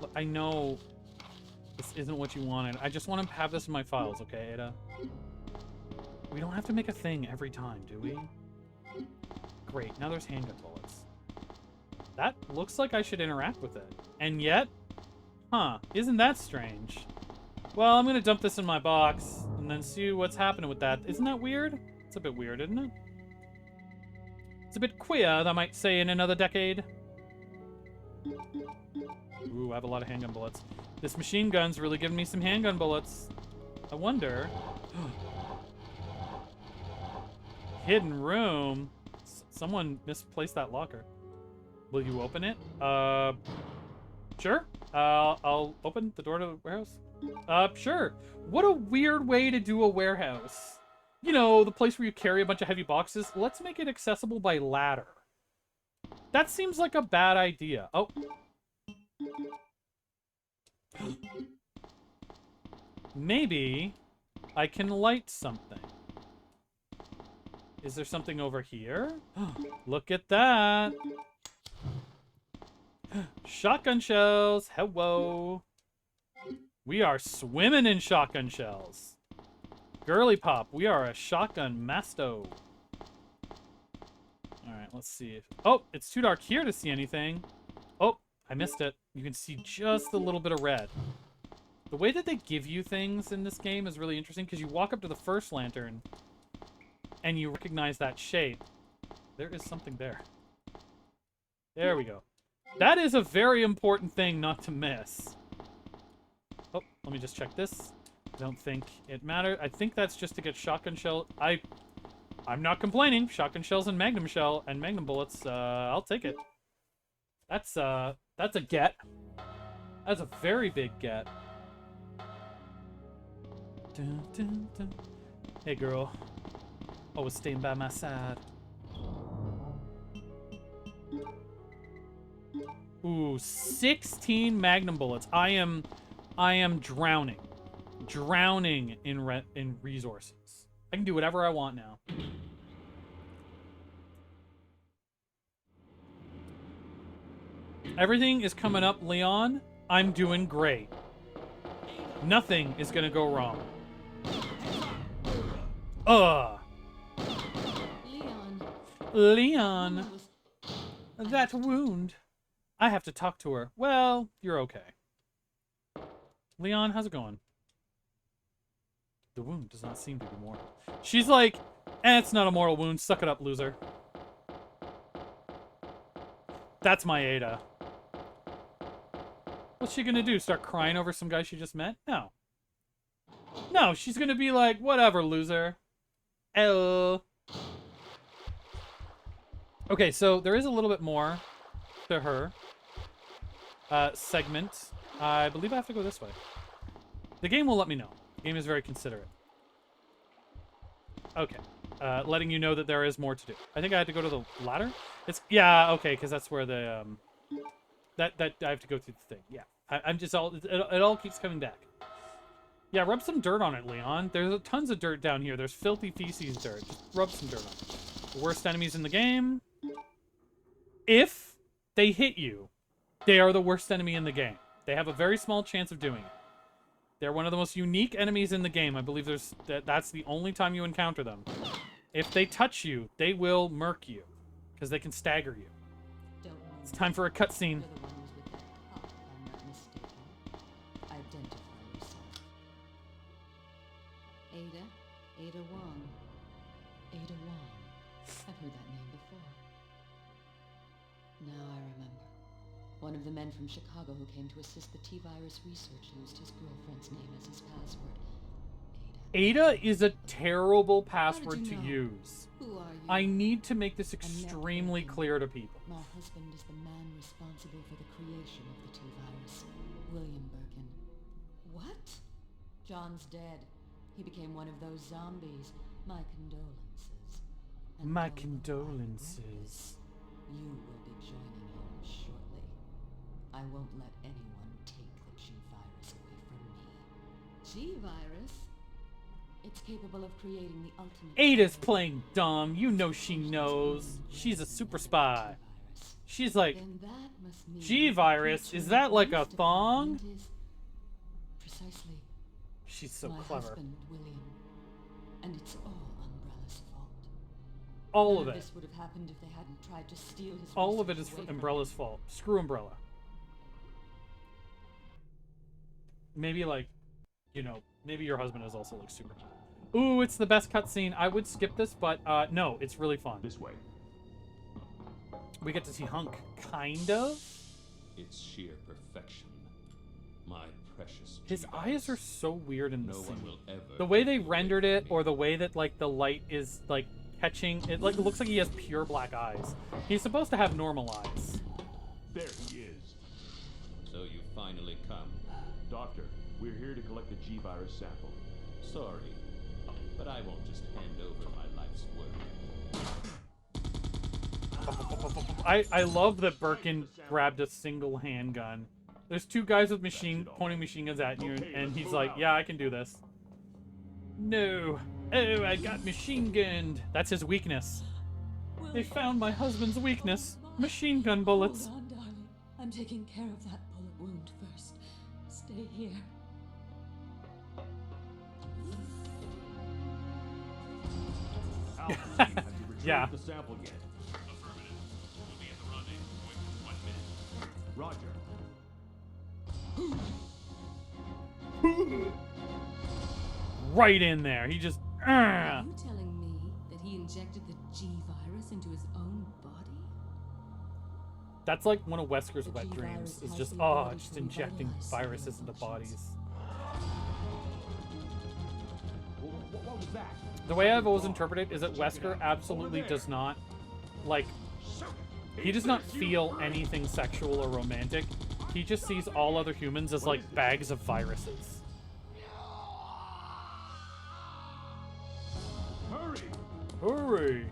Look, I know this isn't what you wanted. I just want to have this in my files, okay, Ada? We don't have to make a thing every time, do we? Great, now there's handgun bullets. That looks like I should interact with it. And yet, huh, isn't that strange? Well, I'm gonna dump this in my box and then see what's happening with that. Isn't that weird? It's a bit weird, isn't it? It's a bit queer, I might say, in another decade. Ooh, I have a lot of handgun bullets. This machine gun's really giving me some handgun bullets. I wonder... Hidden room. Someone misplaced that locker. Will you open it? Sure. I'll open the door to the warehouse. Sure. What a weird way to do a warehouse. You know, the place where you carry a bunch of heavy boxes. Let's make it accessible by ladder. That seems like a bad idea. Oh. Maybe I can light something. Is there something over here? Look at that. Shotgun shells. Hello. We are swimming in shotgun shells. Girly pop, we are a shotgun masto. Alright, let's see if... Oh, it's too dark here to see anything. Oh, I missed it. You can see just a little bit of red. The way that they give you things in this game is really interesting, because you walk up to the first lantern, and you recognize that shape. There is something there. There we go. That is a very important thing not to miss. Oh, let me just check this. I don't think it matters. I think that's just to get shotgun shell. I'm not complaining. Shotgun shells and magnum shell and magnum bullets. I'll take it. That's a get. That's a very big get. Dun, dun, dun. Hey, girl. Always staying by my side. Ooh, 16 magnum bullets. I am drowning. Drowning in resources. I can do whatever I want now. Everything is coming up, Leon. I'm doing great. Nothing is gonna go wrong. Leon. That wound. I have to talk to her. Well, you're okay. Leon, how's it going? The wound does not seem to be mortal. She's like, it's not a mortal wound. Suck it up, loser. That's my Ada. What's she gonna do? Start crying over some guy she just met? No. No, she's gonna be like, whatever, loser. L. Okay, so there is a little bit more to her segment. I believe I have to go this way. The game will let me know. The game is very considerate. Okay. Letting you know that there is more to do. I think I had to go to the ladder? Yeah, okay, because that's where the, that I have to go through the thing. Yeah. I'm just it all keeps coming back. Yeah, rub some dirt on it, Leon. There's tons of dirt down here. There's filthy feces dirt. Just rub some dirt on it. The worst enemies in the game. If they hit you, they are the worst enemy in the game. They have a very small chance of doing it. They're one of the most unique enemies in the game. I believe that's the only time you encounter them. If they touch you, they will murk you. Because they can stagger you. It's time for a cutscene. Ada Wong. Ada Wong. I've heard that name before. Now I remember. One of the men from Chicago who came to assist the T-virus research used his girlfriend's name as his password. Ada is a terrible password to use. Who are you? I need to make this extremely clear to people. My husband is the man responsible for the creation of the T-virus, William Birkin. What? John's dead. He became one of those zombies. My condolences. And My though condolences. You will be joining him shortly. I won't let anyone take the G-virus away from me. G-virus? It's capable of creating the ultimate... Ada's playing dumb. You know she knows. She's a super spy. She's like, G-virus? Is that like a thong? Precisely. She's so My clever. husband, William. And it's all Umbrella's fault. All None of it. This would have happened if they hadn't tried to steal his All of it research is away from Umbrella's him. fault. Screw Umbrella. Maybe like, you know, maybe your husband is also like super. Ooh, it's the best cutscene. I would skip this, but no, it's really fun. This way. We get to see Hunk, kind of. It's sheer perfection. My precious. His G-virus. eyes are so weird in No this one scene. will ever The way take they you away rendered from it, me. or the way that like the light is like catching. It like looks like he has pure black eyes. He's supposed to have normal eyes. There he is. So you finally come. Doctor, we're here to collect the G-Virus sample. Sorry, but I won't just hand over my life's work. I love that Birkin grabbed a single handgun. There's two guys with pointing machine guns at you, and he's like, yeah, I can do this. No. Oh, I got machine gunned. That's his weakness. They found my husband's weakness. Machine gun bullets. Hold on, darling. I'm taking care of that bullet wound first. Stay here. Alpha team, have you retrieved Yeah. the sample yet? Affirmative. We'll be at the rendezvous in 1 minute. Roger. Right in there. He just... Are you telling me that he injected the G-Virus into his own body? That's like one of Wesker's The wet G-Virus dreams. Is has just, the oh, ability just to injecting revitalize viruses into civilizations. bodies. What was that? The way I've always interpreted it is that Wesker absolutely does not, like, he does not feel anything sexual or romantic. He just sees all other humans as, like, bags of viruses. Hurry! Hurry!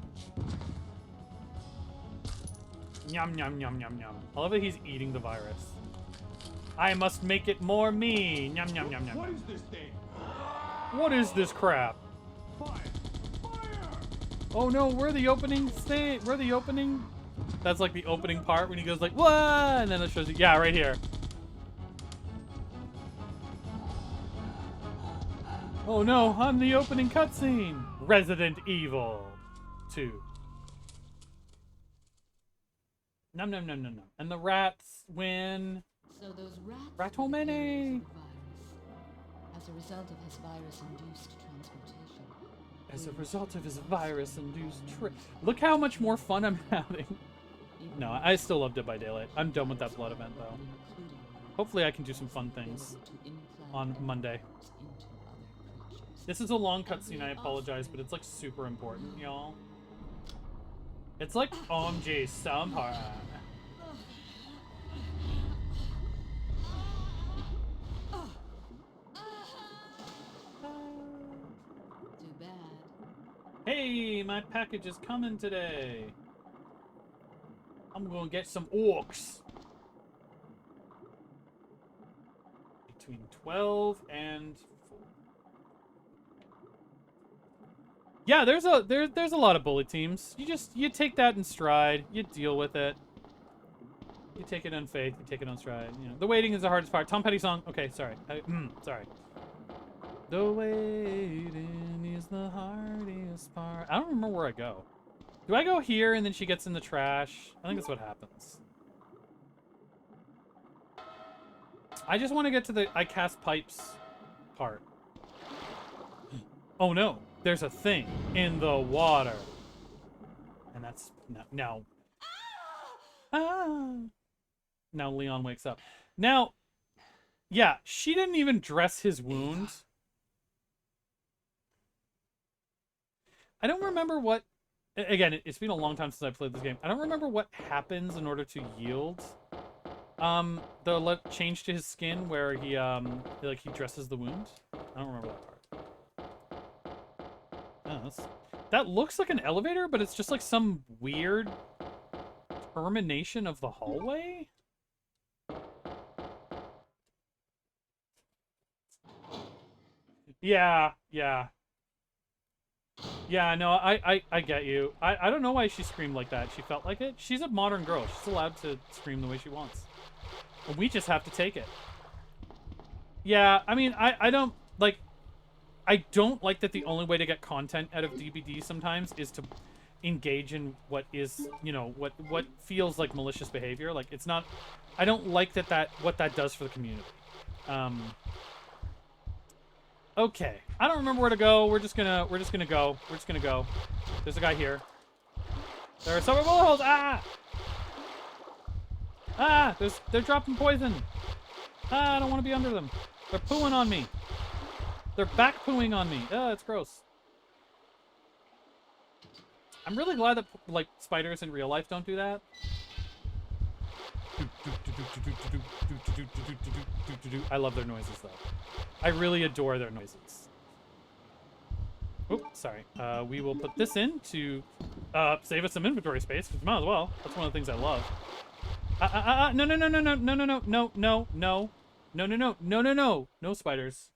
Yum, yum, yum, yum, yum. I love that he's eating the virus. I must make it more me! Yum, yum, yum, yum. What is this thing? What is this crap? Fire! Fire! Oh no, we're the opening state. We're the opening. That's like the opening part when he goes like, what? And then it shows you, yeah, right here. Oh no, I'm the opening cutscene. Resident Evil 2. Num num num num num. And the rats win. So those rats Ratomene. were the virus. As a result of his virus-induced transportation. As a result of his virus-induced trip. Look how much more fun I'm having. No, I still love Dead by Daylight. I'm done with that blood event though. Hopefully I can do some fun things on Monday. This is a long cutscene, I apologize, but it's like super important, y'all. It's like OMG somehow. Too bad. Hey, my package is coming today. I'm gonna get some orcs. Between 12 and 4. Yeah, there's a lot of bully teams. You take that in stride. You deal with it. You take it in faith. You take it on stride. You know, the waiting is the hardest part. Tom Petty song. Okay, sorry. Sorry. The waiting is the hardest part. I don't remember where I go. Do I go here and then she gets in the trash? I think that's what happens. I just want to get to the I cast pipes part. Oh no, there's a thing in the water. And that's now. Ah. Now Leon wakes up. Now, yeah, she didn't even dress his wound. I don't remember what... Again, it's been a long time since I played this game. I don't remember what happens in order to yield. The change to his skin where he dresses the wound. I don't remember that part. Oh, that looks like an elevator, but it's just like some weird termination of the hallway. Yeah. Yeah, no, I get you. I don't know why she screamed like that. She felt like it. She's a modern girl. She's allowed to scream the way she wants. And we just have to take it. Yeah, I mean, I don't like that the only way to get content out of DBD sometimes is to engage in what is, you know, what feels like malicious behavior. Like, it's not... I don't like what that does for the community. Okay, I don't remember where to go. We're just gonna go. There's a guy here. There are several bullet holes. They're dropping poison. I don't want to be under them. They're pooing on me. They're back pooing on me. It's gross. I'm really glad that like spiders in real life don't do that. I love their noises though. I really adore their noises. Oops, sorry. We will put this in to save us some inventory space, because might as well. That's one of the things I love. No, no, no, no, no, no, no, no, no, no, no, no, no, no, no, no, no, no spiders.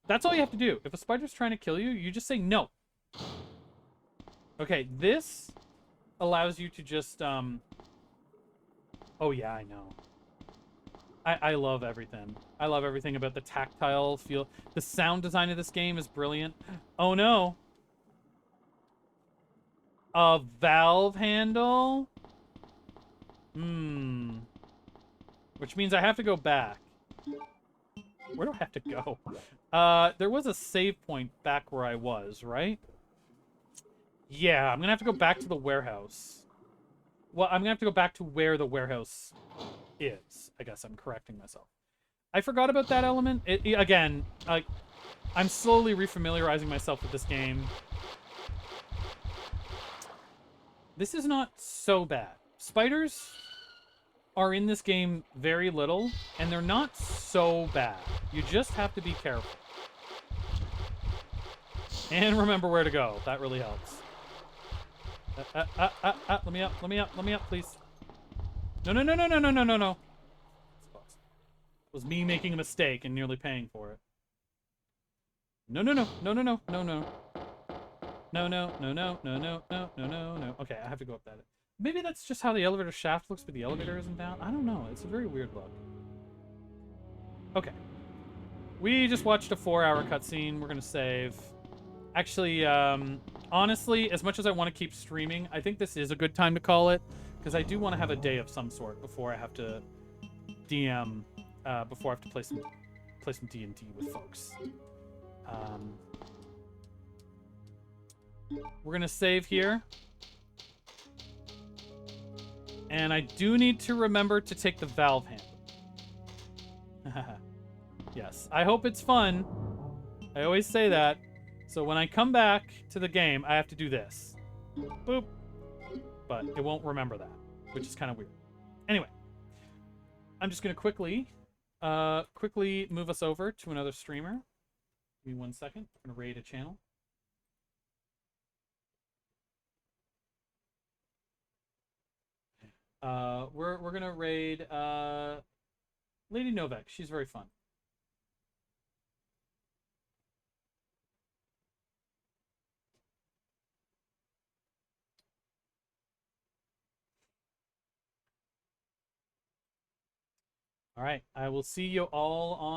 That's all you have to do. If a spider's trying to kill you, you just say no. Okay, this allows you to just, oh yeah, I know. I love everything. I love everything about the tactile feel. The sound design of this game is brilliant. Oh no. A valve handle? Hmm. Which means I have to go back. Where do I have to go? There was a save point back where I was, right? Yeah, I'm gonna have to go back to the warehouse. Well, I'm gonna have to go back to where the warehouse is. I guess I'm correcting myself. I forgot about that element. Again, I'm slowly refamiliarizing myself with this game. This is not so bad. Spiders are in this game very little, and they're not so bad. You just have to be careful. And remember where to go. That really helps. Let me up, let me up, let me up, please. No, no, no, no, no, no, no, no, no. It was me making a mistake and nearly paying for it. No, no, no, no, no, no, no, no. No, no, no, no, no, no, no, no, no, no. Okay, I have to go up that. Maybe that's just how the elevator shaft looks, but the elevator isn't down. I don't know. It's a very weird look. Okay. We just watched a 4-hour cutscene. We're gonna save. Actually, honestly, as much as I want to keep streaming, I think this is a good time to call it, because I do want to have a day of some sort before I have to DM, before I have to play some D&D with folks. We're gonna save here. And I do need to remember to take the valve handle. Yes, I hope it's fun. I always say that. So when I come back to the game, I have to do this. Boop. But it won't remember that, which is kind of weird. Anyway, I'm just gonna quickly move us over to another streamer. Give me 1 second. I'm gonna raid a channel. We're gonna raid Lady Novak. She's very fun. All right, I will see you all on